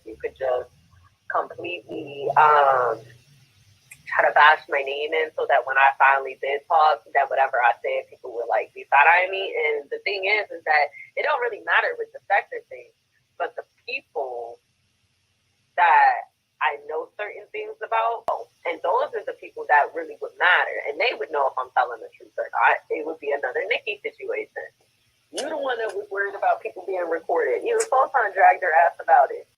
You could just completely try to bash my name in so that when I finally did talk, that whatever I said, people would like be side-eyeing me. And the thing is that it don't really matter with the sector thing, but the people that I know certain things about, and those are the people that really would matter, and they would know if I'm telling the truth or not. It would be another Nikki situation. You're the one that was worried about people being recorded. You know, Sultan dragged her ass about it.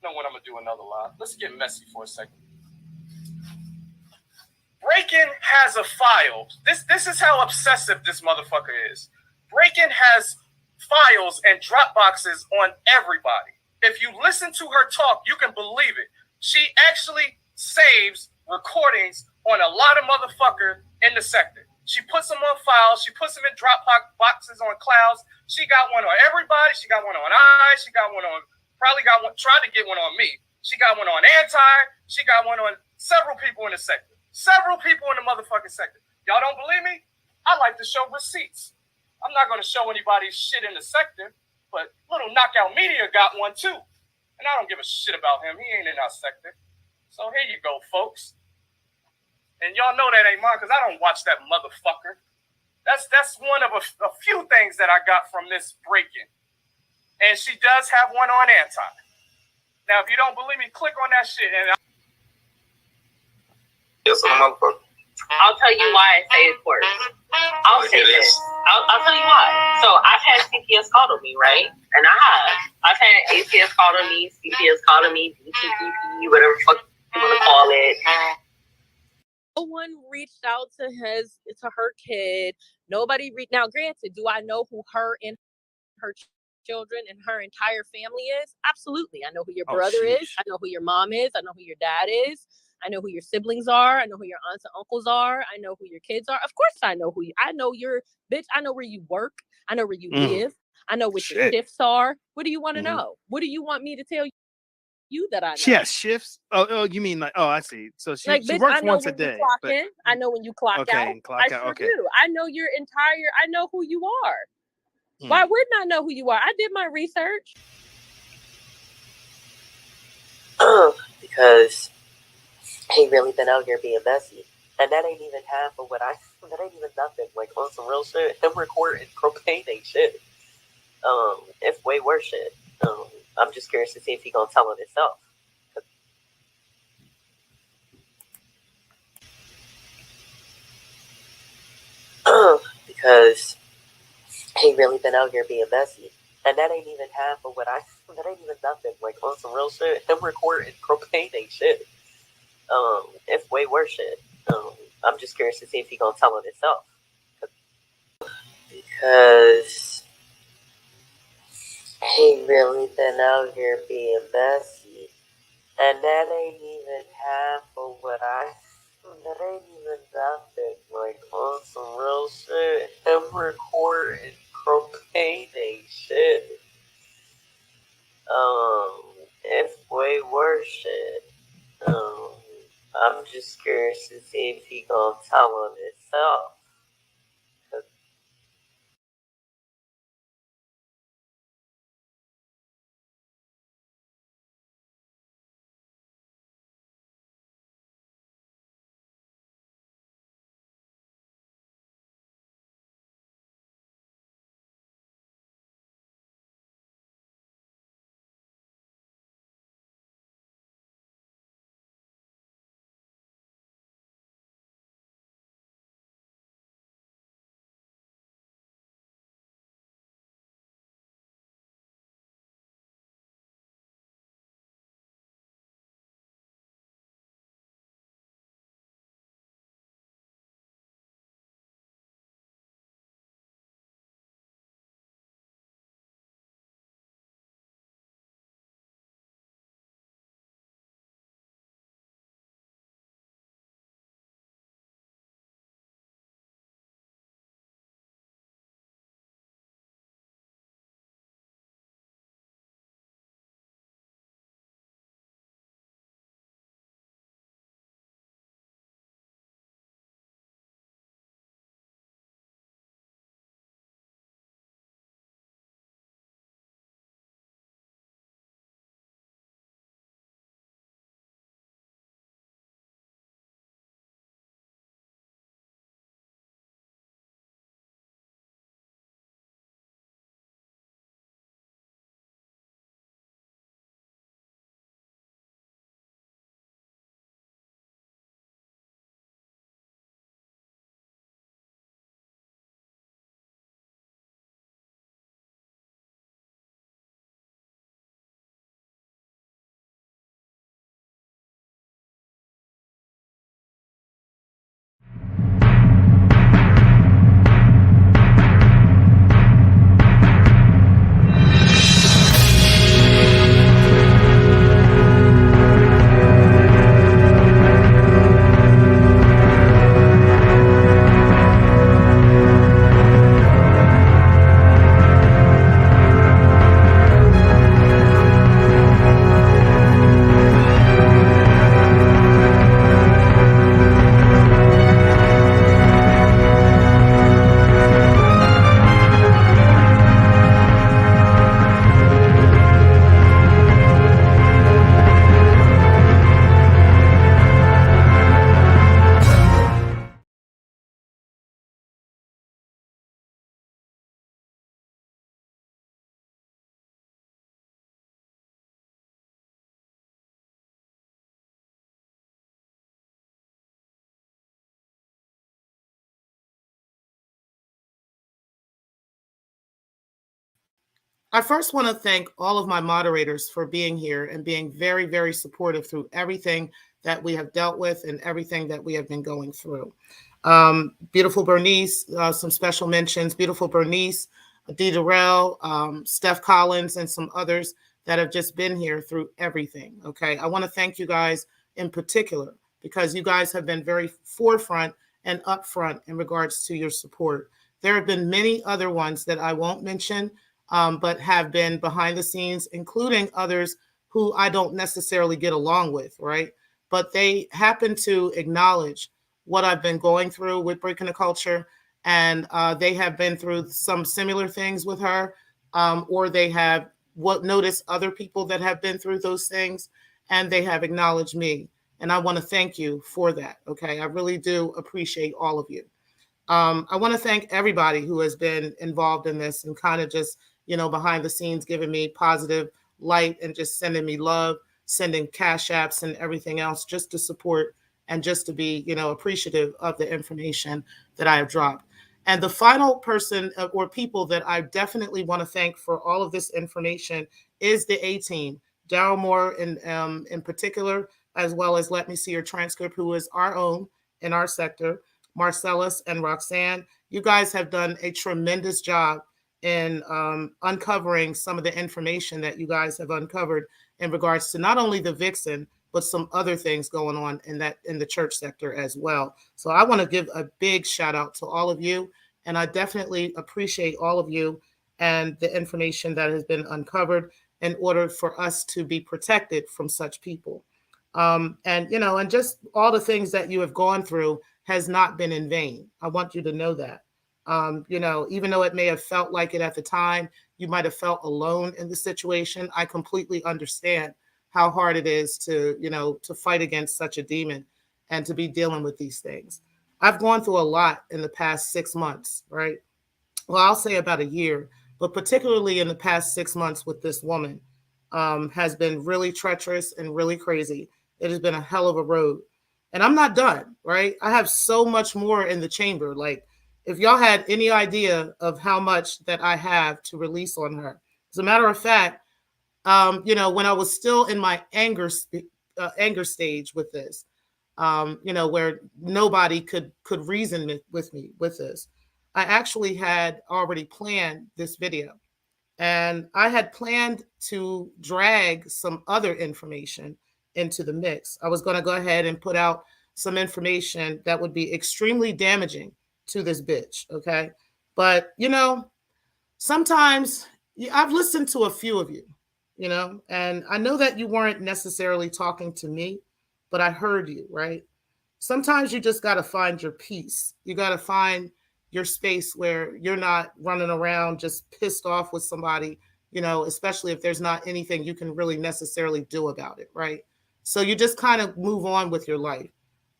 You know what? I'm gonna do another live. Let's get messy for a second. Breaking has a file. This is how obsessive this motherfucker is. Breaking has files and Dropboxes on everybody. If you listen to her talk, you can believe it. She actually saves recordings on a lot of motherfuckers in the sector. She puts them on files. She puts them in Dropboxes on clouds. She got one on everybody. She got one on I. She got one on, tried to get one on me. She got one on Anti. She got one on several people in the sector. Several people in the motherfucking sector. Y'all don't believe me? I like to show receipts. I'm not going to show anybody's shit in the sector, but Little Knockout Media got one too. And I don't give a shit about him. He ain't in our sector. So here you go, folks. And y'all know that ain't mine because I don't watch that motherfucker. That's one of a few things that I got from this break-in. And she does have one on Anti. Now, if you don't believe me, click on that shit. And yes, motherfucker. I'll tell you why I say it's worse. I'll say this. I'll tell you why. So I've had CPS called on me, right? And I've had APS called on me, CPS called on me, DTPP, whatever the fuck you want to call it. No one reached out to her kid. Nobody reached. Now, granted, do I know who her and her children and her entire family is? Absolutely. I know who your brother is. I know who your mom is. I know who your dad is. I know who your siblings are. I know who your aunts and uncles are. I know who your kids are. Of course I know I know your bitch. I know where you work. I know where you live. I know what your shifts are. What do you want to know? What do you want me to tell you that I know? She has shifts? Oh, you mean like, I see. So she bitch, works I know once when a day. You clock in. I know when you clock out. I sure do. I know your entire, I know who you are. Why wouldn't I know who you are? I did my research. Because he really been out here being messy. And that ain't even half of that ain't even nothing. Like, on some real shit, him recording propane ain't shit. It's way worse shit. I'm just curious to see if he gonna tell it himself. Because he really been out here being messy. And that ain't even half of that ain't even nothing. Like, on some real shit, him recording propane ain't shit. It's way worse shit. I'm just curious to see if he gonna tell it himself. Because he really been out here being messy. And that ain't even half of that ain't even nothing. Like, on some real shit, him recording propane ain't shit. It's way worse shit. I'm just curious to see if he gonna tell him himself. I first want to thank all of my moderators for being here and being very, very supportive through everything that we have dealt with and everything that we have been going through. Beautiful Bernice, some special mentions. Beautiful Bernice, Dee Durrell, Steph Collins, and some others that have just been here through everything. Okay, I want to thank you guys in particular because you guys have been very forefront and upfront in regards to your support. There have been many other ones that I won't mention, but have been behind the scenes, including others who I don't necessarily get along with, right? But they happen to acknowledge what I've been going through with Breaking the Culture, and they have been through some similar things with her, or they have noticed other people that have been through those things, and they have acknowledged me. And I want to thank you for that. Okay, I really do appreciate all of you. I want to thank everybody who has been involved in this and kind of just, behind the scenes, giving me positive light and just sending me love, sending cash apps and everything else just to support and just to be, appreciative of the information that I have dropped. And the final person or people that I definitely want to thank for all of this information is the A-Team, Daryl Moore in particular, as well as Let Me See Your Transcript, who is our own in our sector, Marcellus and Roxanne. You guys have done a tremendous job in uncovering some of the information that you guys have uncovered in regards to not only the Vixen, but some other things going on in the church sector as well. So I want to give a big shout out to all of you. And I definitely appreciate all of you and the information that has been uncovered in order for us to be protected from such people. And just all the things that you have gone through has not been in vain. I want you to know that. Even though it may have felt like it at the time, you might have felt alone in the situation. I completely understand how hard it is to fight against such a demon and to be dealing with these things. I've gone through a lot in the past 6 months, right? Well, I'll say about a year, but particularly in the past 6 months with this woman has been really treacherous and really crazy. It has been a hell of a road. And I'm not done, right? I have so much more in the chamber. Like, if y'all had any idea of how much that I have to release on her. As a matter of fact, when I was still in my anger stage with this, where nobody could reason with me with this, I actually had already planned this video. And I had planned to drag some other information into the mix. I was going to go ahead and put out some information that would be extremely damaging to this bitch, okay? But, sometimes I've listened to a few of you, and I know that you weren't necessarily talking to me, but I heard you, right? Sometimes you just got to find your peace. You got to find your space where you're not running around just pissed off with somebody, especially if there's not anything you can really necessarily do about it, right? So you just kind of move on with your life.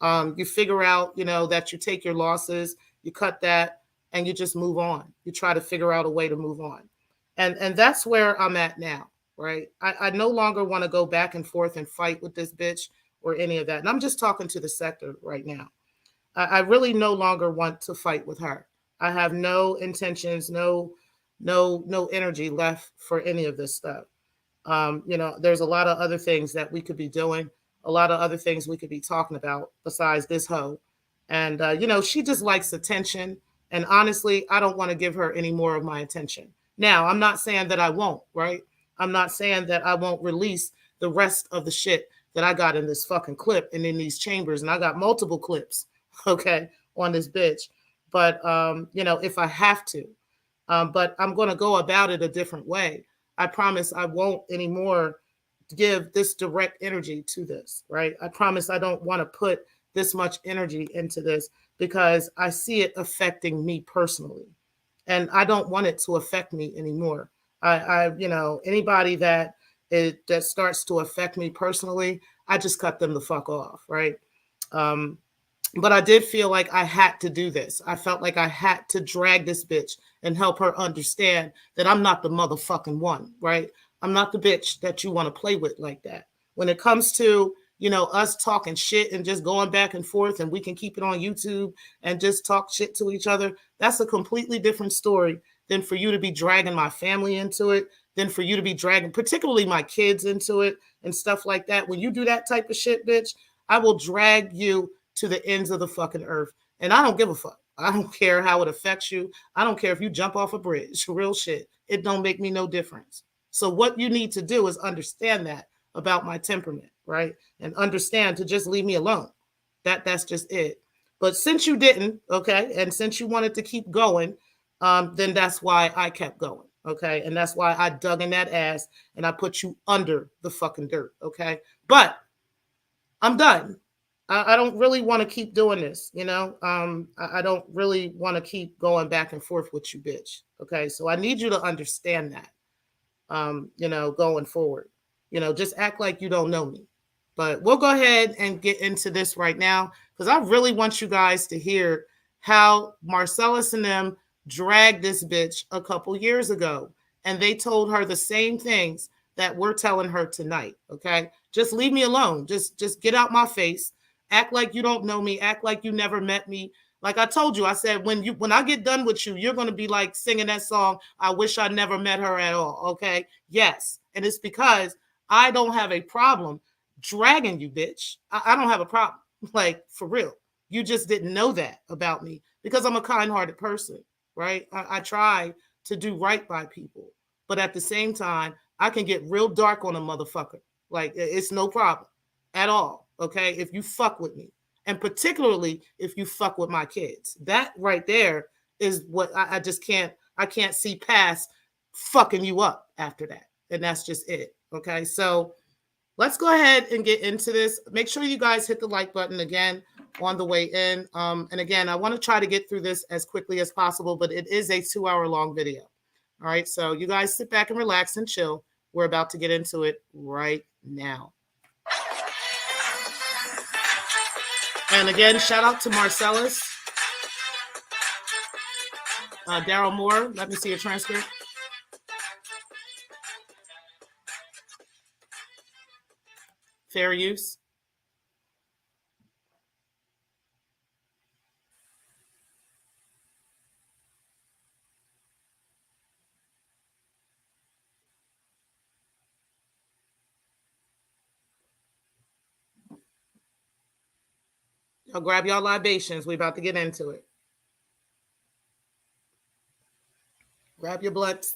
You figure out, that you take your losses, you cut that, and you just move on. You try to figure out a way to move on. And that's where I'm at now, right? I no longer want to go back and forth and fight with this bitch or any of that. And I'm just talking to the sector right now. I really no longer want to fight with her. I have no intentions, no energy left for any of this stuff. There's a lot of other things that we could be doing, a lot of other things we could be talking about besides this hoe. And, she just likes attention. And honestly, I don't want to give her any more of my attention. Now, I'm not saying that I won't, right? I'm not saying that I won't release the rest of the shit that I got in this fucking clip and in these chambers. And I got multiple clips, okay, on this bitch. But, if I have to, but I'm going to go about it a different way. I promise I won't anymore give this direct energy to this, right? I promise I don't want to put this much energy into this because I see it affecting me personally. And I don't want it to affect me anymore. Anybody that starts to affect me personally, I just cut them the fuck off, right? But I did feel like I had to do this. I felt like I had to drag this bitch and help her understand that I'm not the motherfucking one, right? I'm not the bitch that you want to play with like that. When it comes to, us talking shit and just going back and forth and we can keep it on YouTube and just talk shit to each other, that's a completely different story than for you to be dragging my family into it than for you to be dragging, particularly my kids, into it and stuff like that. When you do that type of shit, bitch, I will drag you to the ends of the fucking earth. And I don't give a fuck. I don't care how it affects you. I don't care if you jump off a bridge. Real shit. It don't make me no difference. So what you need to do is understand that about my temperament, right? And understand to just leave me alone. That's just it. But since you didn't, okay, and since you wanted to keep going, then that's why I kept going, okay? And that's why I dug in that ass and I put you under the fucking dirt, okay? But I'm done. I don't really want to keep doing this, you know? I don't really want to keep going back and forth with you, bitch, okay? So I need you to understand that, you know, going forward. You know, just act like you don't know me. But we'll go ahead and get into this right now because I really want you guys to hear how Marcellus and them dragged this bitch a couple years ago. And they told her the same things that we're telling her tonight, okay? Just leave me alone. Just get out my face. Act like you don't know me. Act like you never met me. Like I told you, I said, when I get done with you, you're going to be like singing that song, I wish I never met her at all, okay? Yes. And it's because I don't have a problem dragging you, bitch. I don't have a problem. Like, for real. You just didn't know that about me because I'm a kind-hearted person, right? I try to do right by people. But at the same time, I can get real dark on a motherfucker. Like, it's no problem at all, okay? If you fuck with me. And particularly if you fuck with my kids. That right there is what I just can't see past fucking you up after that. And that's just it, okay? So let's go ahead and get into this. Make sure you guys hit the like button again on the way in. And again, I want to try to get through this as quickly as possible, but it is a 2-hour-long video. All right, so you guys sit back and relax and chill. We're about to get into it right now. And again, shout out to Marcellus. Daryl Moore, let me see your transcript. Fair use. Y'all grab y'all libations. We're about to get into it. Grab your blunts.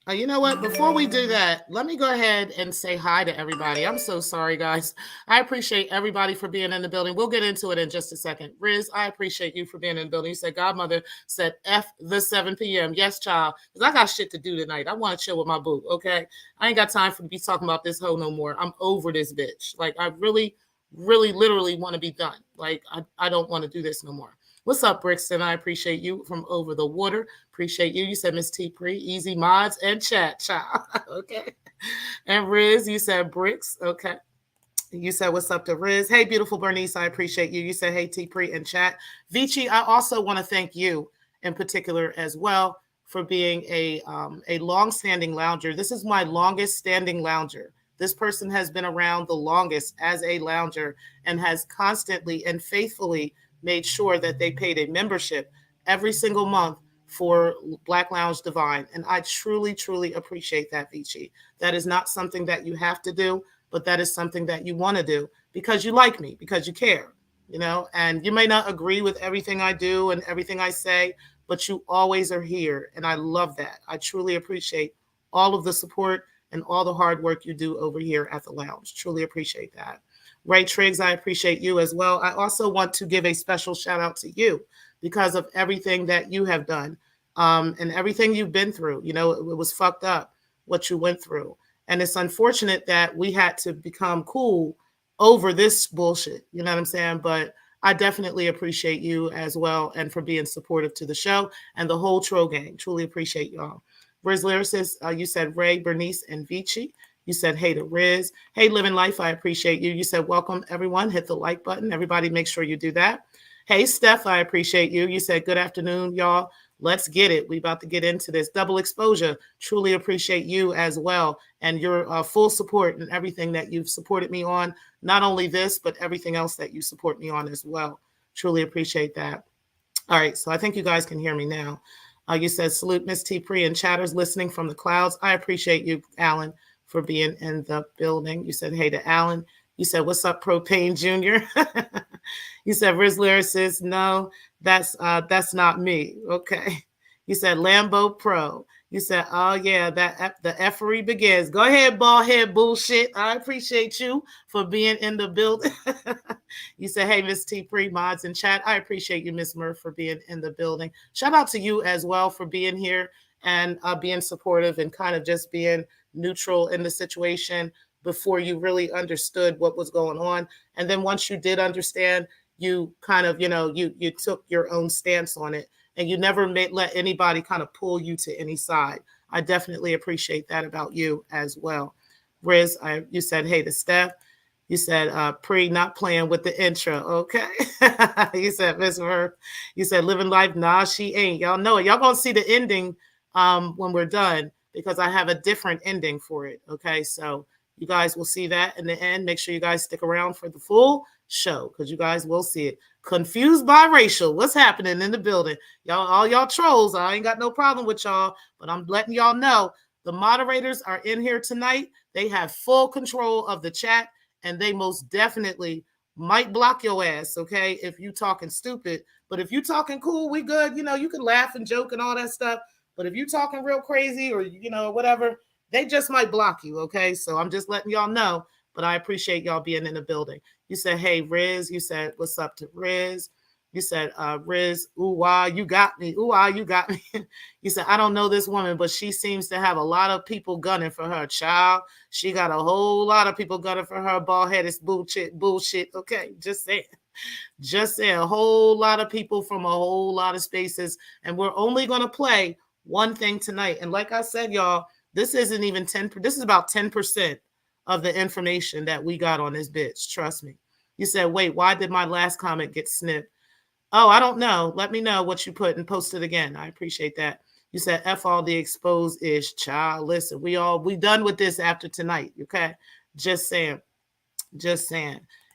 You know what? Before we do that, let me go ahead and say hi to everybody. I'm so sorry, guys. I appreciate everybody for being in the building. We'll get into it in just a second. Riz, I appreciate you for being in the building. You said Godmother said F the 7 p.m. Yes, child. Because I got shit to do tonight. I want to chill with my boo, okay? I ain't got time for to be talking about this hoe no more. I'm over this bitch. Like, I really, really, literally want to be done. Like, I don't want to do this no more. What's up, Brixton? I appreciate you from over the water. Appreciate you. You said Miss T Pre, easy mods and chat, child. Okay. And Riz, you said Bricks. Okay. You said what's up to Riz. Hey, beautiful Bernice. I appreciate you. You said hey, T Pre in chat. Vici, I also want to thank you in particular as well for being a long-standing lounger. This is my longest standing lounger. This person has been around the longest as a lounger and has constantly and faithfully made sure that they paid a membership every single month for Black Lounge Divine. And I truly, truly appreciate that, Vici. That is not something that you have to do, but that is something that you want to do because you like me, because you care, you know, and you may not agree with everything I do and everything I say, but you always are here. And I love that. I truly appreciate all of the support and all the hard work you do over here at the lounge. Truly appreciate that. Ray Triggs, I appreciate you as well. I also want to give a special shout out to you because of everything that you have done and everything you've been through. You know, it was fucked up what you went through. And it's unfortunate that we had to become cool over this bullshit. You know what I'm saying? But I definitely appreciate you as well and for being supportive to the show and the whole Tro gang. Truly appreciate y'all. Riz Lyricist, you said Ray, Bernice, and Vici. You said, hey to Riz. Hey, Living Life, I appreciate you. You said, welcome, everyone. Hit the like button. Everybody make sure you do that. Hey, Steph, I appreciate you. You said, good afternoon, y'all. Let's get it. We about to get into this. Double Exposure, truly appreciate you as well and your full support and everything that you've supported me on. Not only this, but everything else that you support me on as well. Truly appreciate that. All right, so I think you guys can hear me now. You said, salute Miss T. Pre and chatters listening from the clouds. I appreciate you, Alan, for being in the building. You said, hey to Alan. You said, what's up, Propane Jr.? You said, Riz Lyricist. No, that's not me. Okay. You said, Lambo Pro. You said, oh, yeah, the effery begins. Go ahead, bald head bullshit. I appreciate you for being in the building. You said, hey, Miss T. Pre, mods in chat. I appreciate you, Miss Murph, for being in the building. Shout out to you as well for being here and being supportive and kind of just being neutral in the situation before you really understood what was going on. And then once you did understand, you kind of, you took your own stance on it. And you never let anybody kind of pull you to any side. I definitely appreciate that about you as well. Riz, you said, hey to Steph. You said, Pre, not playing with the intro. Okay. You said, Miss Murph. You said, living life. Nah, she ain't. Y'all know it. Y'all going to see the ending when we're done because I have a different ending for it. Okay. So you guys will see that in the end. Make sure you guys stick around for the full show because you guys will see it. Confused biracial. What's happening in the building? Y'all, all y'all trolls, I ain't got no problem with y'all, but I'm letting y'all know the moderators are in here tonight. They have full control of the chat, and they most definitely might block your ass, okay, if you talking stupid. But if you talking cool, we good. You can laugh and joke and all that stuff. But if you talking real crazy or, whatever, they just might block you, okay? So I'm just letting y'all know, but I appreciate y'all being in the building. You said, hey, Riz. You said, what's up to Riz? You said, Riz, ooh, wow, you got me. Ooh, wow, you got me. You said, I don't know this woman, but she seems to have a lot of people gunning for her. Child, she got a whole lot of people gunning for her. Bald-headed bullshit. Okay, just saying. A whole lot of people from a whole lot of spaces. And we're only going to play one thing tonight. And like I said, y'all, this isn't even 10%. This is about 10% of the information that we got on this bitch. Trust me. You said, wait, why did my last comment get snipped? Oh, I don't know. Let me know what you put and post it again. I appreciate that. You said, F all the exposed ish. Child, listen, we done with this after tonight. Okay. Just saying.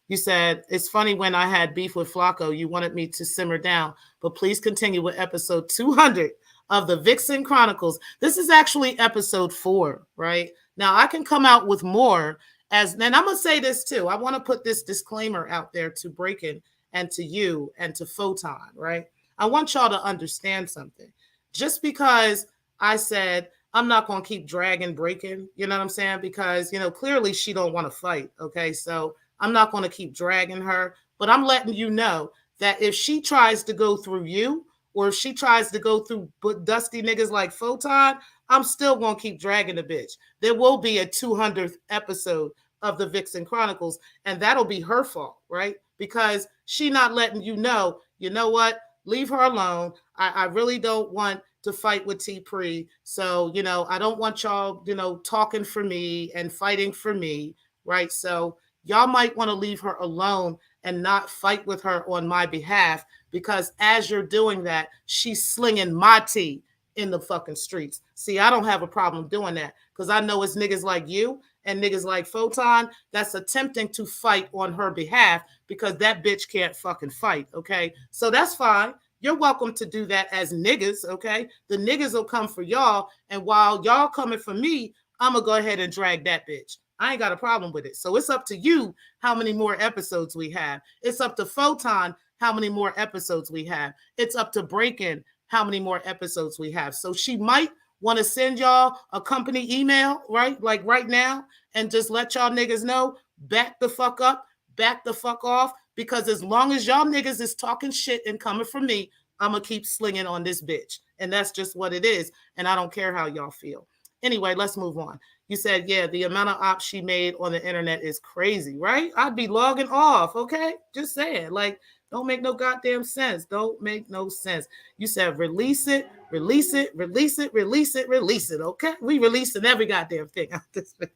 You said, it's funny when I had beef with Flacco, you wanted me to simmer down, but please continue with episode 200 of the Vixen Chronicles. This is actually episode 4, right? Now I can come out with more and I'm going to say this too. I want to put this disclaimer out there to Breaking and to you and to Photon, right? I want y'all to understand something. Just because I said, I'm not going to keep dragging Breaking, you know what I'm saying? Because, clearly she don't want to fight. Okay. So I'm not going to keep dragging her, but I'm letting you know that if she tries to go through you, or if she tries to go through dusty niggas like Photon, I'm still going to keep dragging the bitch. There will be a 200th episode of the Vixen Chronicles, and that'll be her fault, right? Because she not letting you know what? Leave her alone. I really don't want to fight with T. Pre. So, I don't want y'all, talking for me and fighting for me, right? So y'all might want to leave her alone and not fight with her on my behalf, because as you're doing that, she's slinging my tea in the fucking streets. See, I don't have a problem doing that because I know it's niggas like you and niggas like Photon that's attempting to fight on her behalf because that bitch can't fucking fight, okay? So that's fine. You're welcome to do that as niggas, okay? The niggas will come for y'all, and while y'all coming for me, I'm gonna go ahead and drag that bitch. I ain't got a problem with it. So it's up to you how many more episodes we have. It's up to Photon how many more episodes we have. It's up to Breaking how many more episodes we have. So she might want to send y'all a company email, right? Like right now, and just let y'all niggas know, back the fuck up, back the fuck off, because as long as y'all niggas is talking shit and coming for me, I'm going to keep slinging on this bitch. And that's just what it is. And I don't care how y'all feel. Anyway, let's move on. You said, yeah, the amount of ops she made on the internet is crazy, right? I'd be logging off, okay? Just saying, like, don't make no goddamn sense. Don't make no sense. You said, release it, okay? We releasing every goddamn thing out this bitch.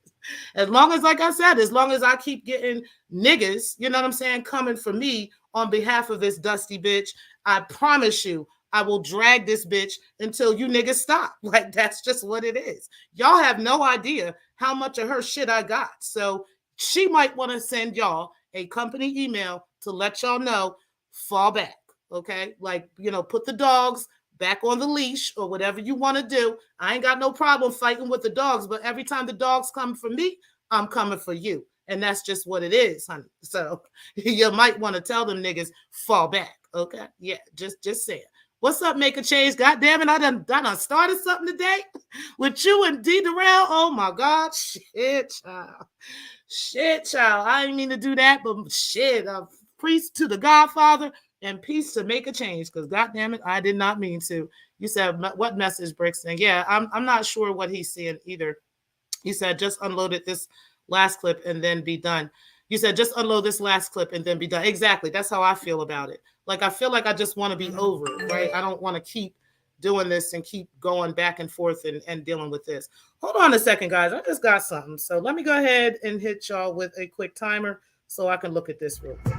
As long as, like I said, as long as I keep getting niggas, you know what I'm saying, coming for me on behalf of this dusty bitch, I promise you, I will drag this bitch until you niggas stop. Like, that's just what it is. Y'all have no idea how much of her shit I got. So she might want to send y'all a company email to let y'all know, fall back, okay? Like, put the dogs back on the leash or whatever you want to do. I ain't got no problem fighting with the dogs, but every time the dogs come for me, I'm coming for you. And that's just what it is, honey. So you might want to tell them niggas, fall back. Okay. Yeah, just saying. What's up, Make a Change? God damn it, I done started something today with you and D Durrell. Oh my God. Shit, child. Shit, child. I didn't mean to do that, but shit. Priest to the Godfather and peace to Make a Change, because God damn it, I did not mean to. You said, what message, Brixton? Yeah, I'm not sure what he's seeing either. You said, just unloaded this last clip and then be done. You said, just unload this last clip and then be done. Exactly. That's how I feel about it. Like, I feel like I just want to be over it, right? I don't want to keep doing this and keep going back and forth and dealing with this. Hold on a second, guys. I just got something. So let me go ahead and hit y'all with a quick timer so I can look at this real quick.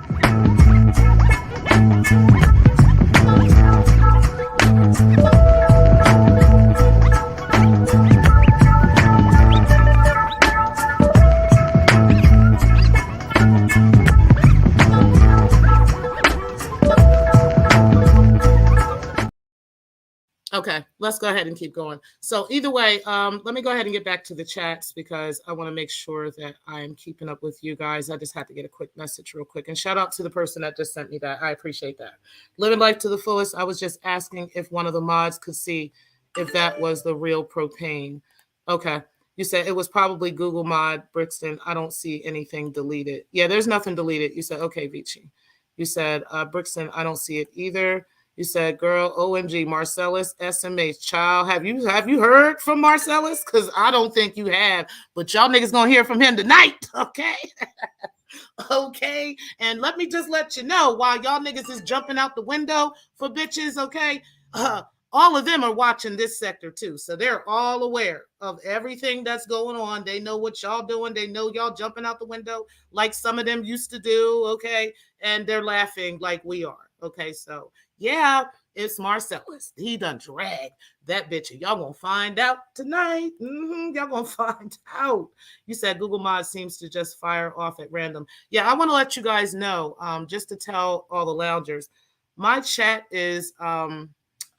Okay, let's go ahead and keep going. So either way, let me go ahead and get back to the chats because I want to make sure that I'm keeping up with you guys. I just had to get a quick message real quick. And shout out to the person that just sent me that. I appreciate that. Living life to the fullest. I was just asking if one of the mods could see if that was the real propane. Okay. You said it was probably Google mod, Brixton. I don't see anything deleted. Yeah, there's nothing deleted. You said, okay, Vici. You said, Brixton, I don't see it either. You said, girl, OMG, Marcellus, SMH, child. Have you heard from Marcellus? Because I don't think you have. But y'all niggas gonna hear from him tonight, okay? Okay. And let me just let you know, while y'all niggas is jumping out the window for bitches, okay? All of them are watching this sector too. So they're all aware of everything that's going on. They know what y'all doing. They know y'all jumping out the window like some of them used to do, okay? And they're laughing like we are, okay? So yeah, it's Marcellus. He done dragged that bitch. Y'all gonna find out tonight. Y'all gonna find out. You said Google Mod seems to just fire off at random. Yeah, I want to let you guys know, just to tell all the loungers, my chat is, I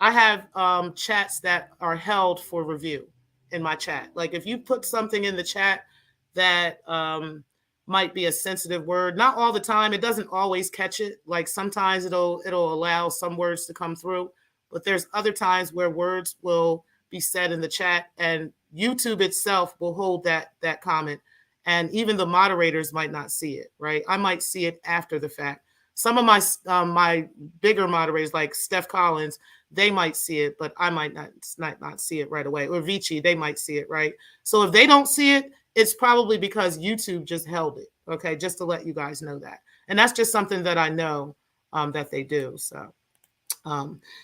have chats that are held for review in my chat. Like if you put something in the chat that might be a sensitive word, not all the time. It doesn't always catch it. Like sometimes it'll allow some words to come through, but there's other times where words will be said in the chat and YouTube itself will hold that comment. And even the moderators might not see it, right? I might see it after the fact. Some of my bigger moderators, like Steph Collins, they might see it, but I might not see it right away. Or Vici, they might see it, right? So if they don't see it, it's probably because YouTube just held it, okay? Just to let you guys know that. And that's just something that I know that they do. So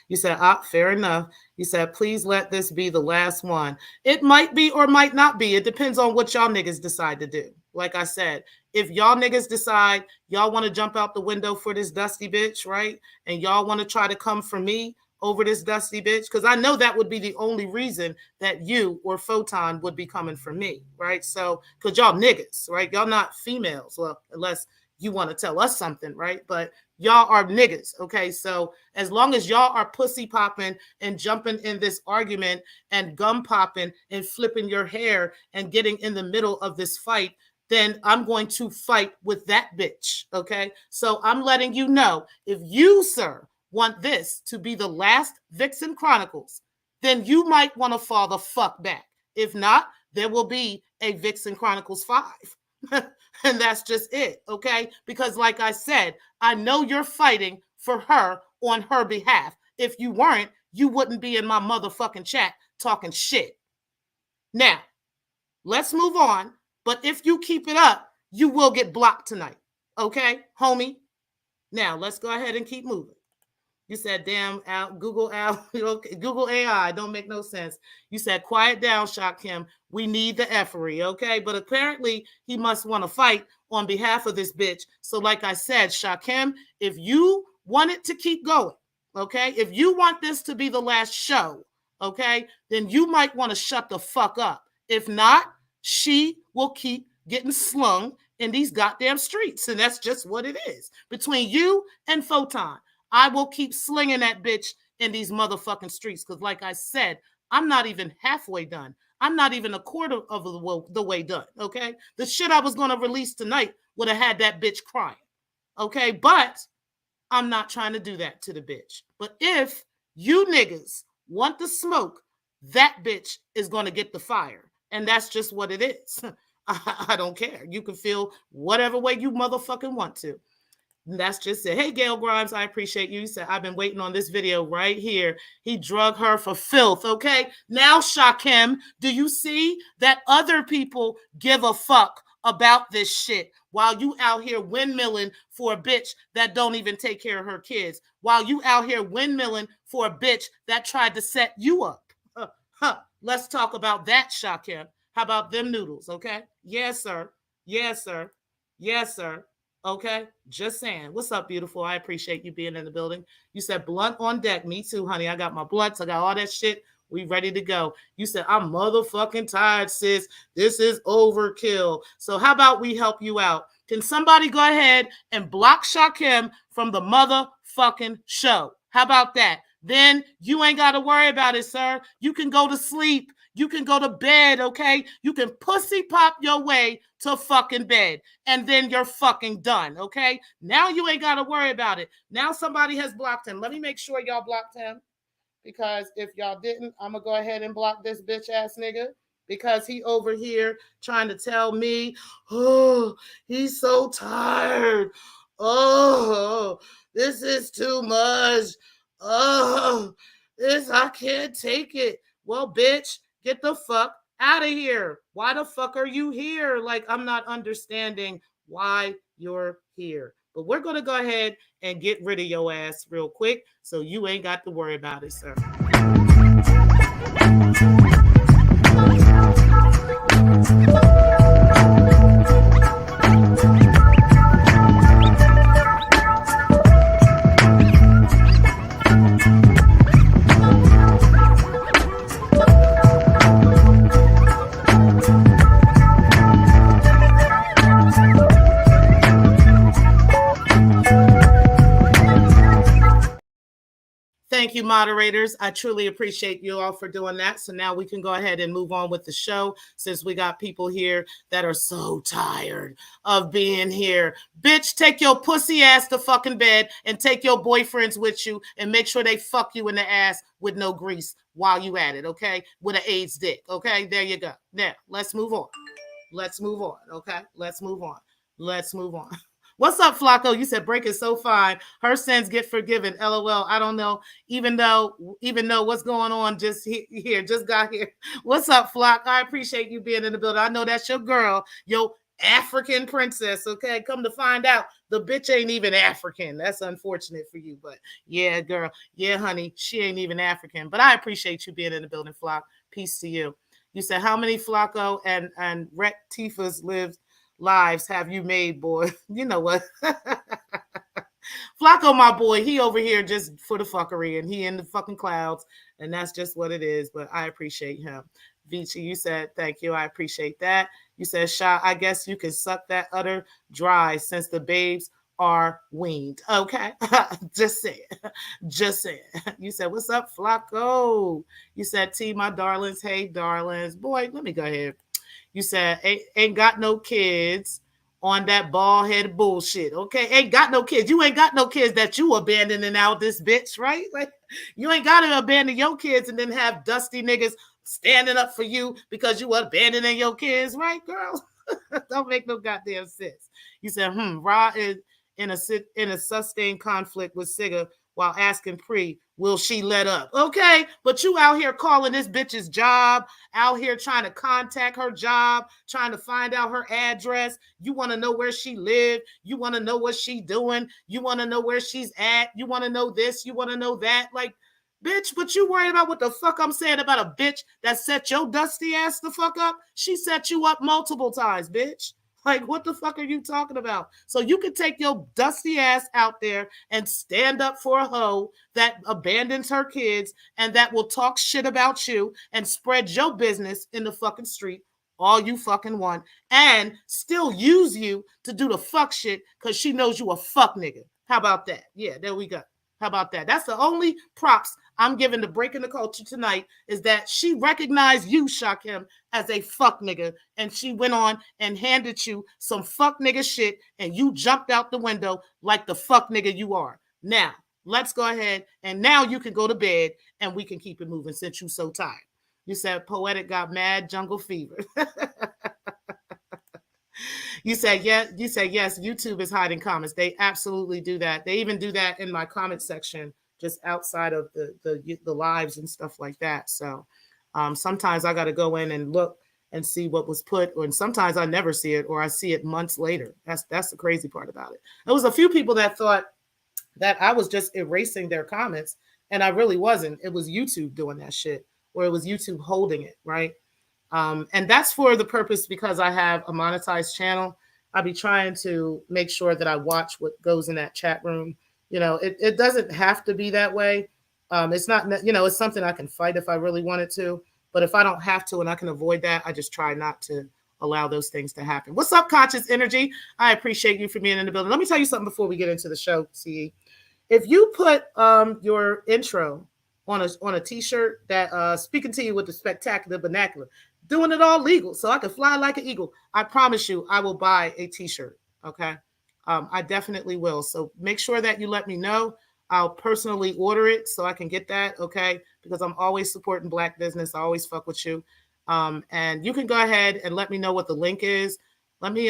you said, fair enough. You said, please let this be the last one. It might be or might not be. It depends on what y'all niggas decide to do. Like I said, if y'all niggas decide y'all want to jump out the window for this dusty bitch, right? And y'all want to try to come for me over this dusty bitch, because I know that would be the only reason that you or Photon would be coming for me, right? So, because y'all niggas, right? Y'all not females, well, unless you want to tell us something, right? But y'all are niggas, okay? So as long as y'all are pussy popping and jumping in this argument and gum popping and flipping your hair and getting in the middle of this fight, then I'm going to fight with that bitch, okay? So I'm letting you know, if you, sir, want this to be the last Vixen Chronicles, then you might want to fall the fuck back. If not, there will be a Vixen Chronicles 5. And that's just it, okay? Because like I said, I know you're fighting for her on her behalf. If you weren't, you wouldn't be in my motherfucking chat talking shit. Now, let's move on. But if you keep it up, you will get blocked tonight, okay, homie? Now, let's go ahead and keep moving. You said, damn, Google AI, don't make no sense. You said, quiet down, Shock Kim. We need the effery, okay? But apparently, he must want to fight on behalf of this bitch. So like I said, Shock Kim, if you want it to keep going, okay? If you want this to be the last show, okay? Then you might want to shut the fuck up. If not, she will keep getting slung in these goddamn streets. And that's just what it is. Between you and Photon, I will keep slinging that bitch in these motherfucking streets. Because like I said, I'm not even halfway done. I'm not even a quarter of the way done, okay? The shit I was going to release tonight would have had that bitch crying, okay? But I'm not trying to do that to the bitch. But if you niggas want the smoke, that bitch is going to get the fire. And that's just what it is. I don't care. You can feel whatever way you motherfucking want to. That's just it. Hey, Gail Grimes, I appreciate you. You said, I've been waiting on this video right here. He drug her for filth, okay? Now, Shakim, do you see that other people give a fuck about this shit while you out here windmilling for a bitch that don't even take care of her kids, while you out here windmilling for a bitch that tried to set you up? Let's talk about that, Shakim. How about them noodles, okay? Yes, sir. Yes, sir. Yes, sir. Okay, just saying. What's up, beautiful? I appreciate you being in the building. You said blunt on deck. Me too, honey. I got my blunts. I got all that shit. We ready to go. You said, I'm motherfucking tired, sis. This is overkill. So how about we help you out? Can somebody go ahead and block Shakim from the motherfucking show? How about that? Then you ain't got to worry about it, sir. You can go to sleep. You can go to bed, okay? You can pussy pop your way to fucking bed, and then you're fucking done, okay? Now you ain't got to worry about it. Now somebody has blocked him. Let me make sure y'all blocked him, because if y'all didn't, I'm going to go ahead and block this bitch ass nigga, because he over here trying to tell me, oh, he's so tired. Oh, this is too much. Oh, I can't take it. Well, bitch, get the fuck out of here. Why the fuck are you here? Like, I'm not understanding why you're here. But we're going to go ahead and get rid of your ass real quick, so you ain't got to worry about it, sir. Thank you, moderators. I truly appreciate you all for doing that. So now we can go ahead and move on with the show, since we got people here that are so tired of being here. Bitch, take your pussy ass to fucking bed and take your boyfriends with you and make sure they fuck you in the ass with no grease while you at it, okay? With an AIDS dick, okay? There you go. Now, let's move on. Let's move on, okay? Let's move on. Let's move on. What's up, Flacco? You said break is so fine. Her sins get forgiven. LOL. I don't know. Even though what's going on just got here. What's up, Flock? I appreciate you being in the building. I know that's your girl, your African princess. Okay, come to find out, the bitch ain't even African. That's unfortunate for you, but yeah, girl. Yeah, honey, she ain't even African. But I appreciate you being in the building, Flock. Peace to you. You said how many Flacco and Rhett Tifa's lives have you made, boy? You know what? Flacco, my boy, he over here just for the fuckery, and he in the fucking clouds, and that's just what it is. But I appreciate him. Vici, you said thank you. I appreciate that. You said, Sha, I guess you can suck that udder dry since the babes are weaned. Okay. Just saying. Just saying. You said, what's up, Flacco? You said, T, my darlings. Hey, darlings. Boy, let me go ahead. You said, ain't got no kids on that bald head bullshit. Okay. Ain't got no kids. You ain't got no kids that you abandoning out this bitch, right? Like, you ain't got to abandon your kids and then have dusty niggas standing up for you because you abandoning your kids, right, girl? Don't make no goddamn sense. You said, Ra is in a sustained conflict with Sigga while asking Pre, will she let up? Okay, but you out here calling this bitch's job, out here trying to contact her job, trying to find out her address. You want to know where she lived. You want to know what she doing. You want to know where she's at. You want to know this. You want to know that. Like, bitch, but you worried about what the fuck I'm saying about a bitch that set your dusty ass the fuck up? She set you up multiple times, bitch. Like, what the fuck are you talking about? So you can take your dusty ass out there and stand up for a hoe that abandons her kids and that will talk shit about you and spread your business in the fucking street all you fucking want and still use you to do the fuck shit because she knows you a fuck nigga. How about that? Yeah, there we go. How about that? That's the only props I'm giving to Breaking the Culture tonight, is that she recognized you, Shakim, as a fuck nigga. And she went on and handed you some fuck nigga shit, and you jumped out the window like the fuck nigga you are. Now, let's go ahead, and now you can go to bed and we can keep it moving since you're so tired. You said Poetic got mad jungle fever. You said yes. You said yes. YouTube is hiding comments. They absolutely do that. They even do that in my comment section, just outside of the lives and stuff like that. So sometimes I got to go in and look and see what was put, and sometimes I never see it, or I see it months later. That's the crazy part about it. There was a few people that thought that I was just erasing their comments, and I really wasn't. It was YouTube doing that shit, or it was YouTube holding it, right? And that's for the purpose, because I have a monetized channel. I'll be trying to make sure that I watch what goes in that chat room. You know, it doesn't have to be that way. It's not, you know, it's something I can fight if I really wanted to. But if I don't have to and I can avoid that, I just try not to allow those things to happen. What's up, Conscious Energy? I appreciate you for being in the building. Let me tell you something before we get into the show, CE. If you put your intro on a t-shirt that speaking to you with the spectacular vernacular, doing it all legal so I can fly like an eagle, I promise you I will buy a t-shirt. Okay. I definitely will. So make sure that you let me know. I'll personally order it so I can get that. Okay. Because I'm always supporting Black business. I always fuck with you. And you can go ahead and let me know what the link is. Let me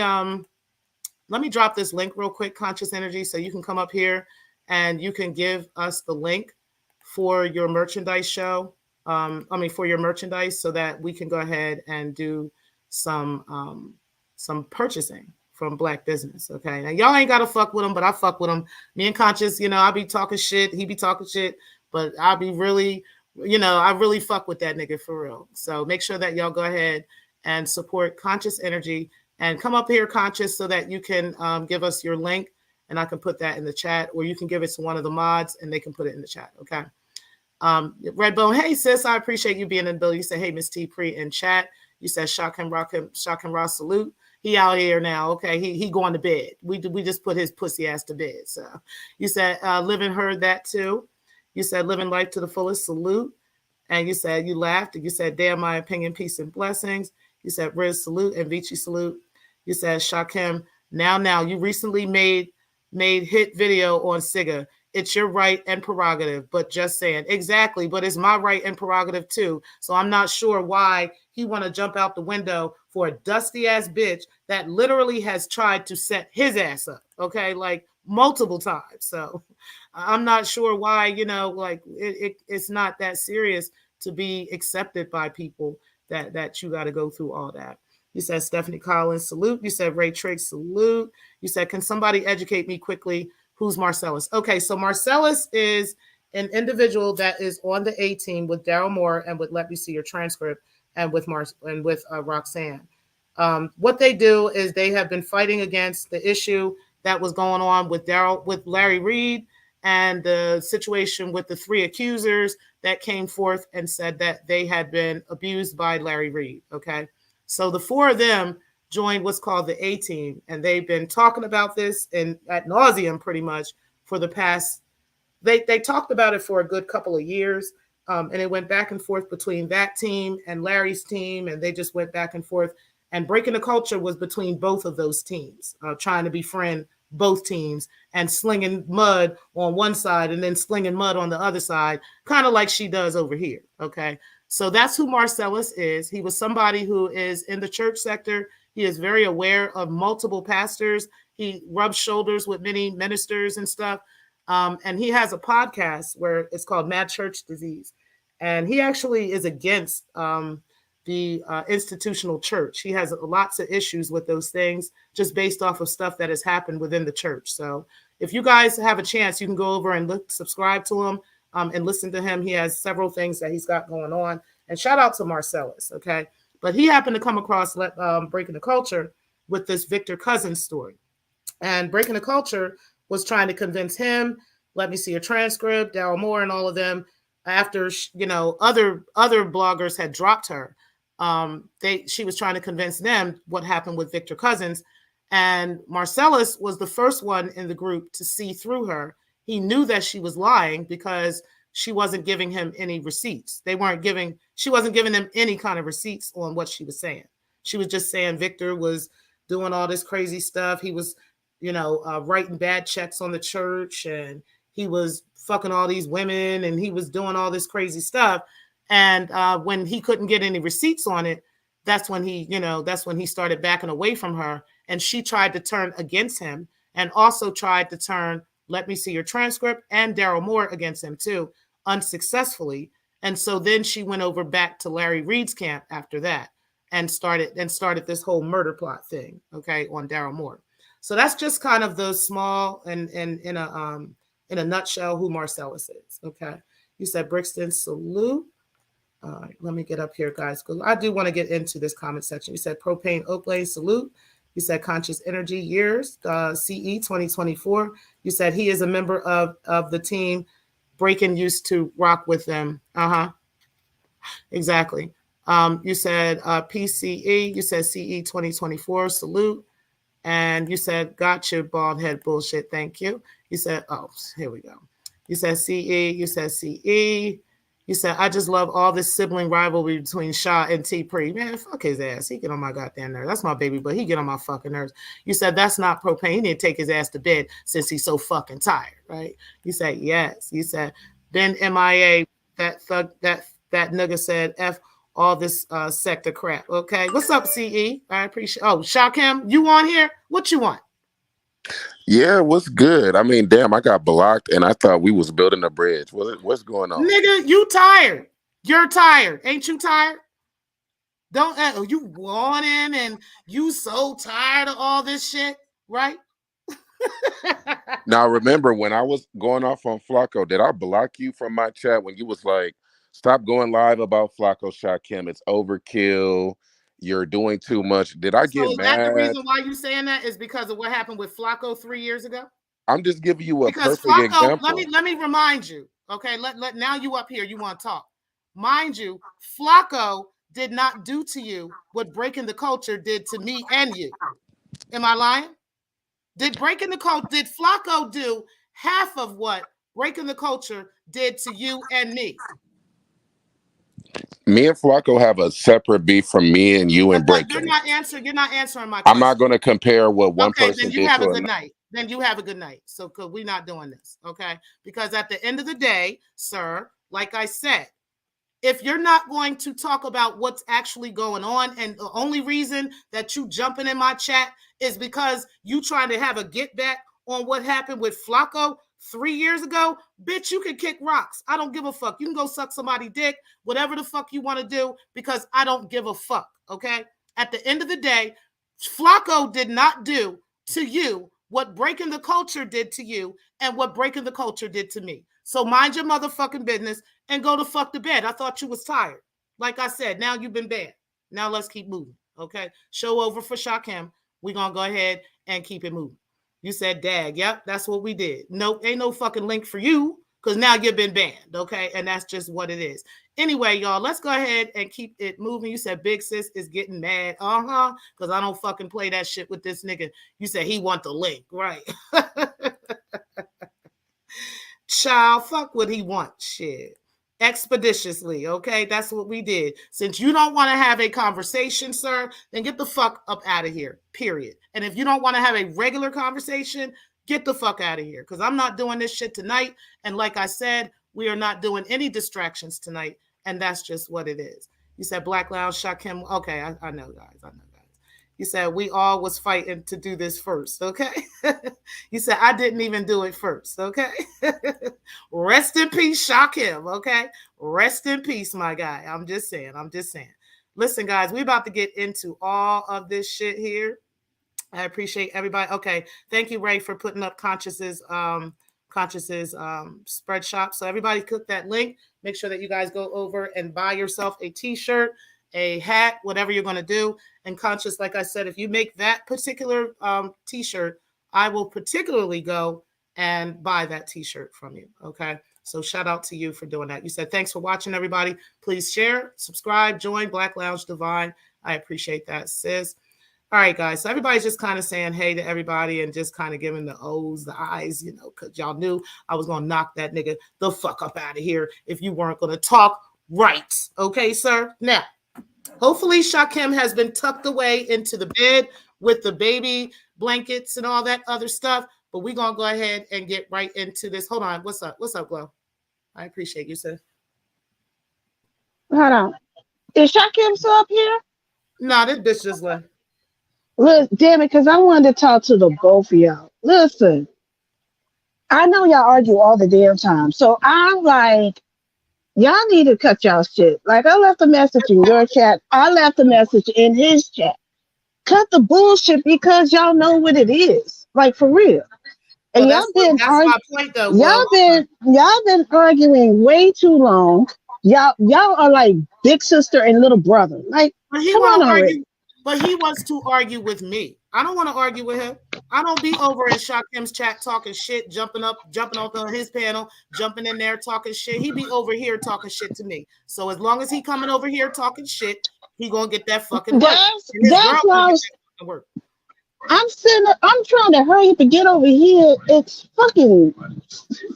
drop this link real quick, Conscious Energy, so you can come up here and you can give us the link for your merchandise show. For your merchandise, so that we can go ahead and do some purchasing from Black business. Okay. Now y'all ain't gotta fuck with them, but I fuck with them. Me and Conscious, you know, I'll be talking shit. He be talking shit, but I'll be really, you know, I really fuck with that nigga for real. So make sure that y'all go ahead and support Conscious Energy and come up here, Conscious, so that you can give us your link and I can put that in the chat, or you can give it to one of the mods and they can put it in the chat. Okay. Redbone, hey sis, I appreciate you being in the building. You said, hey, Miss T Pre in chat. You said shock and Ross salute. He out here now. Okay, he going to bed. We just put his pussy ass to bed. So you said Living heard that too. You said living life to the fullest, salute. And you said you laughed and you said, damn, my opinion, peace and blessings. You said Riz salute and Vici salute. You said Shakim, now you recently made hit video on Siga. It's your right and prerogative, but just saying. Exactly, but it's my right and prerogative too. So I'm not sure why he want to jump out the window for a dusty ass bitch that literally has tried to set his ass up, okay, like multiple times. So I'm not sure why, you know, like it's not that serious to be accepted by people that you got to go through all that. You said Stephanie Collins, salute. You said Ray Triggs, salute. You said, can somebody educate me quickly? Who's Marcellus? Okay, so Marcellus is an individual that is on the A team with Daryl Moore and with Let Me See Your Transcript and with Roxanne. What they do is they have been fighting against the issue that was going on with Larry Reed, and the situation with the three accusers that came forth and said that they had been abused by Larry Reed. Okay, so the four of them joined what's called the A team, and they've been talking about this and ad nauseum pretty much for the past. They talked about it for a good couple of years, and it went back and forth between that team and Larry's team, and they just went back and forth. And Breaking the Culture was between both of those teams, trying to befriend both teams and slinging mud on one side and then slinging mud on the other side, kind of like she does over here. Okay, so that's who Marcellus is. He was somebody who is in the church sector. He is very aware of multiple pastors. He rubs shoulders with many ministers and stuff. And he has a podcast where it's called Mad Church Disease. And he actually is against the institutional church. He has lots of issues with those things just based off of stuff that has happened within the church. So if you guys have a chance, you can go over and subscribe to him and listen to him. He has several things that he's got going on. And shout out to Marcellus, okay? But he happened to come across Breaking the Culture with this Victor Cousins story. And Breaking the Culture was trying to convince him, Let Me See Your Transcript, Daryl Moore and all of them, after, you know, other bloggers had dropped her. She was trying to convince them what happened with Victor Cousins. And Marcellus was the first one in the group to see through her He knew that she was lying because she wasn't giving him any receipts. She wasn't giving him any kind of receipts on what she was saying. She was just saying Victor was doing all this crazy stuff. He was, writing bad checks on the church, and he was fucking all these women, and he was doing all this crazy stuff. And when he couldn't get any receipts on it, that's when he started backing away from her. And she tried to turn against him, and also tried to turn Let Me See Your Transcript and Daryl Moore against him too, unsuccessfully. And so then she went over back to Larry Reed's camp after that and started this whole murder plot thing, okay, on Daryl Moore. So that's just kind of the small and in a nutshell who Marcellus is, okay? You said Brixton, salute. All right, let me get up here, guys, because I do want to get into this comment section. You said Propane Oak Lane, salute. You said Conscious Energy Years, CE 2024. You said he is a member of the team. Breaking used to rock with them. Exactly. You said PCE. You said CE 2024. Salute. And you said gotcha, bald head bullshit. Thank you. You said, oh, here we go. You said CE. You said CE. You said, I just love all this sibling rivalry between Shaw and T-Pre. Man, fuck his ass. He get on my goddamn nerves. That's my baby, but he get on my fucking nerves. You said, that's not propane. He need to take his ass to bed since he's so fucking tired, right? You said, yes. You said, Ben MIA, that thug, that nigga said, F all this sector crap. Okay. What's up, CE? I appreciate. Oh, Shakim, you on here? What you want? Yeah, what's good? I mean, damn, I got blocked and I thought we was building a bridge. What's going on? Nigga, you tired. You're tired. Ain't you tired? Don't you want in and you so tired of all this shit, right? Now, remember when I was going off on Flacco, did I block you from my chat when you was like, stop going live about Flacco Shakim? It's overkill. You're doing too much. Did I get So mad? that the reason why you saying that is because of what happened with Flacco 3 years ago? I'm just giving you a because perfect Flacco, example. let me remind you. Okay, let now you up here, you want to talk. Mind you, Flacco did not do to you what Breaking the Culture did to me and you. Am I lying? Did Flacco do half of what Breaking the Culture did to you and me? Me and Flacco have a separate beef from me and you and Breaking. You're not answering my question. I'm not going to compare what one person person did. You have a good night. Then you have a good night. So we're not doing this, okay? Because at the end of the day, sir, like I said, if you're not going to talk about what's actually going on, and the only reason that you jumping in my chat is because you trying to have a get back on what happened with Flacco 3 years ago, bitch, you can kick rocks. I don't give a fuck. You can go suck somebody's dick, whatever the fuck you want to do, because I don't give a fuck, okay? At the end of the day, Flacco did not do to you what Breaking the Culture did to you and what Breaking the Culture did to me. So mind your motherfucking business and go to fuck to bed. I thought you was tired. Like I said, now you've been bad. Now let's keep moving, okay? Show over for Shakim. We're going to go ahead and keep it moving. You said, dag. Yep, that's what we did. Nope, ain't no fucking link for you because now you've been banned, okay? And that's just what it is. Anyway, y'all, let's go ahead and keep it moving. You said Big Sis is getting mad. Because I don't fucking play that shit with this nigga. You said he want the link, right? Child, fuck what he wants, shit. Expeditiously, okay? That's what we did. Since you don't want to have a conversation, sir, then get the fuck up out of here, period. And if you don't want to have a regular conversation, get the fuck out of here, because I'm not doing this shit tonight. And like I said, we are not doing any distractions tonight, and that's just what it is. You said Black Lounge, Shakim. Okay, I know, guys. I know, guys. You said we all was fighting to do this first, okay? You said I didn't even do it first, okay? Rest in peace, Shakim, okay? Rest in peace, my guy. I'm just saying. Listen, guys, we're about to get into all of this shit here. I appreciate everybody. Okay, thank you, Ray, for putting up Conscious's spread shop. So everybody click that link. Make sure that you guys go over and buy yourself a t-shirt, a hat, whatever you're going to do. And Conscious, like I said, if you make that particular t-shirt, I will particularly go and buy that t-shirt from you. Okay. So shout out to you for doing that. You said, thanks for watching, everybody. Please share, subscribe, join Black Lounge Divine. I appreciate that, sis. All right, guys. So everybody's just kind of saying hey to everybody and just kind of giving the O's, the I's, you know, because y'all knew I was going to knock that nigga the fuck up out of here if you weren't going to talk right. Okay, sir? Now, hopefully Shakim has been tucked away into the bed with the baby blankets and all that other stuff. But we're going to go ahead and get right into this. Hold on. What's up? What's up, Glow? I appreciate you, sir. Hold on. Is Shakim still up here? No, this bitch just left. Look, damn it, because I wanted to talk to the both of y'all. Listen, I know y'all argue all the damn time. So I'm like, y'all need to cut y'all shit. Like, I left a message in your chat. I left a message in his chat. Cut the bullshit because y'all know what it is. Like, for real. And well, that's my point, though. Y'all been arguing way too long. Y'all are like big sister and little brother. Like, come on already. But he wants to argue with me. I don't want to argue with him. I don't be over in Shakim's chat talking shit, jumping off on his panel, jumping in there talking shit. He be over here talking shit to me. So as long as he coming over here talking shit, he gonna get that fucking work. That's why I'm trying to hurry up and get over here. It's fucking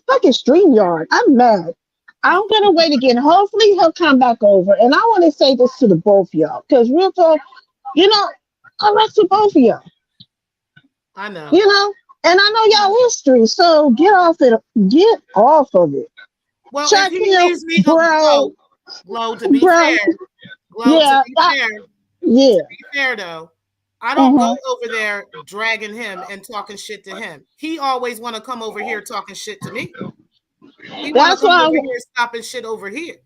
StreamYard. I'm mad. I'm gonna wait again. Hopefully he'll come back over. And I want to say this to the both of y'all, because real talk, you know, I wrestle both of y'all. I know. You know, and I know y'all history, so get off of it. Well, if he leaves me Glow, to be fair, to be fair though, I don't go over there dragging him and talking shit to him. He always want to come over here talking shit to me. He want to come over here stopping shit over here.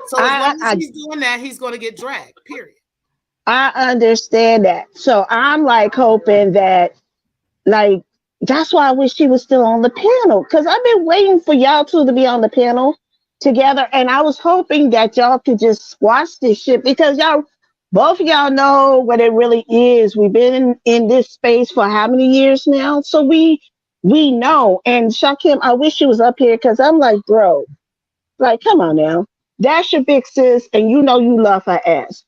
So as long as he's doing that, he's going to get dragged, period. I understand that. So I'm like hoping that, like, that's why I wish she was still on the panel, because I've been waiting for y'all two to be on the panel together, and I was hoping that y'all could just squash this shit, because both of y'all know what it really is. We've been in this space for how many years now? So we know. And Shakim, I wish she was up here, because I'm like, bro, like, come on now. That's your big sis, and you know you love her ass.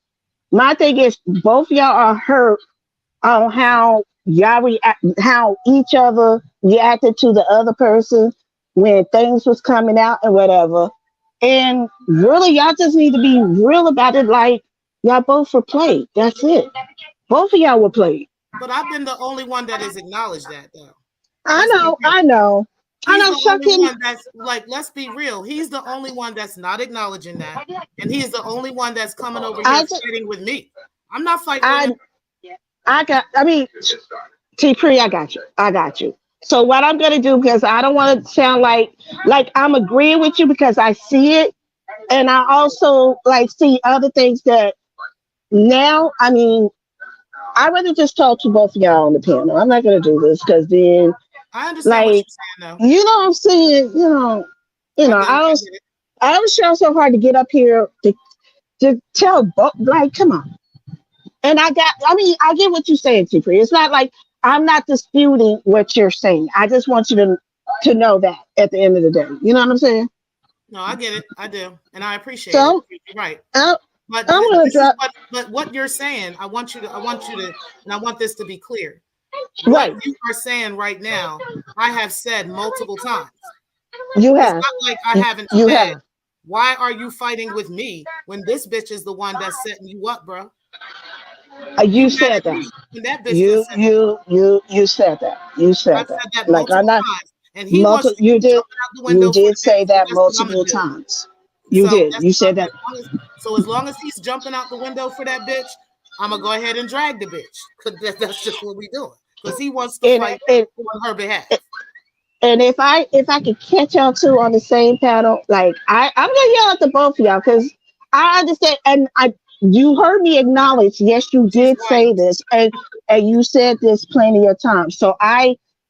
My thing is, both y'all are hurt on how how each other reacted to the other person when things was coming out and whatever. And really, y'all just need to be real about it. Like, y'all both were played. That's it. Both of y'all were played. But I've been the only one that has acknowledged that, though. I know. He's the only one that's like, let's be real. He's the only one that's not acknowledging that, and he's the only one that's coming over here fighting with me. I'm not fighting with him. T-Pre, I got you. So what I'm gonna do, because I don't want to sound like I'm agreeing with you, because I see it, and I also like see other things that now. I mean, I rather just talk to both of y'all on the panel. I'm not gonna do this, because then. I understand what you're saying, though. You know what I'm saying? I was trying so hard to get up here to tell, like, come on. And I get what you're saying, T-Pre. It's not like I'm not disputing what you're saying. I just want you to know that at the end of the day. You know what I'm saying? No, I get it. I do. And I appreciate it. You're right. But what you're saying, I want you to, and I want this to be clear. Right. What you are saying right now, I have said multiple times. You have. It's not like I haven't said, why are you fighting with me when this bitch is the one that's setting you up, bro? You said that. You said that. You said that. Like, I'm not. Times. And he you did say that multiple times. You did. You said that. So as long as he's jumping out the window for that bitch, I'm gonna go ahead and drag the bitch, because that's just what we doing. Because he wants to fight on her behalf. And if I could catch y'all two on the same panel, like, I'm gonna yell at the both of y'all, because I understand, and you heard me acknowledge, yes, you did say this, and you said this plenty of times. So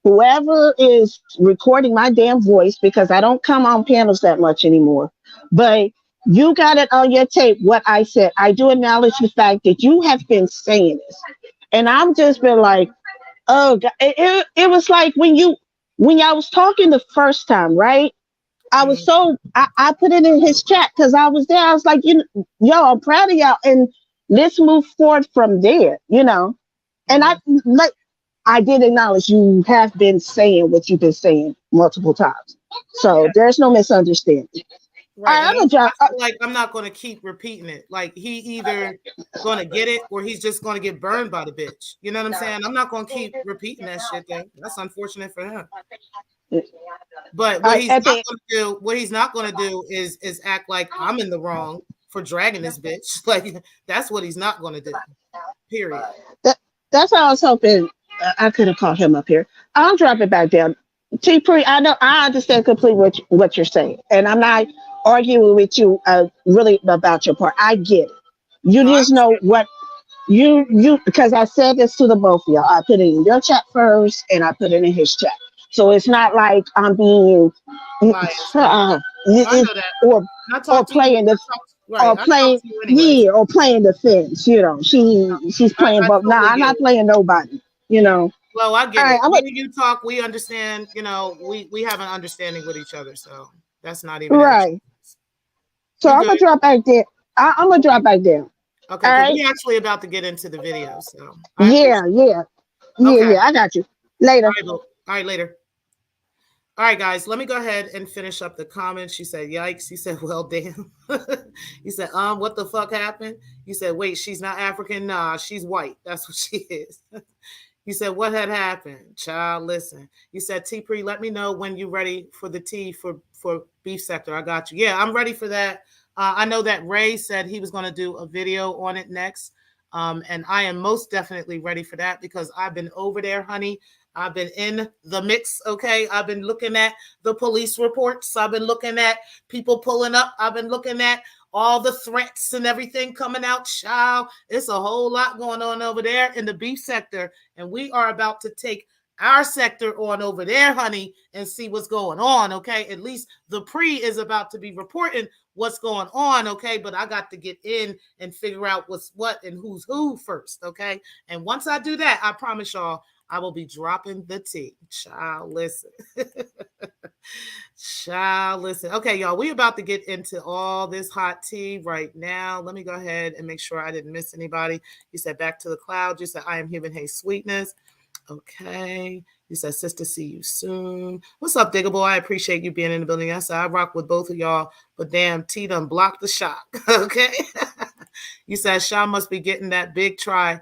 whoever is recording my damn voice, because I don't come on panels that much anymore, but you got it on your tape, what I said. I do acknowledge the fact that you have been saying this. And I'm just been like, oh God. It was like when y'all was talking the first time, right? I was I put it in his chat, because I was there. I was like, yo, I'm proud of y'all. And let's move forward from there, you know. And I did acknowledge you have been saying what you've been saying multiple times. So Yeah. there's no misunderstanding. Right. And I'm gonna I drop. feel like I'm not going to keep repeating it. Like he either going to get it or he's just going to get burned by the bitch. You know what I'm saying? I'm not going to keep repeating that shit though. That's unfortunate for him. But what he's At not the going to do, is act like I'm in the wrong for dragging this bitch. Like that's what he's not going to do. Period. that's how I was hoping I could have called him up here. I'll drop it back down. T Pre, I know I understand completely what you're saying, and I'm not arguing with you really about your part. I get it. You No, I just know what you because I said this to the both of y'all. I put it in your chat first, and I put it in his chat. So it's not like I'm being biased. I know that. or I talk to you. playing the Right. or I talk playing to you anyway. or playing the fence. You know, she's playing, I but nah, totally I'm get not it. playing nobody. You know. Well, I All get right, it. Me and you talk, we understand, you know, we have an understanding with each other. So that's not even an issue. right. So You I'm good. gonna drop back there. I'm gonna drop back down. Okay, All because right. we actually about to get into the video. So I Yeah, appreciate yeah, it. Okay. I got you. All Later. right, all right, later. All right, guys, let me go ahead and finish up the comments. She said, yikes. He said, well, damn. He said, what the fuck happened? You said, wait, she's not African? Nah, she's white. That's what she is. You said, what had happened? Child, listen. You said, T-Pre, let me know when you're ready for the tea for beef sector. I got you. Yeah, I'm ready for that. I know that Ray said he was going to do a video on it next. And I am most definitely ready for that because I've been over there, honey. I've been in the mix, okay? I've been looking at the police reports. I've been looking at people pulling up. I've been looking at all the threats and everything coming out. Child, it's a whole lot going on over there in the beef sector. And we are about to take our sector on over there, honey, and see what's going on, okay? At least the pre is about to be reporting what's going on, okay? But I got to get in and figure out what's what and who's who first, okay? And once I do that, I promise y'all, I will be dropping the tea. Child, listen. Child, listen. Okay, y'all, we about to get into all this hot tea right now. Let me go ahead and make sure I didn't miss anybody. You said back to the cloud. You said I am human. Hey, sweetness. Okay. You said, sister, see you soon. What's up, Digger Boy? I appreciate you being in the building. I said, I rock with both of y'all, but damn, T done blocked the shot. Okay. You said, Shaw must be getting that big try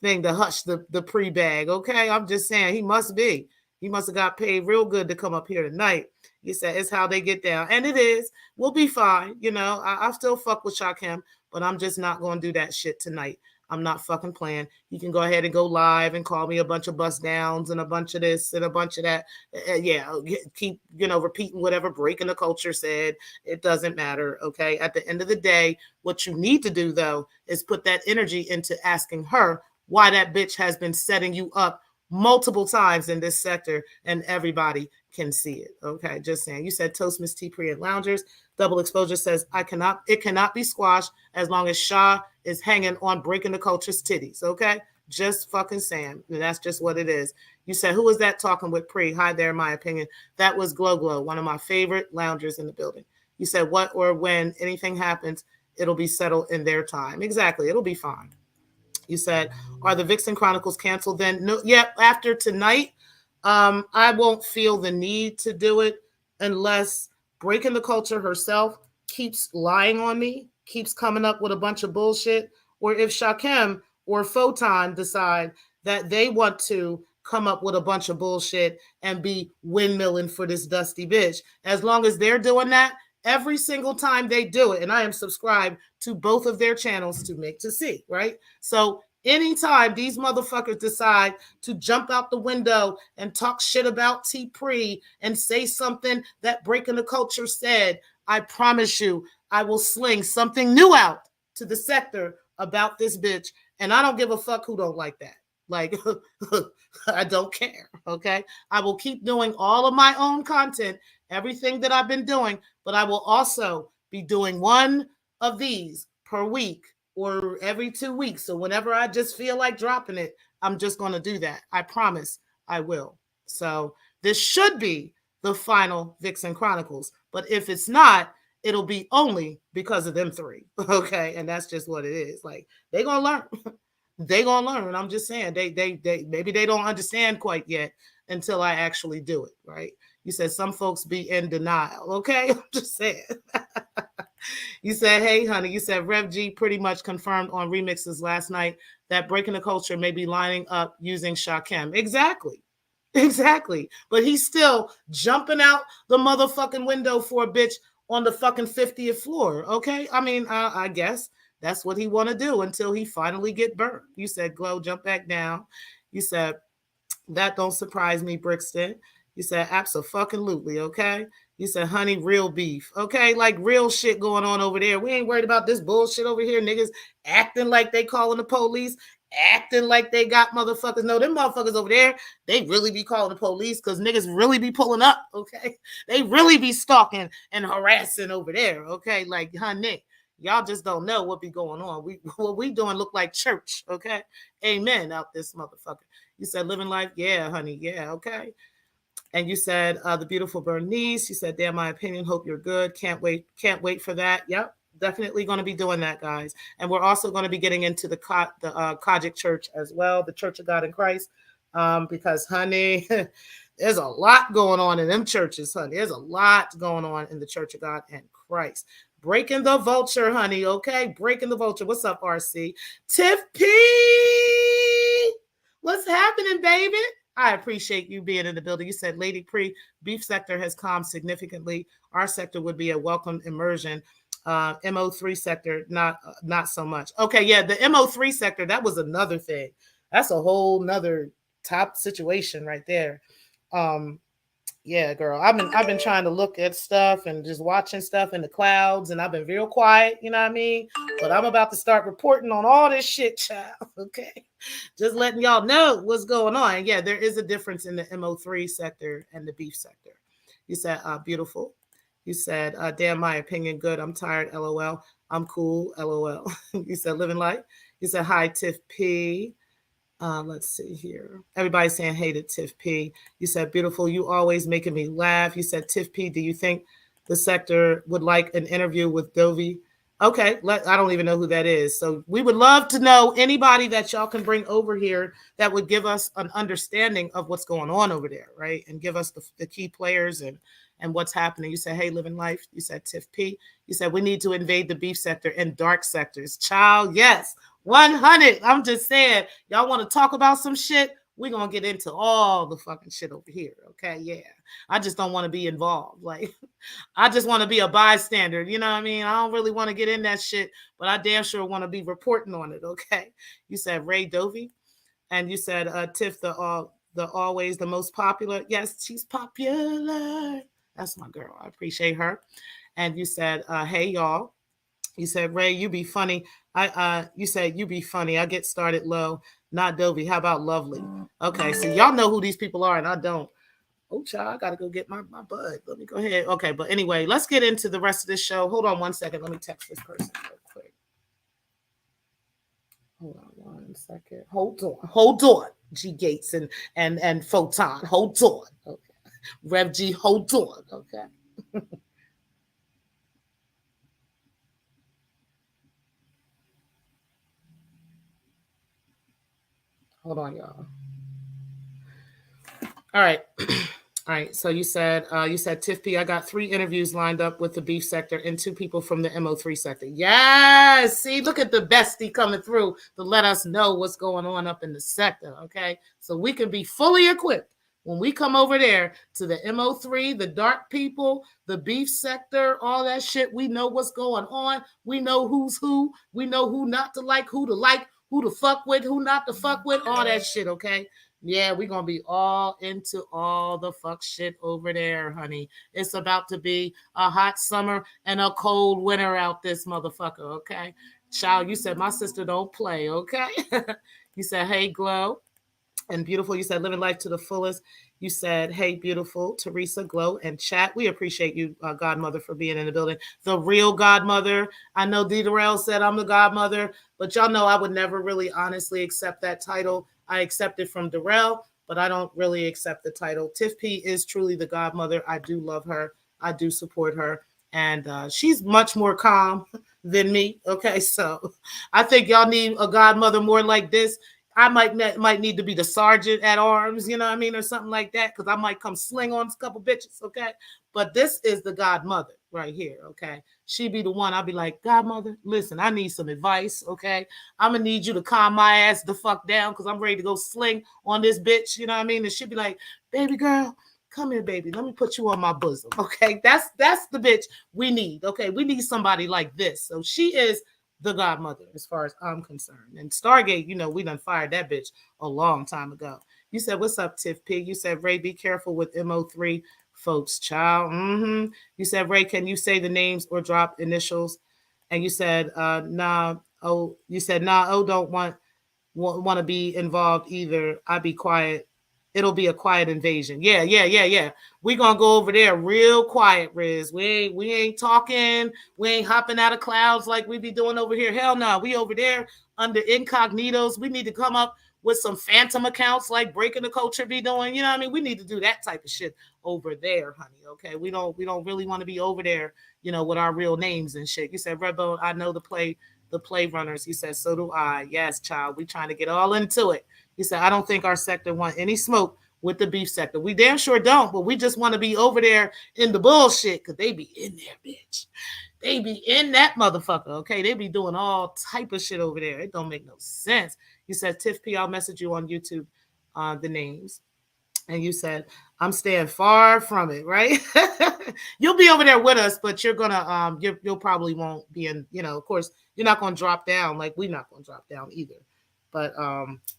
thing to hush the pre-bag. Okay. I'm just saying he must be. He must have got paid real good to come up here tonight. You said it's how they get down. And it is. We'll be fine. You know, I still fuck with Shakim, but I'm just not going to do that shit tonight. I'm not fucking playing. You can go ahead and go live and call me a bunch of bust downs and a bunch of this and a bunch of that. Yeah, keep, repeating whatever Breaking the Culture said. It doesn't matter, okay? At the end of the day, what you need to do, though, is put that energy into asking her why that bitch has been setting you up multiple times in this sector, and everybody can see it, okay? Just saying. You said toast Miss T-Pre and Loungers. Double Exposure says, it cannot be squashed as long as Shaw is hanging on Breaking the Culture's titties, okay? Just fucking saying. That's just what it is. You said, who was that talking with Pre? Hi there, in my opinion. That was Glow Glow, one of my favorite loungers in the building. You said, what or when anything happens, it'll be settled in their time. Exactly. It'll be fine. You said, are the Vixen Chronicles canceled then? No, yeah, after tonight, I won't feel the need to do it unless Breaking the Culture herself keeps lying on me, keeps coming up with a bunch of bullshit, or if Shakem or Photon decide that they want to come up with a bunch of bullshit and be windmilling for this dusty bitch. As long as they're doing that, every single time they do it, and I am subscribed to both of their channels to make to see, right? So anytime these motherfuckers decide to jump out the window and talk shit about T-Pre and say something that Breaking the Culture said, I promise you, I will sling something new out to the sector about this bitch. And I don't give a fuck who don't like that. Like, I don't care, okay? I will keep doing all of my own content, everything that I've been doing, but I will also be doing one of these per week or every 2 weeks. So whenever I just feel like dropping it, I'm just going to do that. I promise I will. So this should be the final Vixen Chronicles. But if it's not, it'll be only because of them three. Okay. And that's just what it is. Like, they gonna learn. They gonna learn. I'm just saying they maybe they don't understand quite yet until I actually do it. Right. You said some folks be in denial. Okay. I'm just saying. You said, hey, honey, you said Rev G pretty much confirmed on remixes last night that Breaking the Culture may be lining up using Shakem. Exactly. Exactly. But he's still jumping out the motherfucking window for a bitch on the fucking 50th floor. Okay. I mean, I guess that's what he want to do until he finally get burned. You said, Glow, jump back down. You said, that don't surprise me, Brixton. You said, abso-fucking-lutely, okay? You said, honey, real beef. Okay, like real shit going on over there. We ain't worried about this bullshit over here. Niggas acting like they calling the police, acting like they got motherfuckers. No, them motherfuckers over there, they really be calling the police because niggas really be pulling up, okay? They really be stalking and harassing over there, okay? Like, honey, y'all just don't know what be going on. What we doing look like church, okay? Amen out this motherfucker. You said, living life? Yeah, honey, yeah, okay. And you said the beautiful Bernice. You said, damn, my opinion. Hope you're good. Can't wait for that. Yep, definitely going to be doing that, guys. And we're also going to be getting into the Kojic Church as well, the Church of God in Christ, because, honey, there's a lot going on in them churches, honey. There's a lot going on in the Church of God in Christ. Breaking the vulture, honey. Okay, breaking the vulture. What's up, RC? Tiff P. What's happening, baby? I appreciate you being in the building. You said, Lady Pre, beef sector has calmed significantly. Our sector would be a welcome immersion. MO3 sector, not so much. Okay, yeah, the MO3 sector, that was another thing. That's a whole nother top situation right there. Yeah, girl, I've been trying to look at stuff and just watching stuff in the clouds, and I've been real quiet, you know what I mean? But I'm about to start reporting on all this shit, child. Okay, just letting y'all know what's going on. And yeah, there is a difference in the MO3 sector and the beef sector. You said, beautiful. You said, damn, my opinion, good. I'm tired, LOL. I'm cool, LOL. You said, living life. You said, hi, Tiff P. Let's see here. Everybody's saying hey to Tiff P. You said, beautiful. You always making me laugh. You said, Tiff P, do you think the sector would like an interview with Dovey? Okay, I don't even know who that is. So we would love to know anybody that y'all can bring over here that would give us an understanding of what's going on over there, right? And give us the key players and what's happening. You said, hey, living life. You said, Tiff P. You said, we need to invade the beef sector and dark sectors. Child, yes. 100. I'm just saying, y'all want to talk about some shit? We're going to get into all the fucking shit over here. Okay. Yeah. I just don't want to be involved. Like, I just want to be a bystander. You know what I mean? I don't really want to get in that shit, but I damn sure want to be reporting on it. Okay. You said Ray Dovey, and you said Tiff, the always the most popular. Yes, she's popular. That's my girl. I appreciate her. And you said, hey, y'all. You said, Ray, you be funny. You said, you be funny. I get started low, not Dovey. How about Lovely? Okay, so y'all know who these people are, and I don't. Oh, child, I got to go get my bud. Let me go ahead. Okay, but anyway, let's get into the rest of this show. Hold on one second. Let me text this person real quick. Hold on one second. Hold on. G Gates and Photon. Hold on. Okay. Rev G, hold on. Okay. Hold on, y'all. All right. All right. So you said Tiff P, I got 3 interviews lined up with the beef sector and 2 people from the MO3 sector. Yes. See, look at the bestie coming through to let us know what's going on up in the sector. Okay. So we can be fully equipped when we come over there to the MO3, the dark people, the beef sector, all that shit. We know what's going on. We know who's who. We know who not to like, who to fuck with, who not to fuck with, all that shit, okay? Yeah, we're going to be all into all the fuck shit over there, honey. It's about to be a hot summer and a cold winter out this motherfucker, okay? Child, you said my sister don't play, okay? You said, hey, Glow. And beautiful, you said living life to the fullest. You said, hey, beautiful, Teresa, Glow, and chat. We appreciate you, Godmother, for being in the building. The real Godmother. I know D. Durrell said I'm the Godmother, but y'all know I would never really honestly accept that title. I accept it from Durrell, but I don't really accept the title. Tiff P is truly the Godmother. I do love her. I do support her. And she's much more calm than me. Okay, so I think y'all need a godmother more like this. I might need to be the sergeant at arms, you know what I mean, or something like that, because I might come sling on a couple bitches, okay? But this is the godmother right here, okay? She be the one. I'll be like, godmother, listen, I need some advice, okay? I'm gonna need you to calm my ass the fuck down because I'm ready to go sling on this bitch, you know what I mean? And she'll be like, baby girl, come here, baby. Let me put you on my bosom, okay? That's the bitch we need, okay? We need somebody like this. So she is the godmother as far as I'm concerned. And Stargate, you know, we done fired that bitch a long time ago. You said, what's up, Tiff P? You said, Ray, be careful with MO3 folks, child. Mm-hmm. You said, Ray, can you say the names or drop initials? And you said, nah, don't want to be involved either. I be quiet. It'll be a quiet invasion. Yeah. We gonna go over there real quiet, Riz. We ain't talking. We ain't hopping out of clouds like we be doing over here. Hell no. We over there under incognitos. We need to come up with some phantom accounts like Breaking the Culture be doing. You know what I mean? We need to do that type of shit over there, honey. Okay. We don't really want to be over there, you know, with our real names and shit. You said, Redbone, I know the play runners. He said, so do I. Yes, child. We trying to get all into it. He said, I don't think our sector want any smoke with the beef sector. We damn sure don't, but we just want to be over there in the bullshit because they be in there, bitch. They be in that motherfucker, okay? They be doing all type of shit over there. It don't make no sense. He said, Tiff P, I'll message you on YouTube the names. And you said, I'm staying far from it, right? You'll be over there with us, but you're gonna you'll probably won't be in, you know, of course, you're not gonna drop down like we're not gonna drop down either. But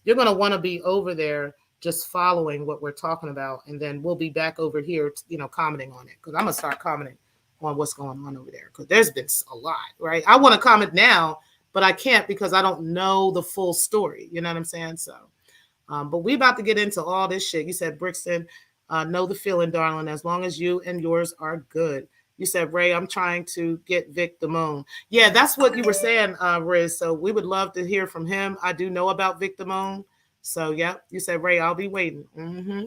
you're gonna want to be over there just following what we're talking about, and then we'll be back over here, you know, commenting on it. Because I'm gonna start commenting on what's going on over there. Because there's been a lot, right? I want to comment now, but I can't because I don't know the full story. You know what I'm saying? So but we about to get into all this shit. You said, Brixton, know the feeling, darling, as long as you and yours are good. You said, Ray, I'm trying to get Vic Damone. Yeah, that's what you were saying, Riz. So we would love to hear from him. I do know about Vic Damone. So, yeah, you said, Ray, I'll be waiting. Mm-hmm.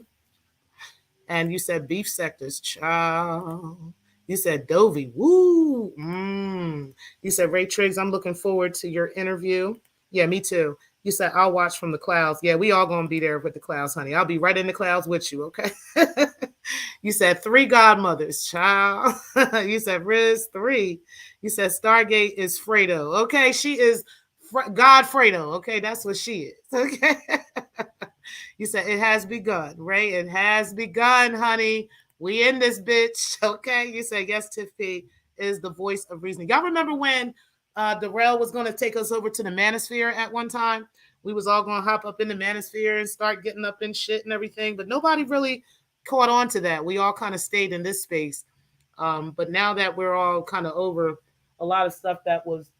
And you said beef sectors, child. You said Dovey, woo. You said, Ray Triggs, I'm looking forward to your interview. Yeah, me too. You said, I'll watch from the clouds. Yeah, we all going to be there with the clouds, honey. I'll be right in the clouds with you, okay? You said 3 godmothers, child. You said, Riz, 3. You said, Stargate is Fredo. Okay, she is God Fredo. Okay, that's what she is. Okay. You said, it has begun, Ray. It has begun, honey. We in this bitch. Okay. You said, yes, Tiff P is the voice of reason. Y'all remember when Darrell was going to take us over to the manosphere at one time? We was all going to hop up in the manosphere and start getting up in shit and everything, but nobody really caught on to that. We all kind of stayed in this space. But now that we're all kind of over a lot of stuff that was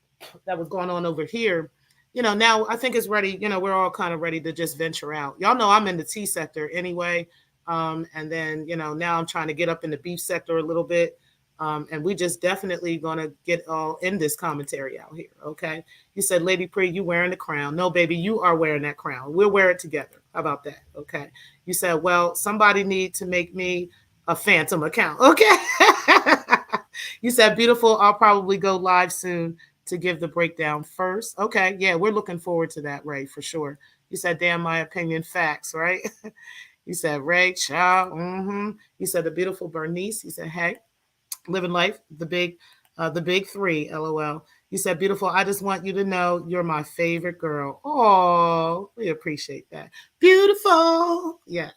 going on over here, you know, now I think it's ready. You know, we're all kind of ready to just venture out. Y'all know I'm in the tea sector anyway. And then, you know, now I'm trying to get up in the beef sector a little bit. And we just definitely going to get all in this commentary out here. Okay. You said, Lady Pre, you wearing the crown. No, baby, you are wearing that crown. We'll wear it together. How about that? Okay. You said, well, somebody need to make me a phantom account. Okay. You said, beautiful. I'll probably go live soon to give the breakdown first. Okay. Yeah. We're looking forward to that, Ray, for sure. You said, damn, my opinion, facts, right? You said, Ray, child. Mm-hmm. You said, the beautiful Bernice. You said, hey, living life, the big 3, LOL. You said, beautiful, I just want you to know you're my favorite girl. Oh, we appreciate that. Beautiful. Yes.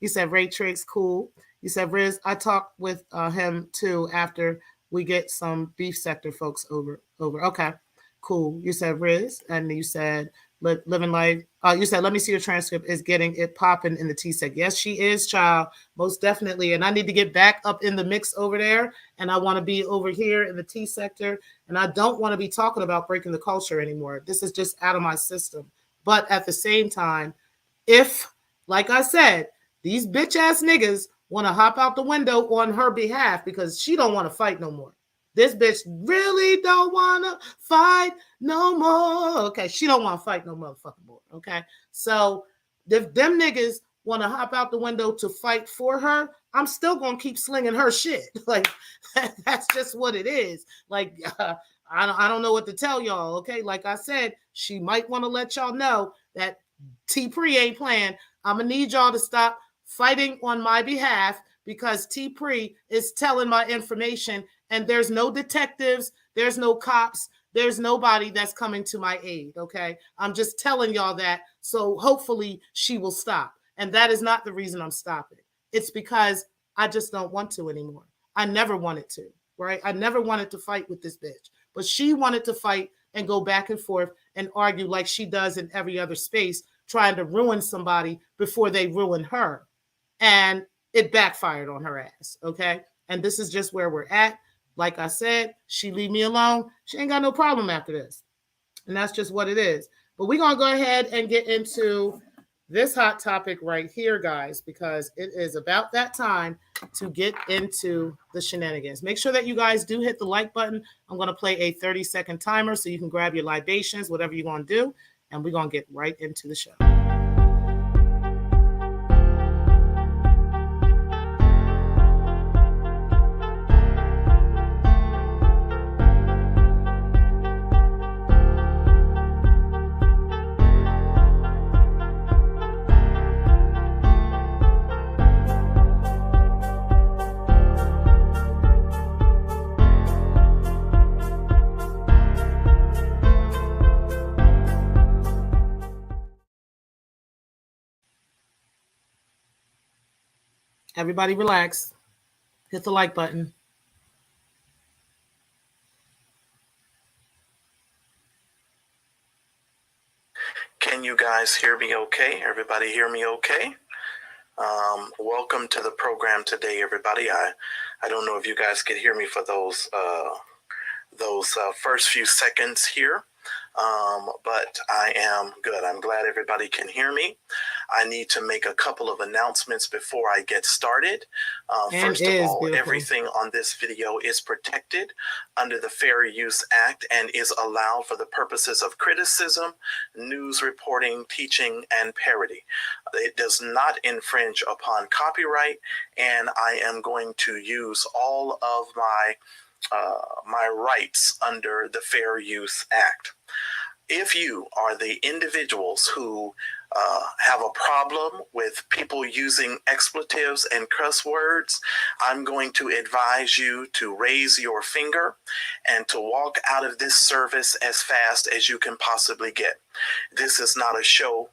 You said, Ray Triggs, cool. You said, Riz, I talked with him too after we get some beef sector folks over. Okay, cool. You said, Riz, and you said, living life. You said, let me see your transcript is getting it popping in the T-sec. Yes, she is, child. Most definitely. And I need to get back up in the mix over there. And I want to be over here in the T sector. And I don't want to be talking about breaking the culture anymore. This is just out of my system. But at the same time, if, like I said, these bitch ass niggas want to hop out the window on her behalf because she don't want to fight no more. This bitch really don't want to fight no more. Okay, she don't want to fight no motherfucking more. Okay, so if them niggas want to hop out the window to fight for her, I'm still going to keep slinging her shit. Like, that's just what it is. Like, I don't know what to tell y'all, okay? Like I said, she might want to let y'all know that T-Pre ain't playing. I'm going to need y'all to stop fighting on my behalf because T-Pre is telling my information, and there's no detectives, there's no cops, there's nobody that's coming to my aid, okay? I'm just telling y'all that, so hopefully she will stop. And that is not the reason I'm stopping. It's because I just don't want to anymore. I never wanted to, right? I never wanted to fight with this bitch. But she wanted to fight and go back and forth and argue like she does in every other space, trying to ruin somebody before they ruin her. And it backfired on her ass, okay? And this is just where we're at. Like I said, she leave me alone. She ain't got no problem after this. And that's just what it is. But we're going to go ahead and get into this hot topic right here, guys, because it is about that time to get into the shenanigans. Make sure that you guys do hit the like button. I'm going to play a 30-second timer so you can grab your libations, whatever you're going to do, and we're going to get right into the show. Everybody relax. Hit the like button. Can you guys hear me okay? Everybody hear me okay? Welcome to the program today, everybody. I don't know if you guys could hear me for those first few seconds here. But I am good. I'm glad everybody can hear me. I need to make a couple of announcements before I get started. First of all, everything on this video is protected under the Fair Use Act and is allowed for the purposes of criticism, news reporting, teaching, and parody. It does not infringe upon copyright, and I am going to use all of my rights under the Fair Use Act. If you are the individuals who have a problem with people using expletives and cuss words, I'm going to advise you to raise your finger and to walk out of this service as fast as you can possibly get. This is not a show.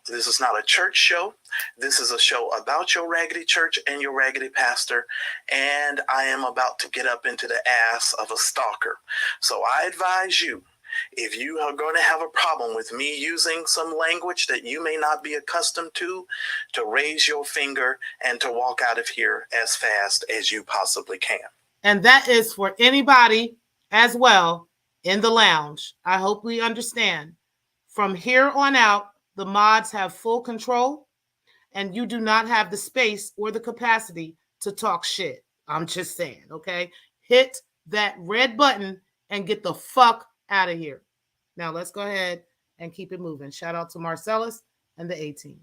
This is not a church show. This is a show about your raggedy church and your raggedy pastor, and I am about to get up into the ass of a stalker. So I advise you, if you are going to have a problem with me using some language that you may not be accustomed to raise your finger and to walk out of here as fast as you possibly can. And that is for anybody as well in the lounge. I hope we understand. From here on out, the mods have full control, and you do not have the space or the capacity to talk shit. I'm just saying, okay? Hit that red button and get the fuck out of here. Now let's go ahead and keep it moving. Shout out to Marcellus and the A-Team.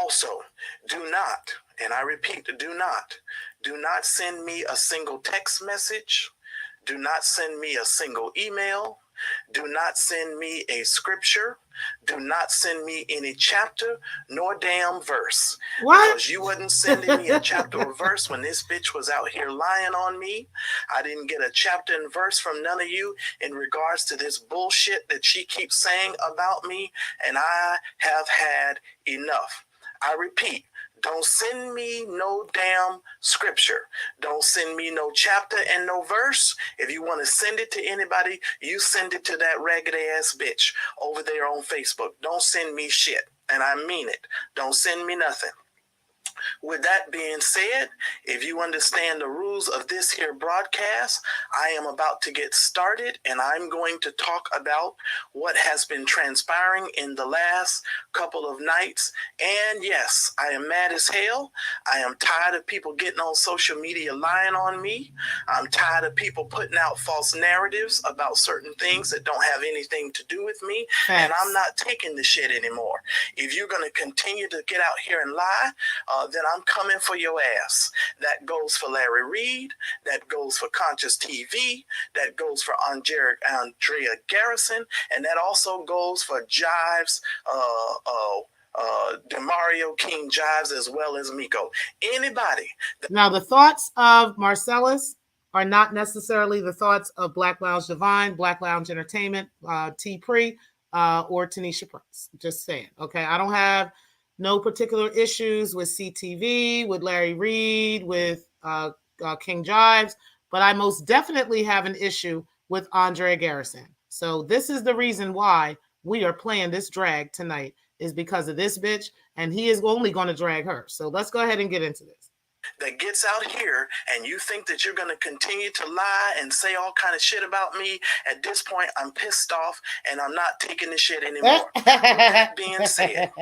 Also, do not, and I repeat, do not send me a single text message. Do not send me a single email. Do not send me a scripture. Do not send me any chapter nor damn verse. What? Because you wasn't sending me a chapter or verse when this bitch was out here lying on me. I didn't get a chapter and verse from none of you in regards to this bullshit that she keeps saying about me, and I have had enough. I repeat, don't send me no damn scripture. Don't send me no chapter and no verse. If you want to send it to anybody, you send it to that raggedy ass bitch over there on Facebook. Don't send me shit. And I mean it. Don't send me nothing. With that being said, if you understand the rules of this here broadcast, I am about to get started, and I'm going to talk about what has been transpiring in the last couple of nights. And yes, I am mad as hell. I am tired of people getting on social media lying on me. I'm tired of people putting out false narratives about certain things that don't have anything to do with me. And I'm not taking the shit anymore. If you're going to continue to get out here and lie, then I'm coming for your ass. That goes for Larry Reed. That goes for Conscious TV. That goes for Andrea Garrison. And that also goes for Jives, Demario King Jives, as well as Miko. Anybody. Now, the thoughts of Marcellus are not necessarily the thoughts of Black Lounge Divine, Black Lounge Entertainment, T Pre, or Tanisha Prince. Just saying. Okay. I don't have no particular issues with CTV, with Larry Reed, with King Jives, but I most definitely have an issue with Andrea Garrison. So this is the reason why we are playing this drag tonight, is because of this bitch, and he is only going to drag her. So let's go ahead and get into this. That gets out here and you think that you're going to continue to lie and say all kind of shit about me, at this point, I'm pissed off and I'm not taking this shit anymore. That being said,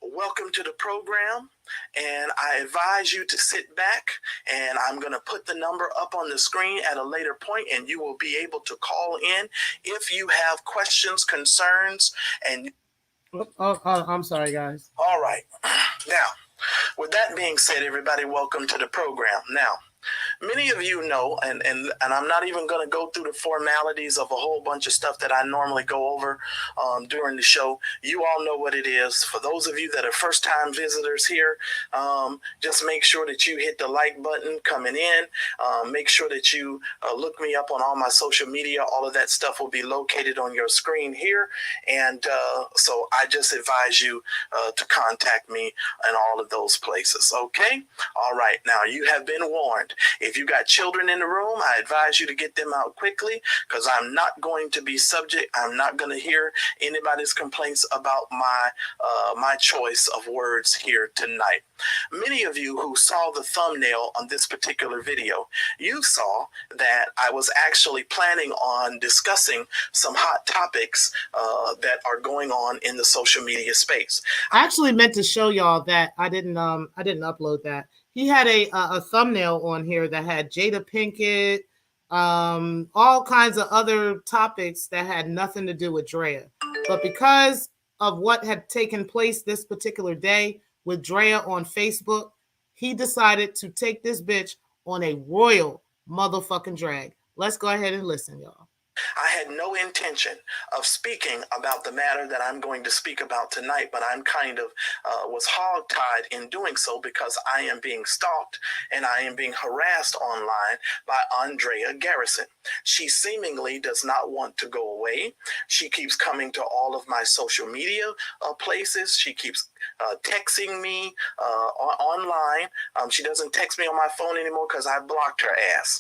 welcome to the program, and I advise you to sit back, and I'm going to put the number up on the screen at a later point, and you will be able to call in if you have questions, concerns, and... I'm sorry, guys. All right. Now, with that being said, everybody, welcome to the program. Now, many of you know, and I'm not even going to go through the formalities of a whole bunch of stuff that I normally go over during the show. You all know what it is. For those of you that are first-time visitors here, just make sure that you hit the like button coming in. Make sure that you look me up on all my social media. All of that stuff will be located on your screen here. And so I just advise you to contact me in all of those places. Okay? All right. Now, you have been warned. If you got children in the room, I advise you to get them out quickly, because I'm not going to be subject. I'm not going to hear anybody's complaints about my choice of words here tonight. Many of you who saw the thumbnail on this particular video, you saw that I was actually planning on discussing some hot topics that are going on in the social media space. I actually meant to show y'all that I didn't upload that. He had a thumbnail on here that had Jada Pinkett, all kinds of other topics that had nothing to do with Drea. But because of what had taken place this particular day with Drea on Facebook, he decided to take this bitch on a royal motherfucking drag. Let's go ahead and listen, y'all. I had no intention of speaking about the matter that I'm going to speak about tonight, but I'm kind of was hogtied in doing so because I am being stalked and I am being harassed online by Andrea Garrison. She seemingly does not want to go away. She keeps coming to all of my social media places. She keeps texting me online. She doesn't text me on my phone anymore because I blocked her ass.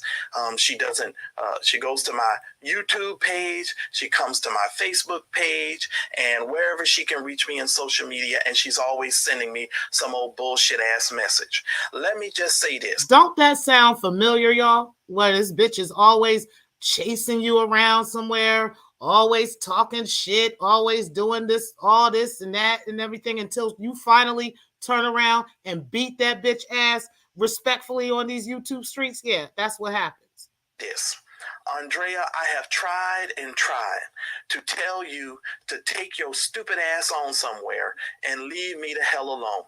She doesn't. She goes to my YouTube page. She comes to my Facebook page, and wherever she can reach me in social media, and she's always sending me some old bullshit ass message. Let me just say this. Don't that sound familiar, y'all? Where this bitch is always chasing you around somewhere, always talking shit, always doing this, all this and that and everything, until you finally turn around and beat that bitch ass respectfully on these YouTube streets. Yeah, that's what happens. This. Andrea, I have tried and tried to tell you to take your stupid ass on somewhere and leave me the hell alone.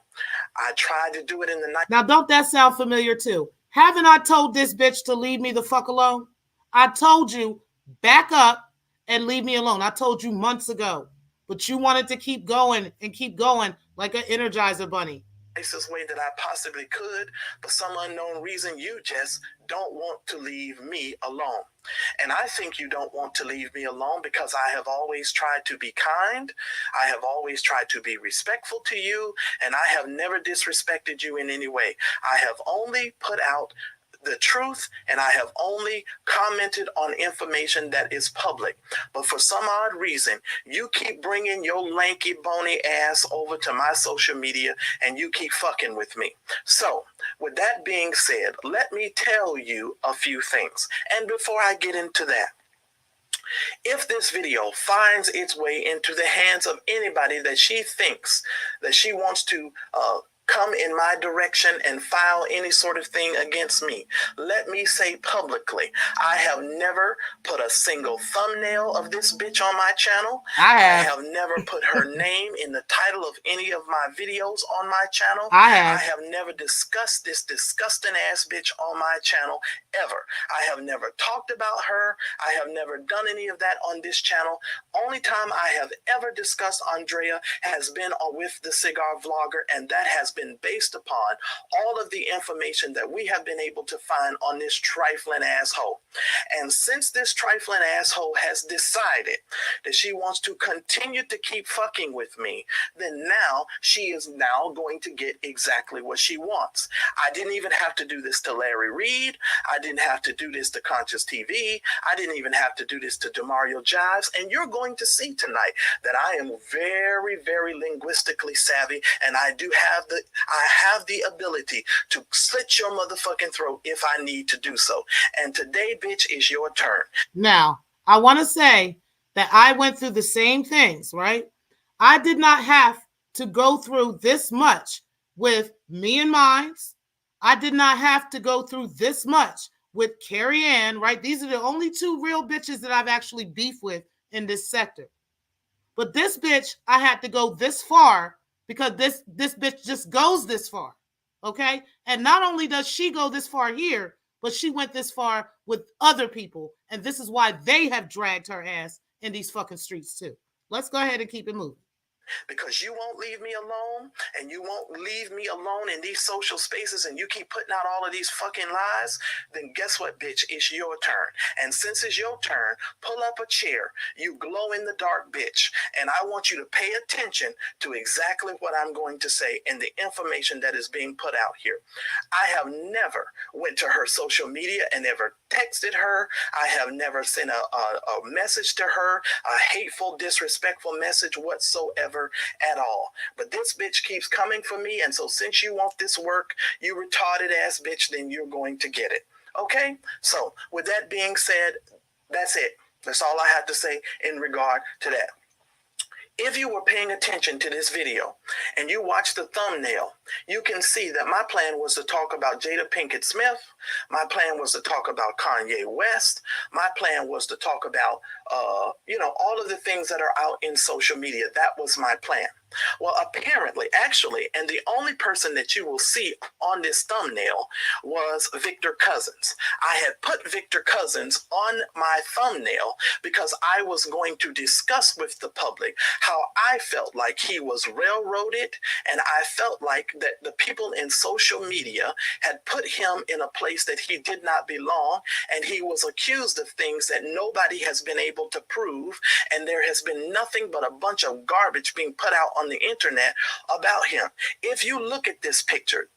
I tried to do it in the night. Now, don't that sound familiar too? Haven't I told this bitch to leave me the fuck alone? I told you, back up and leave me alone. I told you months ago, but you wanted to keep going and keep going like an Energizer bunny. Nicest way that I possibly could. For some unknown reason, you just don't want to leave me alone. And I think you don't want to leave me alone because I have always tried to be kind. I have always tried to be respectful to you, and I have never disrespected you in any way. I have only put out the truth, and I have only commented on information that is public. But for some odd reason, you keep bringing your lanky, bony ass over to my social media, and you keep fucking with me. So, with that being said, let me tell you a few things. And before I get into that, if this video finds its way into the hands of anybody that she thinks that she wants to come in my direction and file any sort of thing against me, let me say publicly, I have never put a single thumbnail of this bitch on my channel. I have never put her name in the title of any of my videos on my channel. I have never discussed this disgusting ass bitch on my channel ever. I have never talked about her. I have never done any of that on this channel. Only time I have ever discussed Andrea has been with the Cigar Vlogger, and that has been based upon all of the information that we have been able to find on this trifling asshole. And since this trifling asshole has decided that she wants to continue to keep fucking with me, then now she is now going to get exactly what she wants. I didn't even have to do this to Larry Reed. I didn't have to do this to Conscious TV. I didn't even have to do this to Demario Jives. And you're going to see tonight that I am very, very linguistically savvy, and I have the ability to slit your motherfucking throat if I need to do so. And today, bitch, is your turn. Now, I want to say that I went through the same things, right? I did not have to go through this much with Me and Mines. I did not have to go through this much with Carrie Ann, right? These are the only two real bitches that I've actually beefed with in this sector. But this bitch, I had to go this far because this bitch just goes this far, okay? And not only does she go this far here, but she went this far with other people. And this is why they have dragged her ass in these fucking streets too. Let's go ahead and keep it moving. Because you won't leave me alone, and you won't leave me alone in these social spaces, and you keep putting out all of these fucking lies, then guess what, bitch? It's your turn. And since it's your turn, pull up a chair, you glow in the dark bitch, and I want you to pay attention to exactly what I'm going to say and the information that is being put out here. I have never went to her social media and ever texted her. I have never sent a message to her, a hateful, disrespectful message whatsoever at all. But this bitch keeps coming for me, and so since you want this work, you retarded ass bitch, then you're going to get it. Okay? So with that being said, that's it. That's all I have to say in regard to that. If you were paying attention to this video and you watched the thumbnail, you can see that my plan was to talk about Jada Pinkett Smith. My plan was to talk about Kanye West. My plan was to talk about, all of the things that are out in social media. That was my plan. Well, apparently, actually, and the only person that you will see on this thumbnail was Victor Cousins. I had put Victor Cousins on my thumbnail because I was going to discuss with the public how I felt like he was railroaded, and I felt like that the people in social media had put him in a place that he did not belong, and he was accused of things that nobody has been able to prove, and there has been nothing but a bunch of garbage being put out on the internet about him. If you look at this picture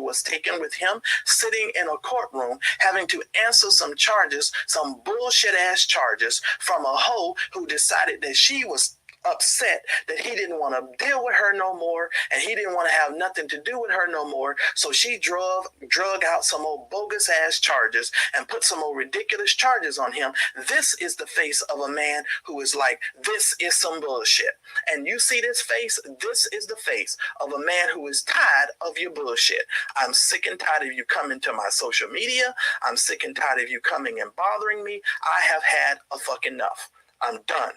was taken with him sitting in a courtroom having to answer some charges, some bullshit ass charges from a hoe who decided that she was upset that he didn't want to deal with her no more, and he didn't want to have nothing to do with her no more. So she drug out some old bogus ass charges and put some old ridiculous charges on him. This is the face of a man who is like, this is some bullshit. And you see this face? This is the face of a man who is tired of your bullshit. I'm sick and tired of you coming to my social media. I'm sick and tired of you coming and bothering me. I have had a fucking enough. I'm done.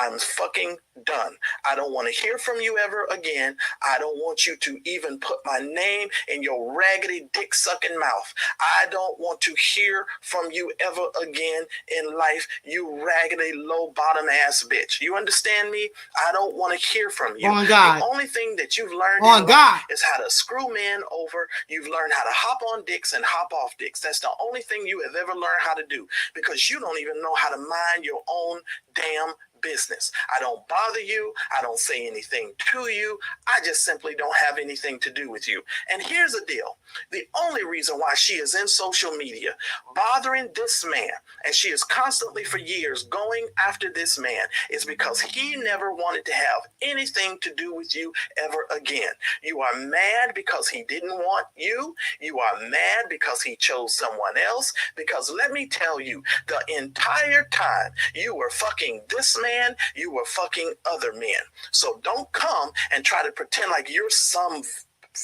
I'm fucking done. I don't want to hear from you ever again. I don't want you to even put my name in your raggedy dick sucking mouth. I don't want to hear from you ever again in life, you raggedy low bottom ass bitch. You understand me? I don't want to hear from you. On God. The only thing that you've learned on in God life is how to screw men over. You've learned how to hop on dicks and hop off dicks. That's the only thing you have ever learned how to do, because you don't even know how to mind your own damn business. I don't bother you. I don't say anything to you. I just simply don't have anything to do with you. And here's the deal. The only reason why she is in social media bothering this man, and she is constantly for years going after this man, is because he never wanted to have anything to do with you ever again. You are mad because he didn't want you. You are mad because he chose someone else. Because let me tell you, the entire time you were fucking this man, you were fucking other men. So don't come and try to pretend like you're some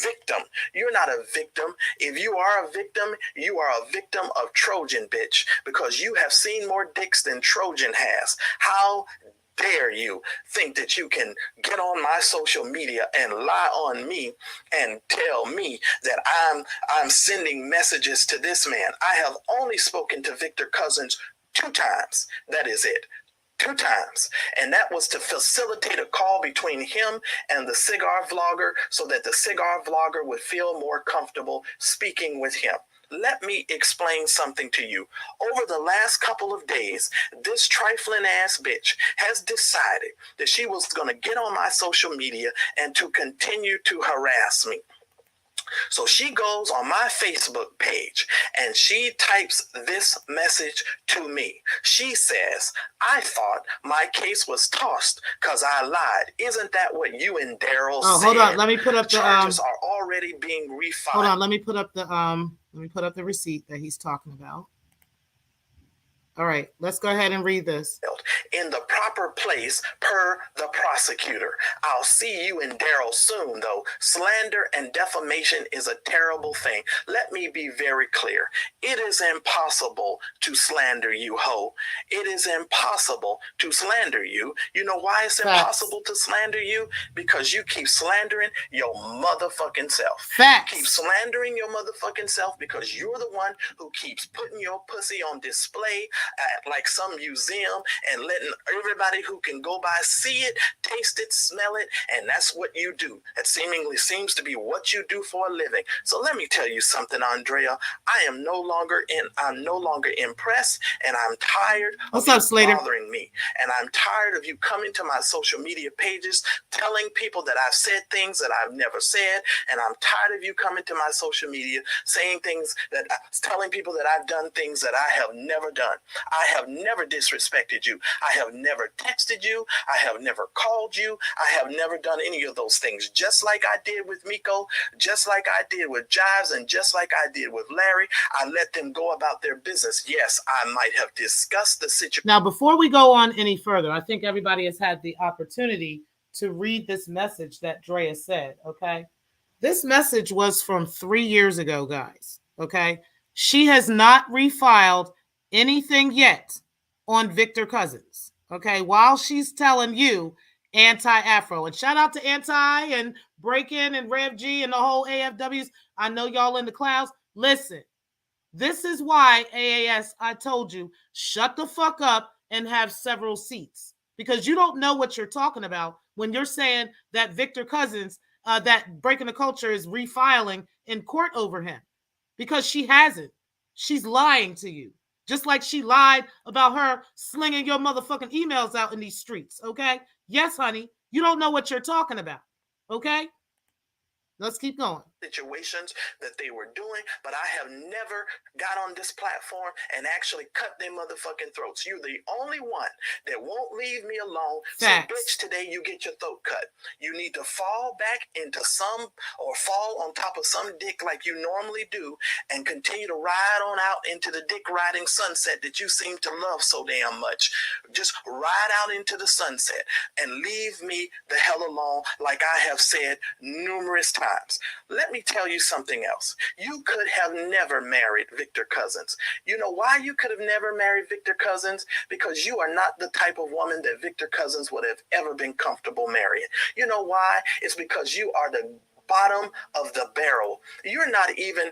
victim. You're not a victim. If you are a victim, you are a victim of Trojan, bitch, because you have seen more dicks than Trojan has. How dare you think that you can get on my social media and lie on me and tell me that I'm sending messages to this man? I have only spoken to Victor Cousins 2 times. That is it. 2 times. And that was to facilitate a call between him and the cigar vlogger so that the cigar vlogger would feel more comfortable speaking with him. Let me explain something to you. Over the last couple of days, this trifling ass bitch has decided that she was going to get on my social media and to continue to harass me. So she goes on my Facebook page and she types this message to me. She says, I thought my case was tossed because I lied. Isn't that what you and Daryl said? Hold on. Let me put up the charges are already being refiled. Hold on. Let me put up the receipt that he's talking about. All right, let's go ahead and read this. In the proper place per the prosecutor. I'll see you and Daryl soon, though. Slander and defamation is a terrible thing. Let me be very clear. It is impossible to slander you, ho. It is impossible to slander you. You know why it's impossible to slander you? Because you keep slandering your motherfucking self. Facts. You keep slandering your motherfucking self because you're the one who keeps putting your pussy on display at like some museum and letting everybody who can go by see it, taste it, smell it, and that's what you do. That seemingly seems to be what you do for a living. So let me tell you something, Andrea. I'm no longer impressed, and I'm tired of you bothering me. And I'm tired of you coming to my social media pages telling people that I've said things that I've never said, and I'm tired of you coming to my social media saying things that telling people that I've done things that I have never done. I have never disrespected you. I have never texted you. I have never called you. I have never done any of those things. Just like I did with Miko, just like I did with Jives, and just like I did with Larry, I let them go about their business. Yes, I might have discussed the situation. Now, before we go on any further, I think everybody has had the opportunity to read this message that Drea said, okay? This message was from 3 years ago, guys, okay? She has not refiled anything yet on Victor Cousins, okay, while she's telling you anti-Afro. And shout out to Anti and Break-In and Rev G and the whole AFWs. I know y'all in the clouds. Listen, this is why, AAS, I told you, shut the fuck up and have several seats, because you don't know what you're talking about when you're saying that Victor Cousins, that Breaking the Culture is refiling in court over him, because she hasn't. She's lying to you. Just like she lied about her slinging your motherfucking emails out in these streets, okay? Yes, honey, you don't know what you're talking about, okay? Let's keep going. Situations that they were doing, but I have never got on this platform and actually cut their motherfucking throats. You're the only one that won't leave me alone. Facts. So, bitch, today you get your throat cut. You need to fall back into fall on top of some dick like you normally do and continue to ride on out into the dick riding sunset that you seem to love so damn much. Just ride out into the sunset and leave me the hell alone, like I have said numerous times. Let me tell you something else. You could have never married Victor Cousins. You know why you could have never married Victor Cousins? Because you are not the type of woman that Victor Cousins would have ever been comfortable marrying. You know why? It's because you are the bottom of the barrel. You're not even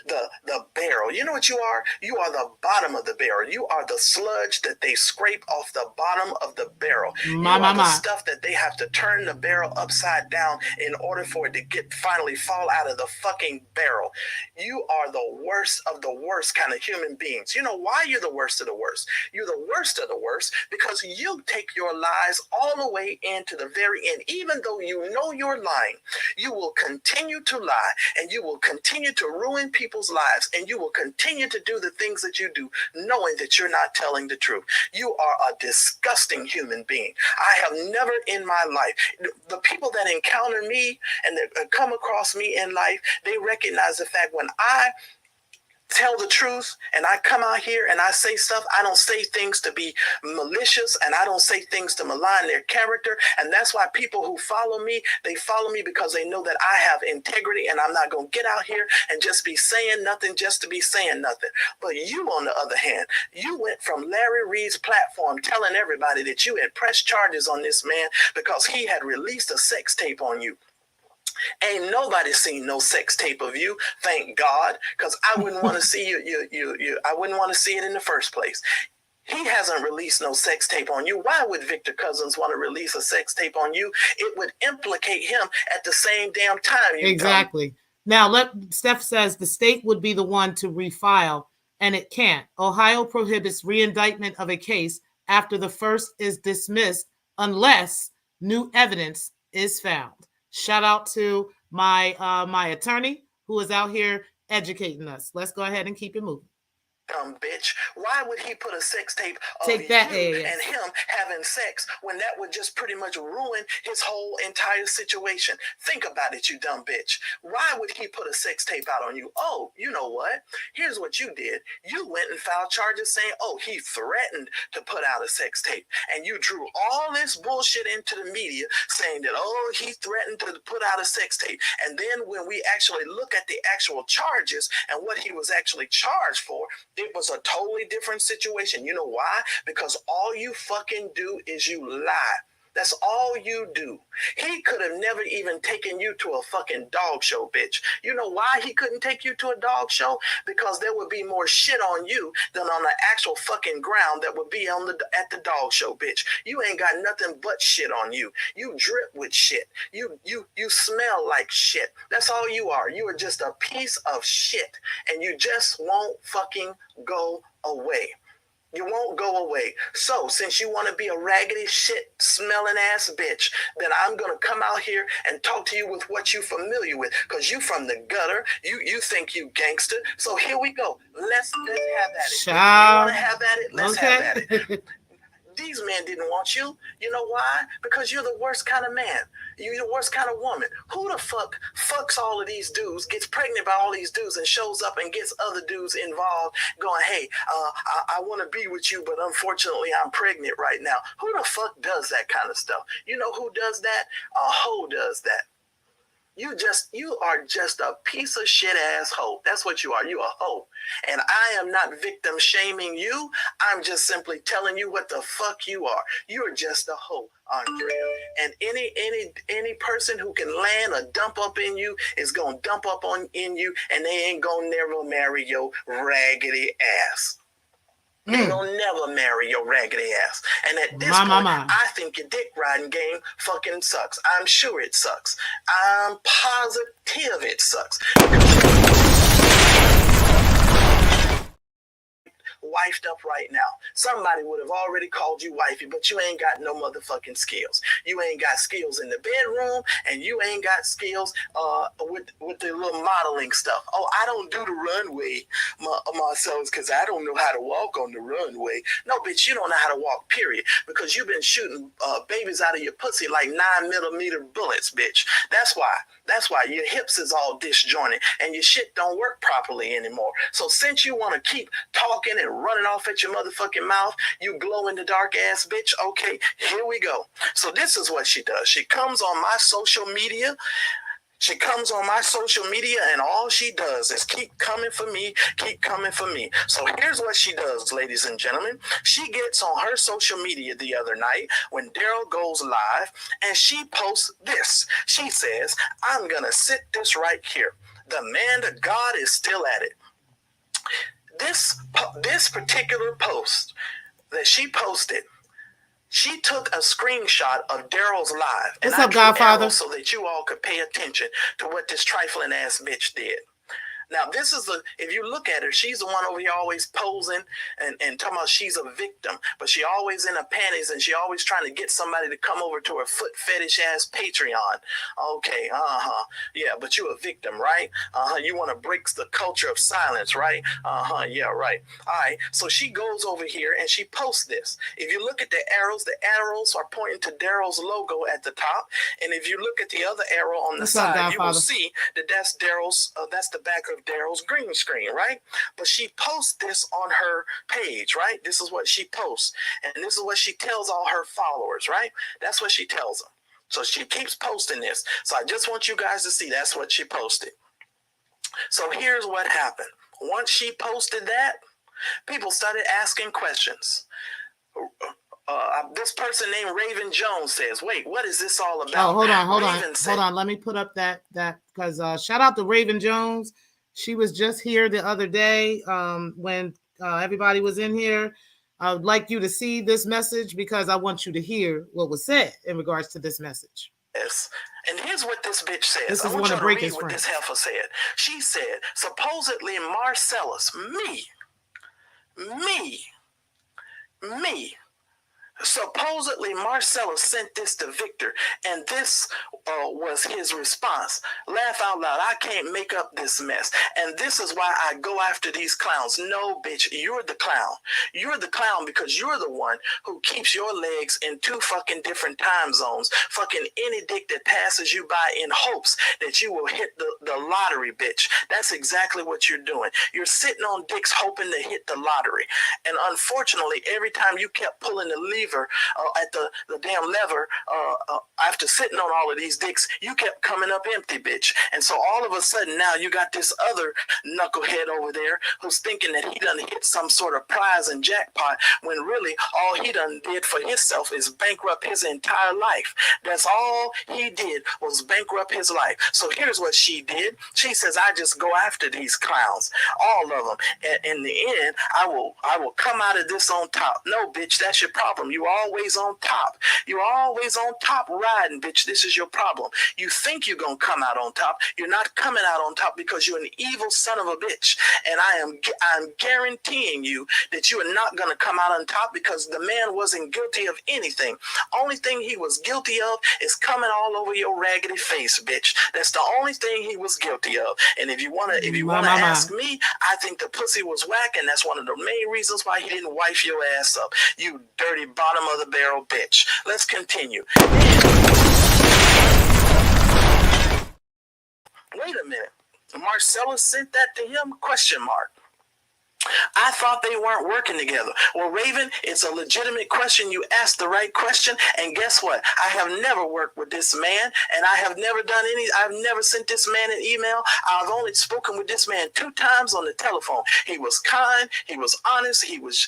the barrel. You know what you are? You are the bottom of the barrel. You are the sludge that they scrape off the bottom of the barrel. You are the stuff that they have to turn the barrel upside down in order for it to finally fall out of the fucking barrel. You are the worst of the worst kind of human beings. You know why you're the worst of the worst? You're the worst of the worst because you take your lies all the way into the very end. Even though you know you're lying, you will continue to lie and you will continue to ruin people's lives, and you will continue to do the things that you do knowing that you're not telling the truth. You are a disgusting human being. I have never in my life, the people that encounter me and that come across me in life, they recognize the fact when I tell the truth and I come out here and I say stuff, I don't say things to be malicious and I don't say things to malign their character. And that's why people who follow me, they follow me because they know that I have integrity and I'm not going to get out here and just be saying nothing just to be saying nothing. But you, on the other hand, you went from Larry Reid's platform telling everybody that you had pressed charges on this man because he had released a sex tape on you. Ain't nobody seen no sex tape of you, thank God, because I wouldn't want to see you. I wouldn't want to see it in the first place. He hasn't released no sex tape on you. Why would Victor Cousins want to release a sex tape on you? It would implicate him at the same damn time. Exactly. Now, Steph says the state would be the one to refile, and it can't. Ohio prohibits reindictment of a case after the first is dismissed unless new evidence is found. Shout out to my attorney who is out here educating us. Let's go ahead and keep it moving. Dumb bitch. Why would he put a sex tape of Take that, you and him having sex when that would just pretty much ruin his whole entire situation? Think about it, you dumb bitch. Why would he put a sex tape out on you? Oh, you know what? Here's what you did. You went and filed charges saying, oh, he threatened to put out a sex tape. And you drew all this bullshit into the media saying that, oh, he threatened to put out a sex tape. And then when we actually look at the actual charges and what he was actually charged for, it was a totally different situation. You know why? Because all you fucking do is you lie. That's all you do. He could have never even taken you to a fucking dog show, bitch. You know why he couldn't take you to a dog show? Because there would be more shit on you than on the actual fucking ground that would be at the dog show, bitch. You ain't got nothing but shit on you. You drip with shit. You smell like shit. That's all you are. You are just a piece of shit, and you just won't fucking go away. You won't go away. So since you want to be a raggedy shit smelling ass bitch, then I'm going to come out here and talk to you with what you're familiar with, because you from the gutter. You think you gangster. So here we go. Let's have at it. You want to have at it? Let's have at it. These men didn't want you. You know why? Because you're the worst kind of man. You're the worst kind of woman. Who the fuck fucks all of these dudes, gets pregnant by all these dudes, and shows up and gets other dudes involved going, hey, I want to be with you, but unfortunately I'm pregnant right now. Who the fuck does that kind of stuff? You know who does that? A hoe does that. You are just a piece of shit ass hoe. That's what you are. You a hoe. And I am not victim shaming you. I'm just simply telling you what the fuck you are. You're just a hoe, Andrea. And any person who can land or dump up in you is gonna dump up in you, and they ain't gonna never marry your raggedy ass. They gonna never marry your raggedy ass. And at this point, I think your dick riding game fucking sucks. I'm sure it sucks. I'm positive it sucks. Wifed up right now. Somebody would have already called you wifey, but you ain't got no motherfucking skills. You ain't got skills in the bedroom, and you ain't got skills with the little modeling stuff. Oh, I don't do the runway myself because I don't know how to walk on the runway. No, bitch, you don't know how to walk, period, because you've been shooting babies out of your pussy like 9mm bullets, bitch. That's why your hips is all disjointed and your shit don't work properly anymore. So since you want to keep talking and running off at your motherfucking mouth, you glow in the dark ass bitch. Okay, here we go. So this is what she does. She comes on my social media. She comes on my social media, and all she does is keep coming for me, keep coming for me. So here's what she does, ladies and gentlemen. She gets on her social media the other night when Daryl goes live, and she posts this. She says, I'm going to sit this right here. The man of God is still at it. This particular post that she posted, she took a screenshot of Daryl's live. What's up, Godfather? So that you all could pay attention to what this trifling ass bitch did. Now, this is if you look at her, she's the one over here always posing and talking about she's a victim, but she always in her panties and she always trying to get somebody to come over to her foot fetish ass Patreon. Okay, yeah, but you a victim, right? You want to break the culture of silence, right? Yeah, right. All right, so she goes over here and she posts this. If you look at the arrows are pointing to Daryl's logo at the top, and if you look at the other arrow on the side, you will see that that's Daryl's, that's the back of of Daryl's green screen, right? But she posts this on her page, right? This is what she posts. And this is what she tells all her followers, right? That's what she tells them. So she keeps posting this. So I just want you guys to see that's what she posted. So here's what happened. Once she posted that, people started asking questions. This person named Raven Jones says, wait, what is this all about? Oh, hold on. Let me put up that because shout out to Raven Jones. She was just here the other day when everybody was in here. I would like you to see this message because I want you to hear what was said in regards to this message. Yes. And here's what this bitch says. This is I want you to read what friend. this heifer said. She said, supposedly Marcellus, me. Supposedly Marcellus sent this to Victor, and this was his response. Laugh out loud. I can't make up this mess. And this is why I go after these clowns. No, bitch, you're the clown. You're the clown because you're the one who keeps your legs in 2 fucking different time zones. Fucking any dick that passes you by in hopes that you will hit the lottery, bitch. That's exactly what you're doing. You're sitting on dicks hoping to hit the lottery. And unfortunately, every time you kept pulling the lever at the damn lever, after sitting on all of these dicks, you kept coming up empty, bitch. And so all of a sudden now you got this other knucklehead over there who's thinking that he done hit some sort of prize and jackpot when really all he done did for himself is bankrupt his entire life. That's all he did was bankrupt his life. So here's what she did. She says, I just go after these clowns, all of them. And in the end, I will come out of this on top. No, bitch, that's your problem. You always on top. You're always on top riding, bitch. This is your problem. You think you're going to come out on top. You're not coming out on top because you're an evil son of a bitch. And I'm guaranteeing you that you are not going to come out on top because the man wasn't guilty of anything. Only thing he was guilty of is coming all over your raggedy face, bitch. That's the only thing he was guilty of. And if you want to ask me, I think the pussy was whack, and that's one of the main reasons why he didn't wife your ass up. You dirty bottom of the barrel bitch. Let's continue. Wait a minute. Marcellus sent that to him? Question mark. I thought they weren't working together. Well, Raven, it's a legitimate question. You asked the right question. And guess what? I have never worked with this man, and I've never sent this man an email. I've only spoken with this man 2 times on the telephone. He was kind, he was honest, he was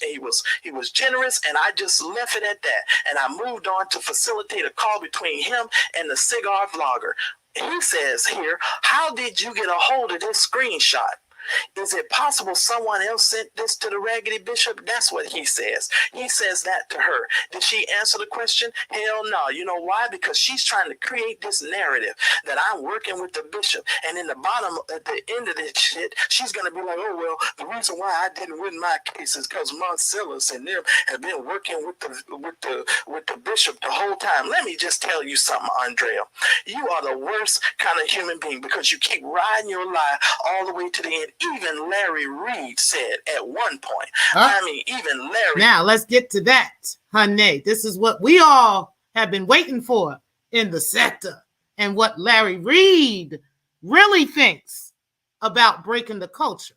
generous, and I just left it at that. And I moved on to facilitate a call between him and the cigar vlogger. He says here, how did you get a hold of this screenshot? Is it possible someone else sent this to the Raggedy Bishop? That's what he says. He says that to her. Did she answer the question? Hell no. You know why? Because she's trying to create this narrative that I'm working with the bishop. And in the bottom, at the end of this shit, she's going to be like, oh, well, the reason why I didn't win my case is because Marcellus and them have been working with the bishop the whole time. Let me just tell you something, Andrea. You are the worst kind of human being because you keep riding your lie all the way to the end. Even Larry Reed said at one point. Even Larry. Now let's get to that, honey. This is what we all have been waiting for in the sector, and what Larry Reed really thinks about breaking the culture.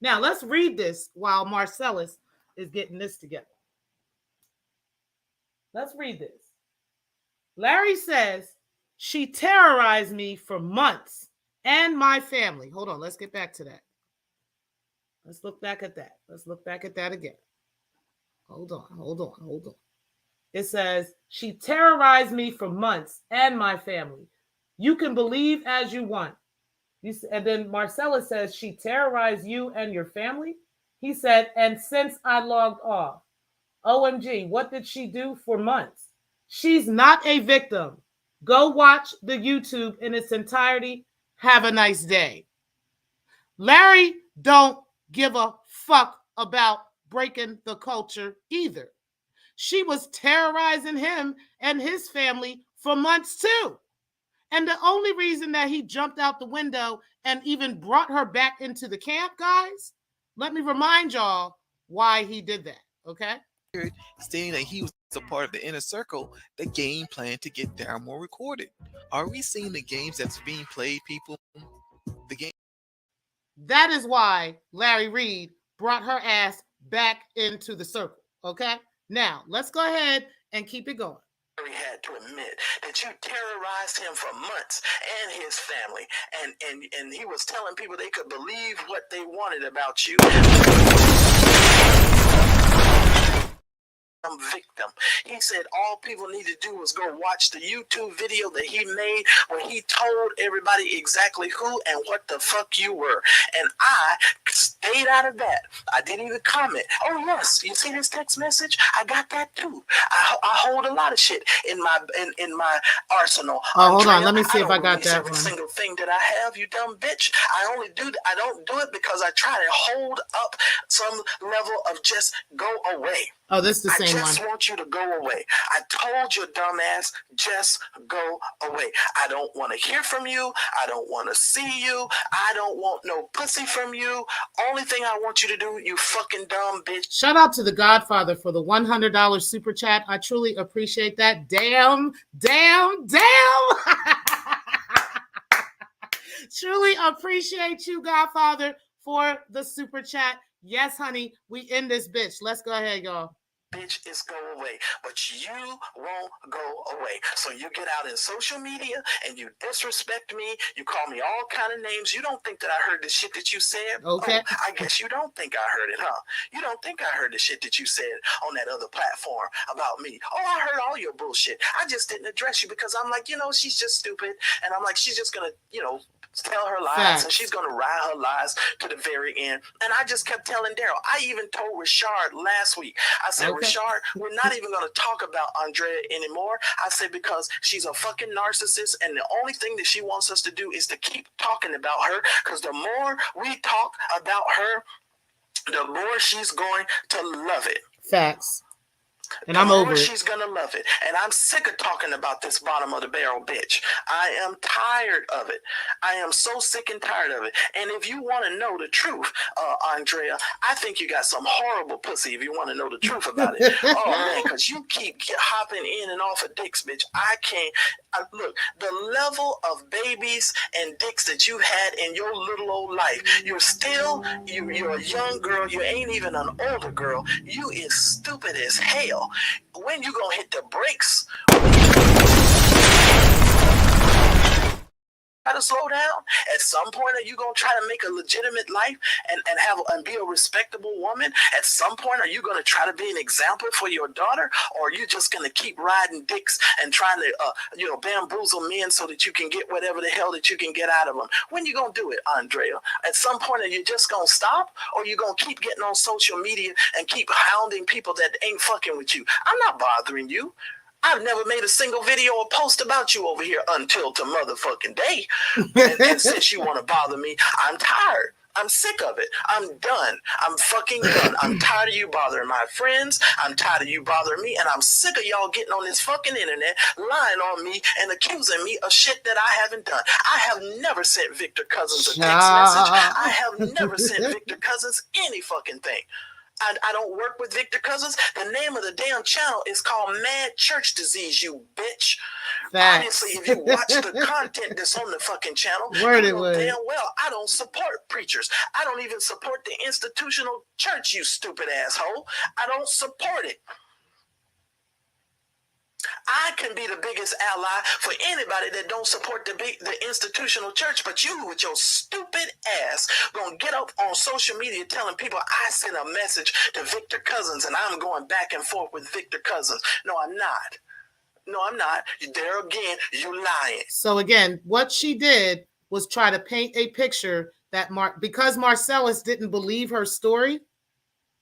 Now let's read this while Marcellus is getting this together. Let's read this. Larry says, she terrorized me for months and my family. Hold on, let's get back to that. Let's look back at that. Let's look back at that again. Hold on. It says, she terrorized me for months and my family. You can believe as you want. And then Marcellus says, she terrorized you and your family? He said, and since I logged off. OMG, what did she do for months? She's not a victim. Go watch the YouTube in its entirety. Have a nice day. Larry don't give a fuck about breaking the culture either. She was terrorizing him and his family for months too. And the only reason that he jumped out the window and even brought her back into the camp, guys, let me remind y'all why he did that, okay? Stating that he was a part of the inner circle, the game plan to get Darryl recorded. Are we seeing the games that's being played, people? The game. That is why Larry Reed brought her ass back into the circle. Okay? Now, let's go ahead and keep it going. He had to admit that you terrorized him for months and his family, and he was telling people they could believe what they wanted about you. Victim. He said all people need to do was go watch the YouTube video that he made where he told everybody exactly who and what the fuck you were. And I stayed out of that. I didn't even comment. Oh yes, you see this text message? I got that too. I hold a lot of shit in my arsenal. Oh, hold on. Let me see if I got that every single thing that I have, you dumb bitch. I don't do it because I try to hold up some level of just go away. Oh, this is the same one. I just want you to go away. I told your dumb ass, just go away. I don't want to hear from you. I don't want to see you. I don't want no pussy from you. Only thing I want you to do, you fucking dumb bitch. Shout out to the Godfather for the $100 super chat. I truly appreciate that. Damn. Truly appreciate you, Godfather, for the super chat. Yes, honey, we in this bitch. Let's go ahead, y'all. Bitch is go away, but you won't go away. So you get out in social media and you disrespect me. You call me all kind of names. You don't think that I heard the shit that you said? Okay. Oh, I guess you don't think I heard it, huh? You don't think I heard the shit that you said on that other platform about me? Oh, I heard all your bullshit. I just didn't address you because I'm like, she's just stupid. And I'm like, she's just going to, tell her lies. Facts. And she's going to ride her lies to the very end. And I just kept telling Daryl. I even told Rashard last week. I said, okay, Rashard, we're not even going to talk about Andrea anymore. I said, because she's a fucking narcissist. And the only thing that she wants us to do is to keep talking about her. Because the more we talk about her, the more she's going to love it. Facts. And I'm over it. She's gonna love it. And I'm sick of talking about this bottom of the barrel bitch. I am tired of it. I am so sick and tired of it. And if you want to know the truth, Andrea, I think you got some horrible pussy if you want to know the truth about it. Oh man, because you keep hopping in and off of dicks, bitch. I can't. Look, the level of babies and dicks that you had in your little old life, you're a young girl. You ain't even an older girl. You is stupid as hell. When you gonna hit the brakes? Try to slow down. At some point, are you gonna try to make a legitimate life and be a respectable woman? At some point, are you gonna try to be an example for your daughter, or are you just gonna keep riding dicks and trying to bamboozle men so that you can get whatever the hell that you can get out of them? When you gonna do it, Andrea? At some point, are you just gonna stop, or are you gonna keep getting on social media and keep hounding people that ain't fucking with you? I'm not bothering you. I've never made a single video or post about you over here until to motherfucking day. And since you want to bother me, I'm tired. I'm sick of it. I'm done. I'm fucking done. I'm tired of you bothering my friends. I'm tired of you bothering me. And I'm sick of y'all getting on this fucking internet, lying on me and accusing me of shit that I haven't done. I have never sent Victor Cousins a text message. I have never sent Victor Cousins any fucking thing. I don't work with Victor Cousins. The name of the damn channel is called Mad Church Disease, you bitch. Obviously, if you watch the content that's on the fucking channel, you know damn well I don't support preachers. I don't even support the institutional church, you stupid asshole. I don't support it. I can be the biggest ally for anybody that don't support the institutional church, but you with your stupid ass gonna get up on social media telling people I sent a message to Victor Cousins and I'm going back and forth with Victor Cousins. No, I'm not. No, I'm not. There again, you lying. So again, what she did was try to paint a picture that because Marcellus didn't believe her story,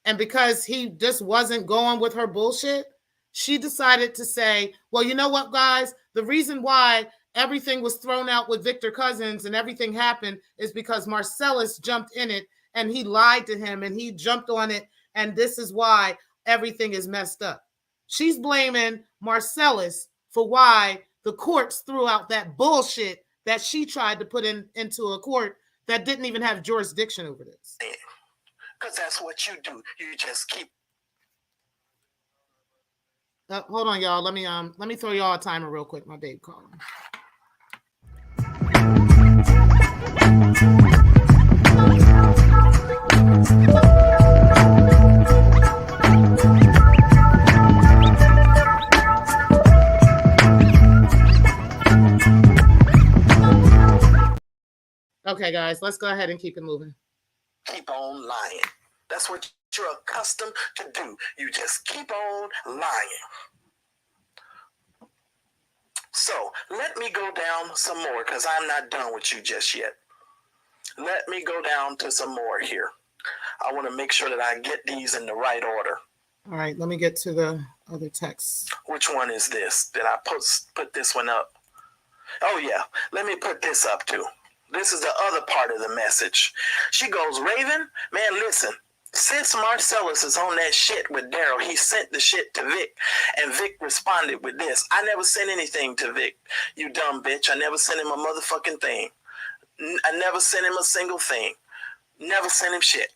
and because he just wasn't going with her bullshit, she decided to say, well, you know what, guys? The reason why everything was thrown out with Victor Cousins and everything happened is because Marcellus jumped in it and he lied to him and he jumped on it. And this is why everything is messed up. She's blaming Marcellus for why the courts threw out that bullshit that she tried to put into a court that didn't even have jurisdiction over this. Because that's what you do. You just keep. Hold on, y'all. Let me throw y'all a timer real quick. My babe calling. Okay, guys, let's go ahead and keep it moving. Keep on lying. That's what you're accustomed to do. You just keep on lying. So let me go down some more because I'm not done with you just yet. Let me go down to some more here. I want to make sure that I get these in the right order. All right, let me get to the other text. Which one is this? Did I put this one up? Oh, yeah. Let me put this up, too. This is the other part of the message. She goes, Raven, man, listen. Since Marcellus is on that shit with Daryl, he sent the shit to Vic, and Vic responded with this. I never sent anything to Vic, you dumb bitch. I never sent him a motherfucking thing. I never sent him a single thing. Never sent him shit.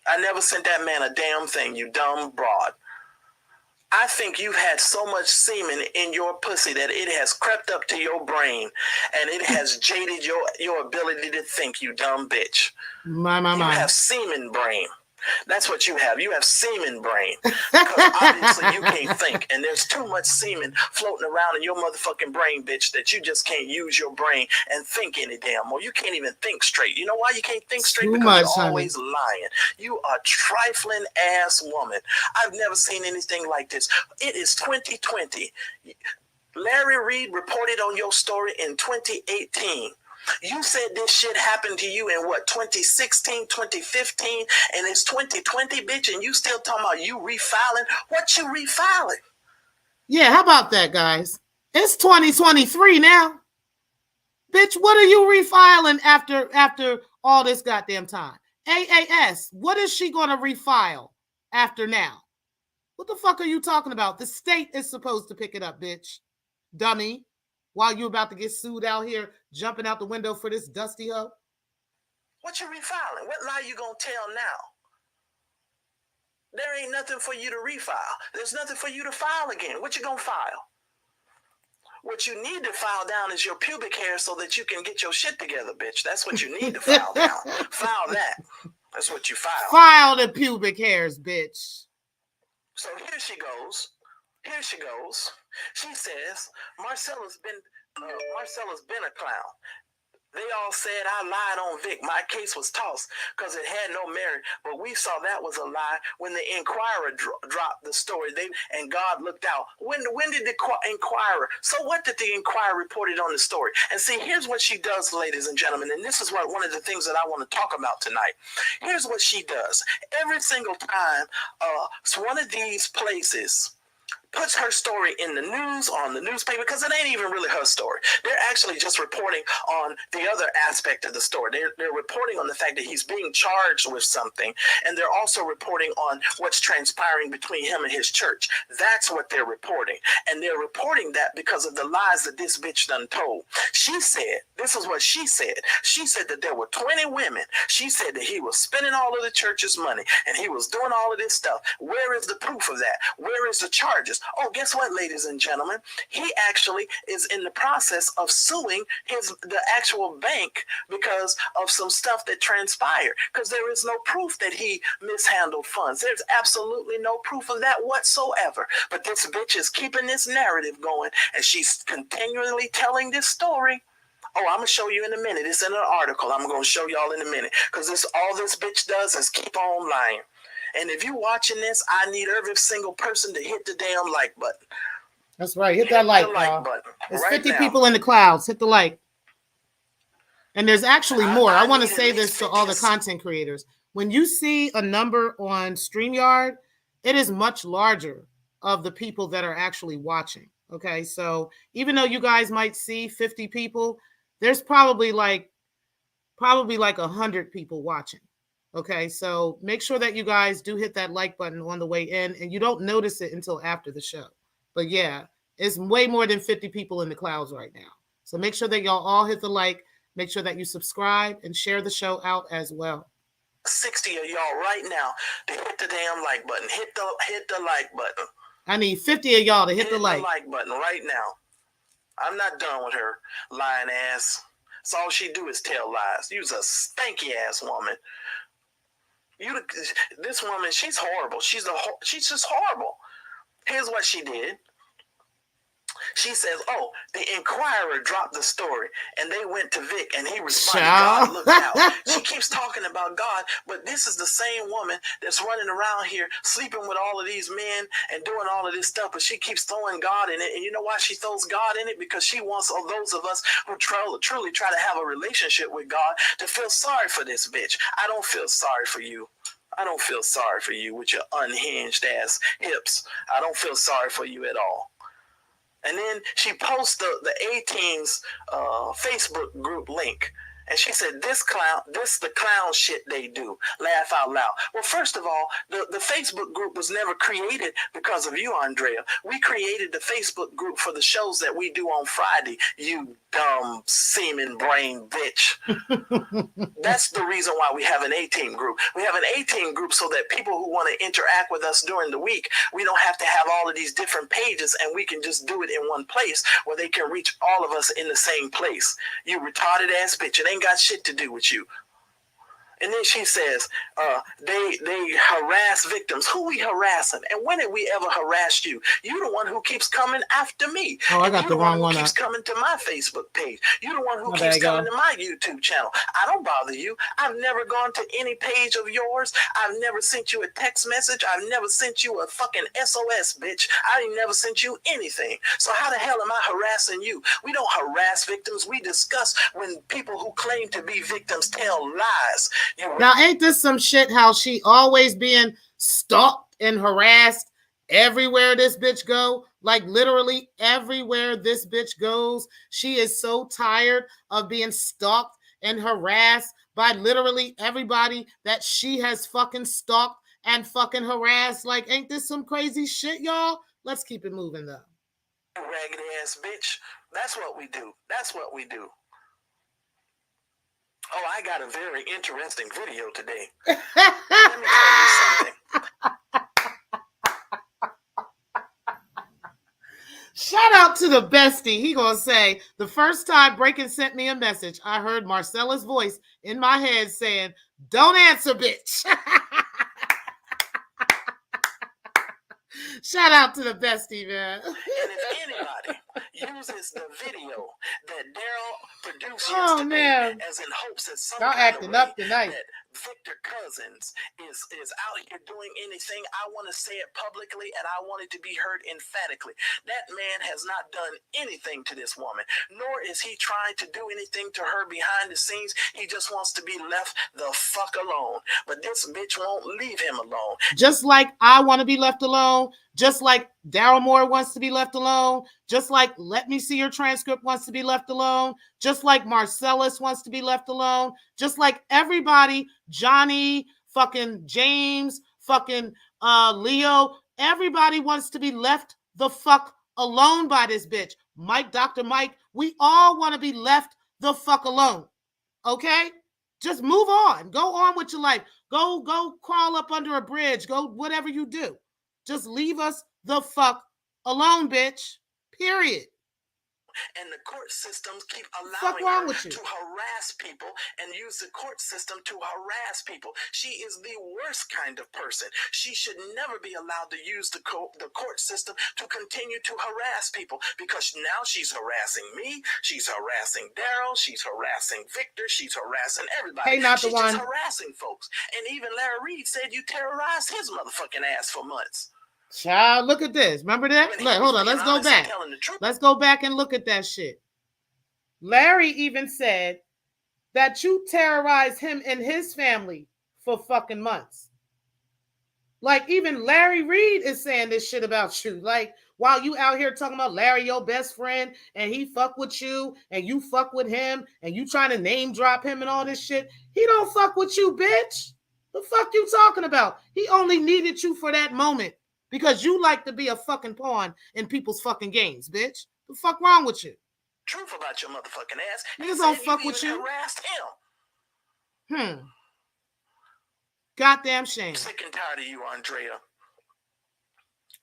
I never sent that man a damn thing, you dumb broad. I think you've had so much semen in your pussy that it has crept up to your brain and it has jaded your ability to think, you dumb bitch. You have semen brain. That's what you have. You have semen brain. Because obviously you can't think. And there's too much semen floating around in your motherfucking brain, bitch, that you just can't use your brain and think any damn more. You can't even think straight. You know why you can't think straight? Because you're always lying. You are a trifling ass woman. I've never seen anything like this. It is 2020. Larry Reed reported on your story in 2018. You said this shit happened to you in what, 2016, 2015, and it's 2020, bitch, and you still talking about you refiling? What you refiling? Yeah, how about that, guys? It's 2023 now. Bitch, what are you refiling after all this goddamn time? AAS, what is she going to refile after now? What the fuck are you talking about? The state is supposed to pick it up, bitch. Dummy. While you about to get sued out here, jumping out the window for this dusty hoe? What you refiling? What lie you gonna tell now? There ain't nothing for you to refile. There's nothing for you to file again. What you gonna file? What you need to file down is your pubic hair so that you can get your shit together, bitch. That's what you need to file down. File that. That's what you file. File the pubic hairs, bitch. So here she goes. Here she goes. She says, Marcella's been a clown. They all said I lied on Vic. My case was tossed because it had no merit. But we saw that was a lie when the Inquirer dropped the story. And God looked out. When did the Inquirer? So what did the Inquirer reported on the story? And see, here's what she does, ladies and gentlemen. And this is one of the things that I want to talk about tonight. Here's what she does. Every single time one of these places puts her story in the news, on the newspaper, because it ain't even really her story. They're actually just reporting on the other aspect of the story. They're reporting on the fact that he's being charged with something, and they're also reporting on what's transpiring between him and his church. That's what they're reporting. And they're reporting that because of the lies that this bitch done told. She said, this is what she said. She said that there were 20 women. She said that he was spending all of the church's money, and he was doing all of this stuff. Where is the proof of that? Where is the charges? Oh, guess what, ladies and gentlemen? He actually is in the process of suing the actual bank because of some stuff that transpired, because there is no proof that he mishandled funds. There's absolutely no proof of that whatsoever. But this bitch is keeping this narrative going, and she's continually telling this story. Oh, I'm going to show you in a minute. It's in an article. I'm going to show y'all in a minute, because all this bitch does is keep on lying. And if you're watching this, I need every single person to hit the damn like button. That's right. Hit that like button. There's right 50 people in the clouds. Hit the like. And there's actually more. I want to say this to all the content creators. When you see a number on StreamYard, it is much larger of the people that are actually watching. Okay, so even though you guys might see 50 people, there's probably like 100 people watching. Okay, so make sure that you guys do hit that like button on the way in, and you don't notice it until after the show. But yeah, it's way more than 50 people in the clouds right now. So make sure that y'all all hit the like, make sure that you subscribe and share the show out as well. 60 of y'all right now to hit the damn like button. Hit the like button. I need 50 of y'all to hit the like button right now. I'm not done with her lying ass. So all she do is tell lies. You's a stanky ass woman. This woman, she's horrible. She's just horrible. Here's what she did. She says, "Oh, the Inquirer dropped the story, and they went to Vic, and he responded, God looked out." She keeps talking about God, but this is the same woman that's running around here sleeping with all of these men and doing all of this stuff, but she keeps throwing God in it. And you know why she throws God in it? Because she wants all those of us who truly try to have a relationship with God to feel sorry for this bitch. I don't feel sorry for you. I don't feel sorry for you with your unhinged ass hips. I don't feel sorry for you at all. And then she posts the A-Team's Facebook group link. And she said, this the clown shit they do. Laugh out loud. Well, first of all, the Facebook group was never created because of you, Andrea. We created the Facebook group for the shows that we do on Friday, you dumb semen brain bitch. That's the reason why we have an A-Team group. We have an A-Team group so that people who want to interact with us during the week, we don't have to have all of these different pages, and we can just do it in one place where they can reach all of us in the same place. You retarded ass bitch. It ain't got shit to do with you. And then she says, they harass victims. Who we harassing? And when did we ever harass you? You're the one who keeps coming after me. Oh, I got the wrong one. Keeps coming to my Facebook page. You're the one who keeps coming to my YouTube channel. I don't bother you. I've never gone to any page of yours. I've never sent you a text message. I've never sent you a fucking SOS, bitch. I ain't never sent you anything. So how the hell am I harassing you? We don't harass victims. We discuss when people who claim to be victims tell lies. Now, ain't this some shit how she always being stalked and harassed everywhere this bitch go? Like literally everywhere this bitch goes, she is so tired of being stalked and harassed by literally everybody that she has fucking stalked and fucking harassed. Like, ain't this some crazy shit, y'all? Let's keep it moving though. Raggedy ass bitch. That's what we do. That's what we do. Oh, I got a very interesting video today. Let me tell you something. Shout out to the bestie. He gonna say, the first time Breaking sent me a message, I heard Marcella's voice in my head saying, "Don't answer, bitch." Shout out to the bestie, man. And if anybody uses the video that Daryl produced yesterday as in hopes that some acting up tonight. That Victor Cousins is out here doing anything, I want to say it publicly and I want it to be heard emphatically. That man has not done anything to this woman, nor is he trying to do anything to her behind the scenes. He just wants to be left the fuck alone. But this bitch won't leave him alone. Just like I want to be left alone, just like Daryl Moore wants to be left alone, just like Let Me See Your Transcript wants to be left alone, just like Marcellus wants to be left alone, just like everybody, Johnny, fucking James, fucking Leo, everybody wants to be left the fuck alone by this bitch. Mike, Dr. Mike, we all want to be left the fuck alone. Okay? Just move on. Go on with your life. Go crawl up under a bridge. Go whatever you do. Just leave us the fuck alone, bitch. Period. And the court systems keep allowing her to harass people and use the court system to harass people. She is the worst kind of person. She should never be allowed to use the court system to continue to harass people, because now she's harassing me, she's harassing Daryl, she's harassing Victor, she's harassing everybody. Hey, not the she's one. Just harassing folks. And even Larry Reed said you terrorized his motherfucking ass for months. Child, look at this. Remember that? Look, hold on. Let's go back. Let's go back and look at that shit. Larry even said that you terrorized him and his family for fucking months. Like, even Larry Reed is saying this shit about you. Like, while you out here talking about Larry, your best friend, and he fuck with you, and you fuck with him, and you trying to name drop him and all this shit, he don't fuck with you, bitch. The fuck you talking about? He only needed you for that moment. Because you like to be a fucking pawn in people's fucking games, bitch. The fuck wrong with you? Truth about your motherfucking ass. Niggas don't fuck with you. Harassed him. Goddamn shame. I'm sick and tired of you, Andrea.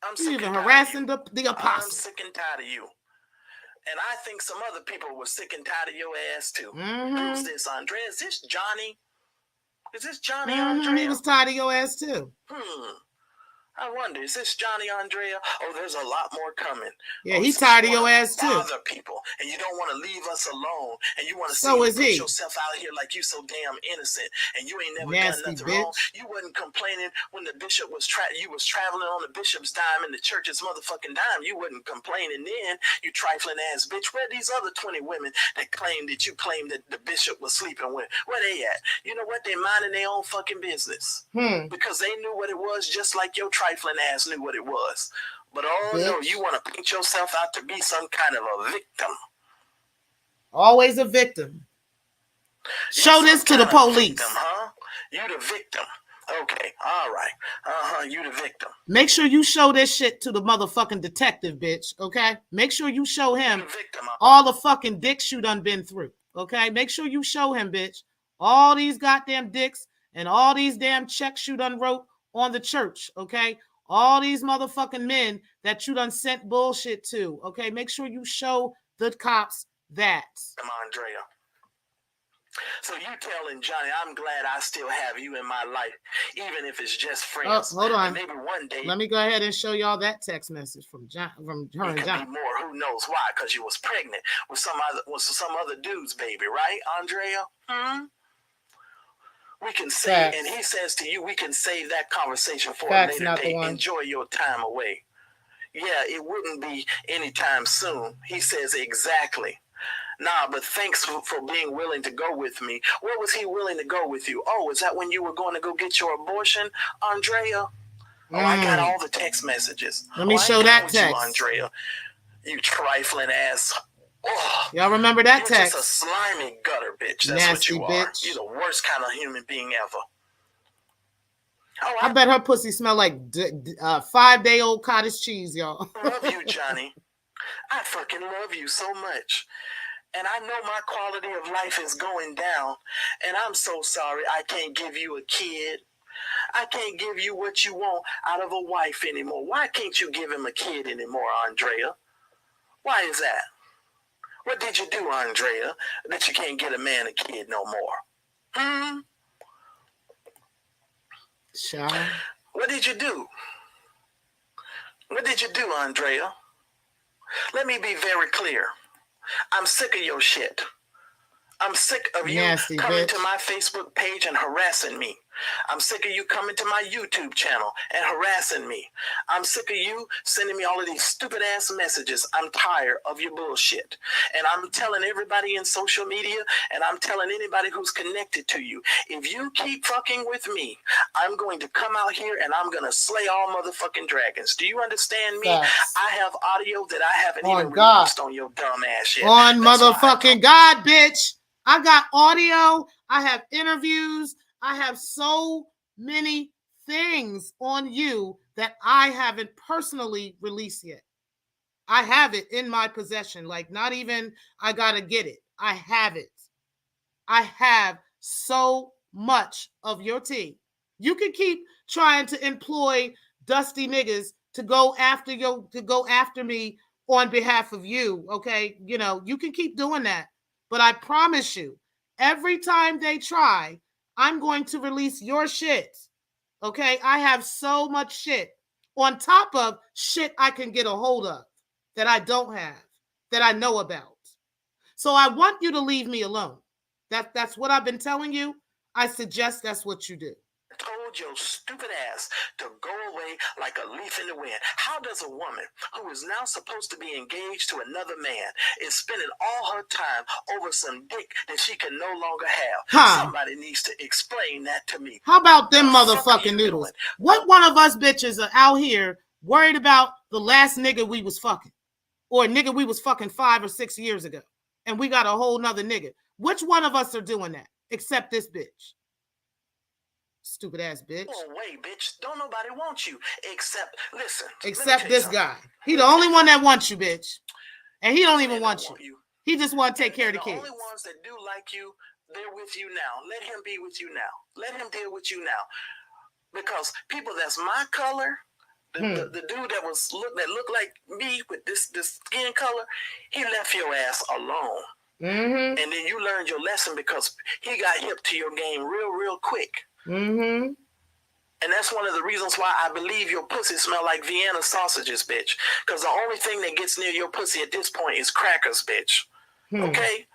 I'm you even harassing the apostle. I'm sick and tired of you. And I think some other people were sick and tired of your ass too. Mm-hmm. Who's this, Andrea? Is this Johnny? Is this Johnny Andrea? He was tired of your ass too. I wonder, is this Johnny Andrea? Oh, there's a lot more coming. Yeah, he's tired of your ass too. Bother people, and you don't want to leave us alone, and you want to so put yourself out here like you so damn innocent, and you ain't never done nothing wrong. You wasn't complaining when the bishop was you was traveling on the bishop's dime and the church's motherfucking dime. You wasn't complaining then. You trifling ass bitch. Where these other 20 women that claimed that you claimed that the bishop was sleeping with? Where they at? You know what? They minding their own fucking business because they knew what it was, just like your trifling ass knew what it was. But no, you want to paint yourself out to be some kind of a victim. Always a victim. Show this to the police. Victim, huh? You the victim. Okay, all right. You the victim. Make sure you show this shit to the motherfucking detective, bitch, okay? Make sure you show him all the fucking dicks you done been through, okay? Make sure you show him, bitch, all these goddamn dicks and all these damn checks you done wrote on the church, okay? All these motherfucking men that you done sent bullshit to, okay? Make sure you show the cops that. Come on, Andrea. So you telling Johnny, I'm glad I still have you in my life, even if it's just friends. Oh, hold on. And maybe one day. Let me go ahead and show y'all that text message from her and John. Be more. Who knows why? Because you was pregnant with some other dude's baby, right, Andrea? We can save, and he says to you, we can save that conversation for a later date. Enjoy your time away. Yeah, it wouldn't be anytime soon. He says exactly. Nah, but thanks for being willing to go with me. Where was he willing to go with you? Oh, is that when you were going to go get your abortion, Andrea? Oh, I got all the text messages. Let me show that text. You, Andrea, you trifling ass. Oh, y'all remember that text? Just a slimy gutter bitch. That's nasty what you bitch. are. You're the worst kind of human being ever. Oh, I bet her pussy smell like 5-day-old cottage cheese, y'all. I love you, Johnny. I fucking love you so much. And I know my quality of life is going down. And I'm so sorry I can't give you a kid. I can't give you what you want out of a wife anymore. Why can't you give him a kid anymore, Andrea? Why is that? What did you do, Andrea, that you can't get a man a kid no more? Child. What did you do? What did you do, Andrea? Let me be very clear. I'm sick of your shit. I'm sick of you coming to my Facebook page and harassing me. I'm sick of you coming to my YouTube channel and harassing me. I'm sick of you sending me all of these stupid ass messages. I'm tired of your bullshit. And I'm telling everybody in social media, and I'm telling anybody who's connected to you, if you keep fucking with me, I'm going to come out here and I'm going to slay all motherfucking dragons. Do you understand me? Yes. I have audio that I haven't even released on your dumb ass yet. On motherfucking God, bitch. I got audio. I have interviews. I have so many things on you that I haven't personally released yet. I have it in my possession. Like, not even I gotta get it. I have it. I have so much of your tea. You can keep trying to employ dusty niggas to go after me on behalf of you. Okay, you know, you can keep doing that. But I promise you, every time they try, I'm going to release your shit. Okay? I have so much shit on top of shit I can get a hold of that I don't have, that I know about. So I want you to leave me alone. That's what I've been telling you. I suggest that's what you do. Told your stupid ass to go away like a leaf in the wind. How does a woman who is now supposed to be engaged to another man is spending all her time over some dick that she can no longer have? Somebody needs to explain that to me. How about them motherfucking noodles? What one of us bitches are out here worried about the last nigga we was fucking, or a nigga we was fucking 5 or 6 years ago, and we got a whole nother nigga? Which one of us are doing that except this bitch? Stupid ass bitch. Oh, wait, bitch. Don't nobody want you except, listen. Except this guy. He the only one that wants you, bitch. And he don't even want you. He just want to take care of the kids. The only ones that do like you, they're with you now. Let him be with you now. Let him deal with you now. Because people that's my color, the dude that looked like me with this skin color, he left your ass alone. Mm-hmm. And then you learned your lesson because he got hip to your game real quick. Mm-hmm. And that's one of the reasons why I believe your pussy smell like Vienna sausages, bitch. Because the only thing that gets near your pussy at this point is crackers, bitch. Okay?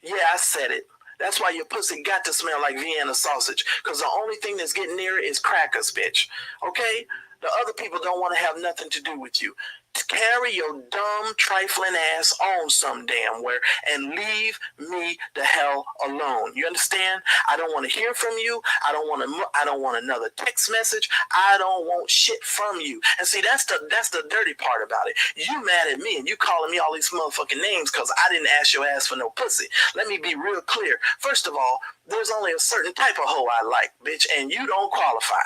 Yeah, I said it. That's why your pussy got to smell like Vienna sausage. Because the only thing that's getting near it is crackers, bitch. Okay? The other people don't want to have nothing to do with you. Carry your dumb, trifling ass on some damn where and leave me the hell alone. You understand? I don't want to hear from you. I don't want another text message. I don't want shit from you. And see, that's the dirty part about it. You mad at me and you calling me all these motherfucking names because I didn't ask your ass for no pussy. Let me be real clear. First of all, there's only a certain type of hoe I like, bitch, and you don't qualify.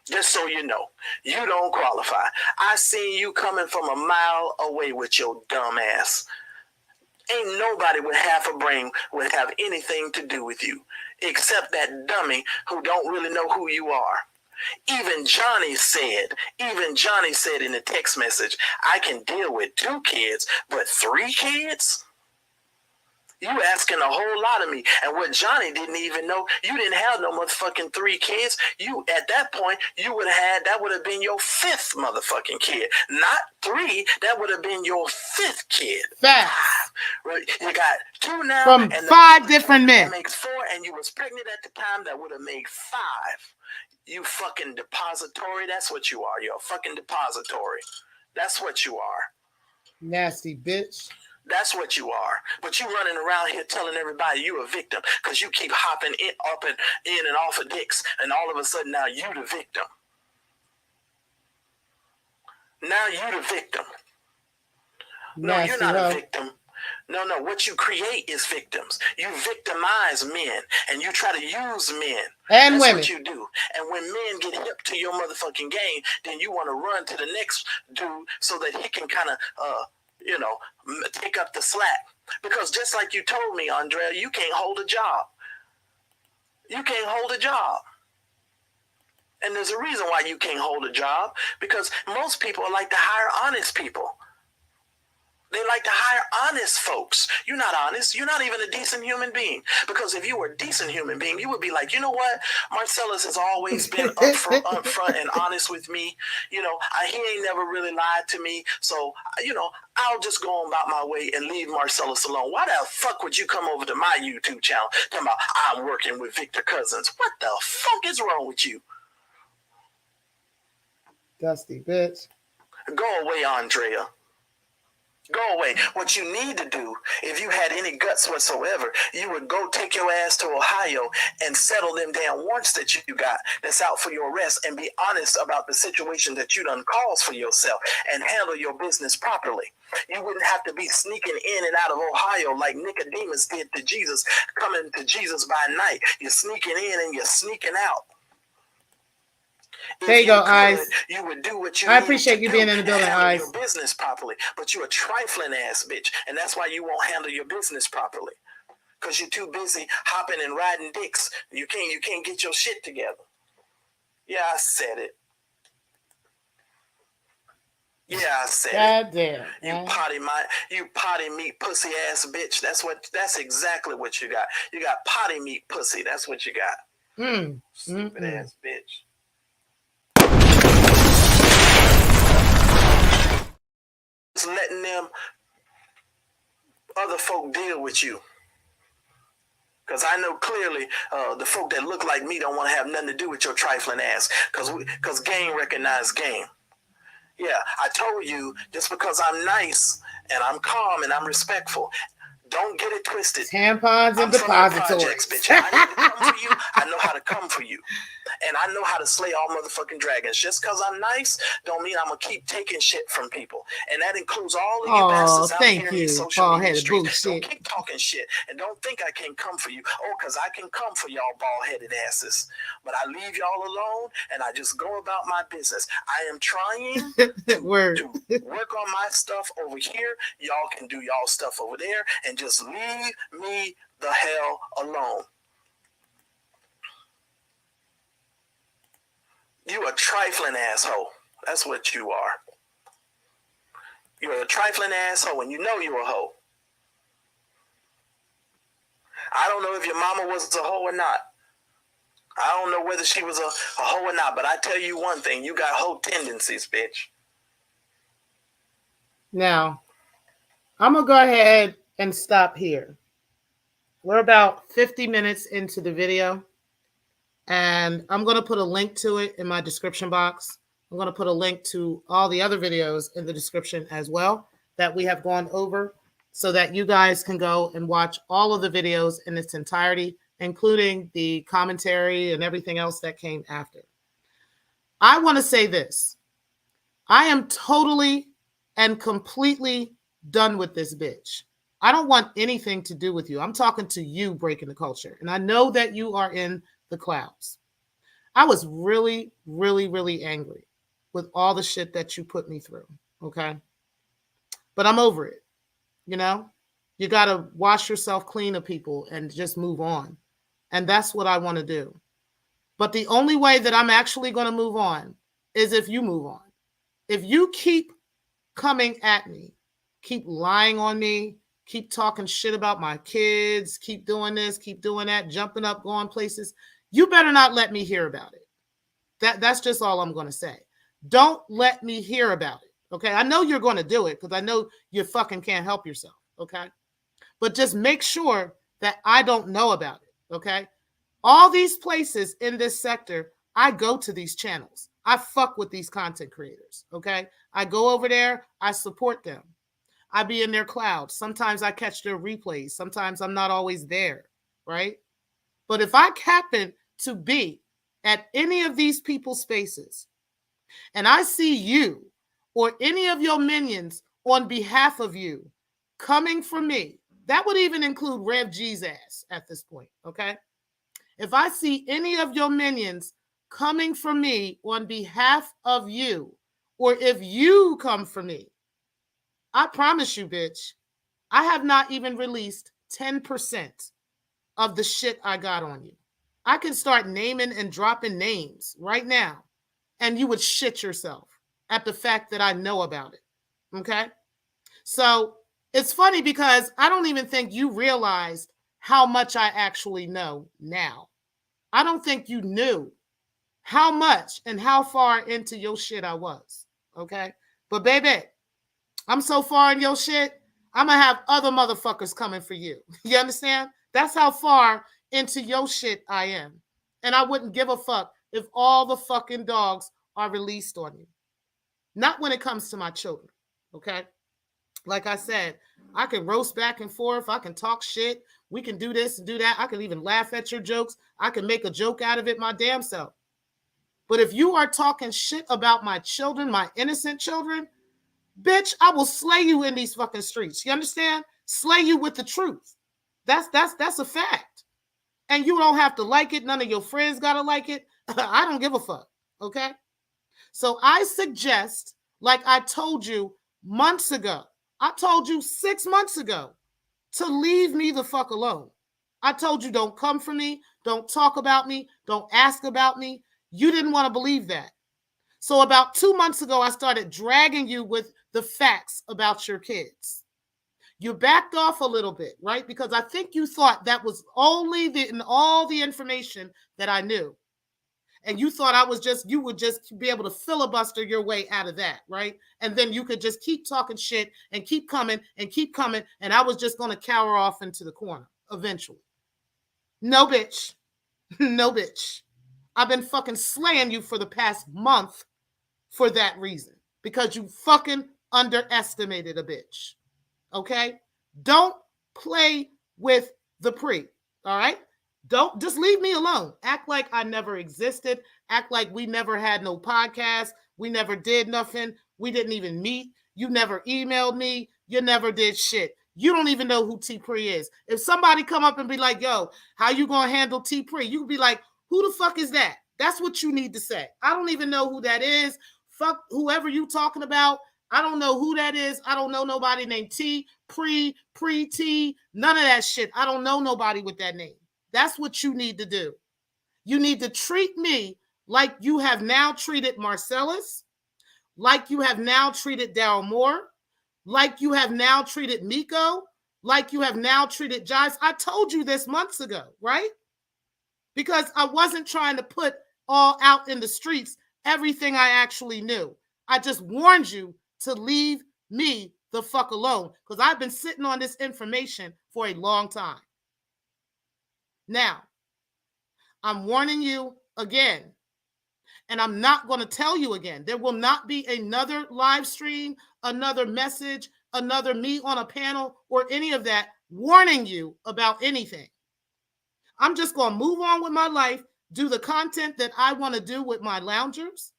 Just so you know, you don't qualify. I seen you coming from a mile away with your dumb ass. Ain't nobody with half a brain would have anything to do with you, except that dummy who don't really know who you are. Even Johnny said in the text message, I can deal with 2 kids, but 3 kids? You asking a whole lot of me. And what Johnny didn't even know, you didn't have no motherfucking 3 kids. You, at that point, you would have had, that would have been your 5th motherfucking kid. Not 3, that would have been your 5th kid. 5. Right? You got 2 now. From and 5 different men. That makes 4, and you was pregnant at the time, that would have made 5. You fucking depository, that's what you are. You're a fucking depository. That's what you are. Nasty bitch. That's what you are. But you running around here telling everybody you a victim because you keep hopping up and in and off of dicks, and all of a sudden now you the victim. Now you the victim. No, you're not a victim. No, what you create is victims. You victimize men and you try to use men. And That's women. what you do. And when men get hip to your motherfucking game, then you want to run to the next dude so that he can kind of take up the slack. Because just like you told me, Andrea, you can't hold a job. You can't hold a job. And there's a reason why you can't hold a job, because most people like to hire honest people. They like to hire honest folks. You're not honest. You're not even a decent human being. Because if you were a decent human being, you would be like, you know what? Marcellus has always been upfront and honest with me. You know, he ain't never really lied to me. So, I'll just go on about my way and leave Marcellus alone. Why the fuck would you come over to my YouTube channel talking about I'm working with Victor Cousins? What the fuck is wrong with you? Dusty bitch. Go away, Andrea. Go away. What you need to do, if you had any guts whatsoever, you would go take your ass to Ohio and settle them damn warrants that you got that's out for your arrest and be honest about the situation that you done caused for yourself and handle your business properly. You wouldn't have to be sneaking in and out of Ohio like Nicodemus did to Jesus, coming to Jesus by night. You're sneaking in and you're sneaking out. There you go, Eyes. You would do what you I appreciate you being in the building, Eyes. Your business properly, but you're a trifling ass bitch, and that's why you won't handle your business properly, because you're too busy hopping and riding dicks. You can't get your shit together. Yeah, I said it. Yeah, I said God damn. You potty meat pussy ass bitch. That's exactly what you got. You got potty meat pussy. That's what you got. Stupid ass bitch. Just letting them other folk deal with you. Because I know clearly the folk that look like me don't want to have nothing to do with your trifling ass. Because game recognize game. Yeah, I told you, just because I'm nice and I'm calm and I'm respectful, don't get it twisted. Tampons and depositories. Bitch. I need to come for you. I know how to come for you. And I know how to slay all motherfucking dragons. Just because I'm nice don't mean I'm going to keep taking shit from people. And that includes all of you bastards out here in these social media streets. Don't keep talking shit. And don't think I can't come for you. Oh, because I can come for y'all bald-headed asses. But I leave y'all alone and I just go about my business. I am trying to work on my stuff over here. Y'all can do y'all stuff over there. And just leave me the hell alone. You a trifling asshole. That's what you are. You're a trifling asshole and you know you're a hoe. I don't know if your mama was a hoe or not. I don't know whether she was a hoe or not, but I tell you one thing, you got hoe tendencies, bitch. Now, I'm going to go ahead and stop here. We're about 50 minutes into the video, and I'm going to put a link to it in my description box. I'm going to put a link to all the other videos in the description as well that we have gone over so that you guys can go and watch all of the videos in its entirety, including the commentary and everything else that came after. I want to say this. I am totally and completely done with this bitch. I don't want anything to do with you. I'm talking to you, Breaking the Culture. And I know that you are in the clouds. I was really, really, really angry with all the shit that you put me through. Okay. But I'm over it. You know, you got to wash yourself clean of people and just move on. And that's what I want to do. But the only way that I'm actually going to move on is if you move on. If you keep coming at me, keep lying on me, keep talking shit about my kids, keep doing this, keep doing that, jumping up, going places, you better not let me hear about it. That's just all I'm going to say. Don't let me hear about it. Okay. I know you're going to do it because I know you fucking can't help yourself. Okay. But just make sure that I don't know about it. Okay. All these places in this sector, I go to these channels. I fuck with these content creators. Okay. I go over there. I support them. I be in their cloud. Sometimes I catch their replays. Sometimes I'm not always there. Right. But if I happen to be at any of these people's spaces and I see you or any of your minions on behalf of you coming for me, that would even include Rev G's ass at this point, okay? If I see any of your minions coming for me on behalf of you, or if you come for me, I promise you, bitch, I have not even released 10% of the shit I got on you. I can start naming and dropping names right now, and you would shit yourself at the fact that I know about it. Okay? So it's funny because I don't even think you realized how much I actually know now. I don't think you knew how much and how far into your shit I was. Okay? But baby, I'm so far in your shit, I'm going to have other motherfuckers coming for you. You understand? That's how far into your shit I am. And I wouldn't give a fuck if all the fucking dogs are released on you. Not when it comes to my children, okay? Like I said, I can roast back and forth. I can talk shit. We can do this and do that. I can even laugh at your jokes. I can make a joke out of it my damn self. But if you are talking shit about my children, my innocent children, bitch, I will slay you in these fucking streets. You understand? Slay you with the truth. That's a fact. And you don't have to like it. None of your friends got to like it. I don't give a fuck. Okay? So I suggest, like I told you months ago, I told you 6 months ago to leave me the fuck alone. I told you don't come for me. Don't talk about me. Don't ask about me. You didn't want to believe that. So about 2 months ago, I started dragging you with the facts about your kids. You backed off a little bit, right? Because I think you thought that was only all the information that I knew. And you thought you would just be able to filibuster your way out of that, right? And then you could just keep talking shit and keep coming. And I was just going to cower off into the corner eventually. No, bitch. No, bitch. I've been fucking slaying you for the past month for that reason. Because you fucking underestimated a bitch. Okay? Don't play with the pre. All right? Don't just leave me alone. Act like I never existed. Act like we never had no podcast. We never did nothing. We didn't even meet. You never emailed me. You never did shit. You don't even know who T Pre is. If somebody come up and be like, yo, how you gonna handle T Pre? You be like, who the fuck is that? That's what you need to say. I don't even know who that is. Fuck whoever you talking about. I don't know who that is. I don't know nobody named T, Pre-T, none of that shit. I don't know nobody with that name. That's what you need to do. You need to treat me like you have now treated Marcellus, like you have now treated Daryl Moore, like you have now treated Miko, like you have now treated Jives. I told you this months ago, right? Because I wasn't trying to put all out in the streets everything I actually knew. I just warned you to leave me the fuck alone because I've been sitting on this information for a long time. Now, I'm warning you again, and I'm not going to tell you again. There will not be another live stream, another message, another me on a panel, or any of that warning you about anything. I'm just going to move on with my life, do the content that I want to do with my loungers,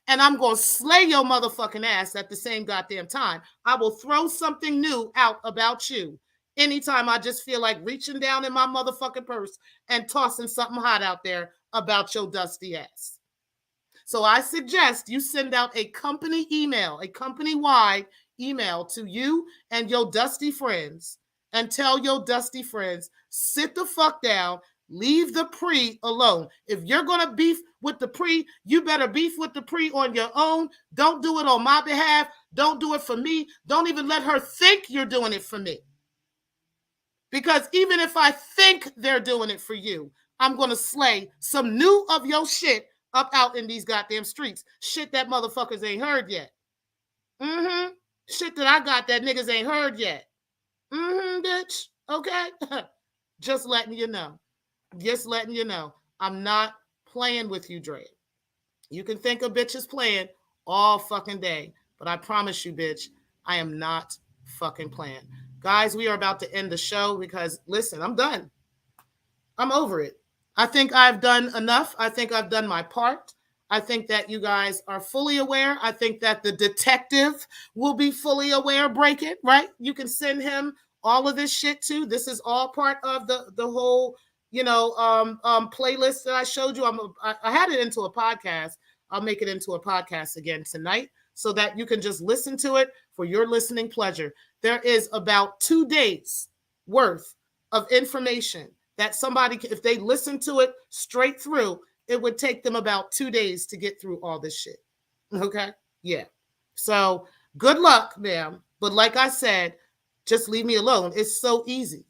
and I'm going to slay your motherfucking ass at the same goddamn time. I will throw something new out about you anytime I just feel like reaching down in my motherfucking purse and tossing something hot out there about your dusty ass. So I suggest you send out a company email, a company-wide email to you and your dusty friends and tell your dusty friends, sit the fuck down, leave the pre alone. If you're going to beef with the pre, you better beef with the pre on your own. Don't do it on my behalf. Don't do it for me. Don't even let her think you're doing it for me. Because even if I think they're doing it for you, I'm going to slay some new of your shit up out in these goddamn streets. Shit that motherfuckers ain't heard yet. Shit that I got that niggas ain't heard yet. Bitch. Okay? Just letting you know. Just letting you know. I'm not playing with you, Dre. You can think of bitches playing all fucking day. But I promise you, bitch, I am not fucking playing. Guys, we are about to end the show because, listen, I'm done. I'm over it. I think I've done enough. I think I've done my part. I think that you guys are fully aware. I think that the detective will be fully aware. Break it, right? You can send him all of this shit too. This is all part of the whole, playlist that I showed you. I had it into a podcast. I'll make it into a podcast again tonight so that you can just listen to it for your listening pleasure. There is about 2 days worth of information that somebody, if they listen to it straight through, it would take them about 2 days to get through all this shit. Okay? Yeah. So good luck, ma'am. But like I said, just leave me alone. It's so easy.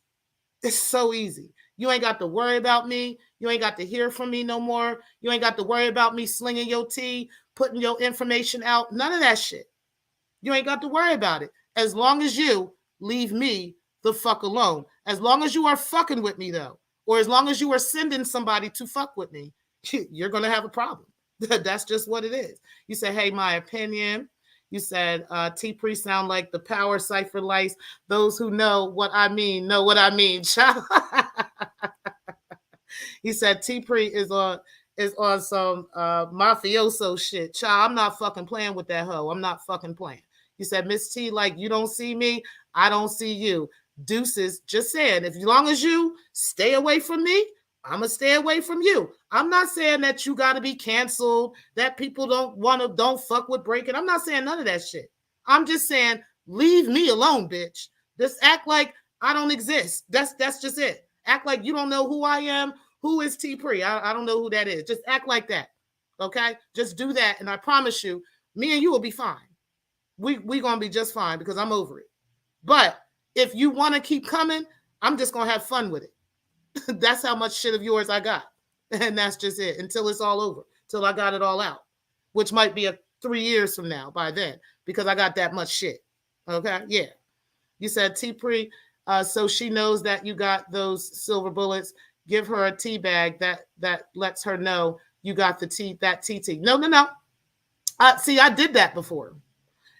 It's so easy. You ain't got to worry about me. You ain't got to hear from me no more. You ain't got to worry about me slinging your tea, putting your information out. None of that shit. You ain't got to worry about it. As long as you leave me the fuck alone. As long as you are fucking with me, though, or as long as you are sending somebody to fuck with me, you're going to have a problem. That's just what it is. You say, hey, my opinion. You said, T-Pre sound like the power cipher lights. Those who know what I mean know what I mean. He said, T-Pre is on some mafioso shit. Child, I'm not fucking playing with that hoe. I'm not fucking playing. He said, Miss T, like, you don't see me, I don't see you. Deuces, just saying, as long as you stay away from me, I'm going to stay away from you. I'm not saying that you got to be canceled, that people don't fuck with breaking. I'm not saying none of that shit. I'm just saying, leave me alone, bitch. Just act like I don't exist. That's just it. Act like you don't know who I am. Who is T-Pre? I don't know who that is. Just act like that. Okay? Just do that. And I promise you, me and you will be fine. We going to be just fine because I'm over it. But if you want to keep coming, I'm just going to have fun with it. That's how much shit of yours I got. And that's just it until it's all over, till I got it all out, which might be 3 years from now by then because I got that much shit. Okay? Yeah. You said T-Pre, so she knows that you got those silver bullets. Give her a tea bag that lets her know you got that TT. No. See, I did that before.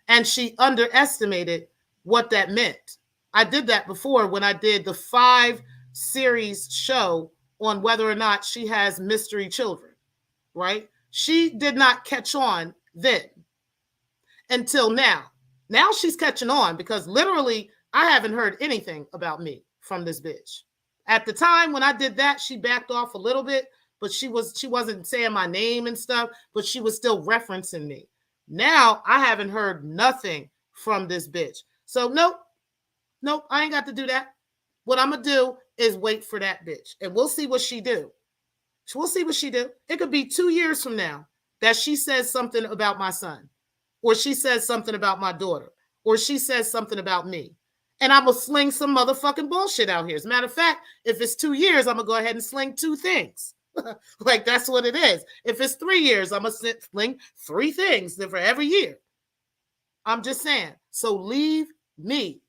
And she underestimated what that meant. I did that before when I did the 5-series show on whether or not she has mystery children, right? She did not catch on then until now. Now she's catching on because literally I haven't heard anything about me from this bitch. At the time when I did that, she backed off a little bit, but she wasn't saying my name and stuff, but she was still referencing me. Now I haven't heard nothing from this bitch. So nope, I ain't got to do that. What I'm going to do is wait for that bitch. And we'll see what she do. We'll see what she do. It could be 2 years from now that she says something about my son. Or she says something about my daughter. Or she says something about me. And I'm going to sling some motherfucking bullshit out here. As a matter of fact, if it's 2 years, I'm going to go ahead and sling 2 things. Like, that's what it is. If it's 3 years, I'm going to sling 3 things for every year. I'm just saying. So leave me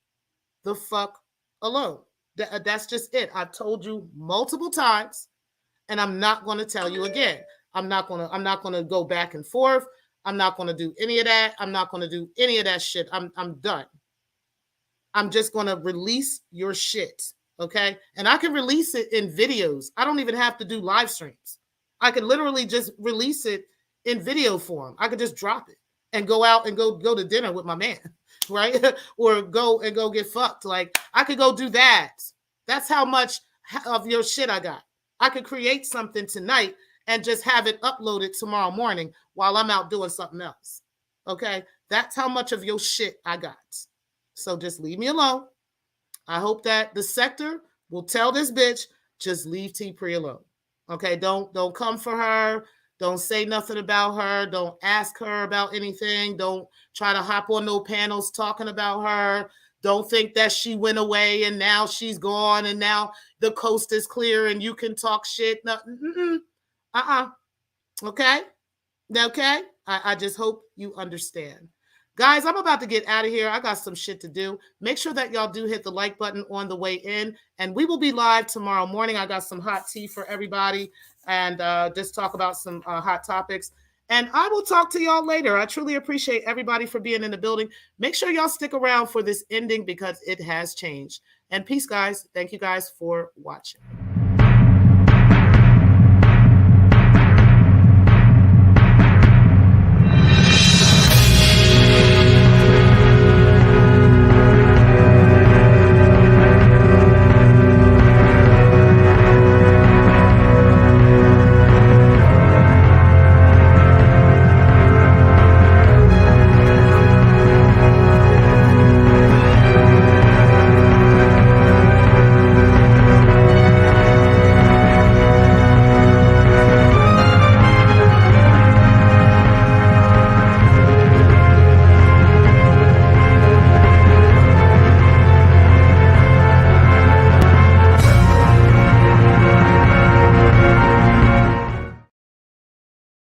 the fuck alone. That's just it. I've told you multiple times, and I'm not going to tell you again. I'm not going to go back and forth. I'm not going to do any of that. I'm not going to do any of that shit. I'm done. I'm just going to release your shit, okay? And I can release it in videos. I don't even have to do live streams. I can literally just release it in video form. I could just drop it and go out and go to dinner with my man, right? Or go get fucked. Like, I could go do that. That's how much of your shit I got. I could create something tonight and just have it uploaded tomorrow morning while I'm out doing something else, okay? That's how much of your shit I got. So just leave me alone. I hope that the sector will tell this bitch, just leave T-Pri alone. Okay, don't come for her. Don't say nothing about her. Don't ask her about anything. Don't try to hop on no panels talking about her. Don't think that she went away and now she's gone and now the coast is clear and you can talk shit. No, Okay? Okay? I just hope you understand. Guys, I'm about to get out of here. I got some shit to do. Make sure that y'all do hit the like button on the way in. And we will be live tomorrow morning. I got some hot tea for everybody and just talk about some hot topics. And I will talk to y'all later. I truly appreciate everybody for being in the building. Make sure y'all stick around for this ending because it has changed. And peace, guys. Thank you guys for watching.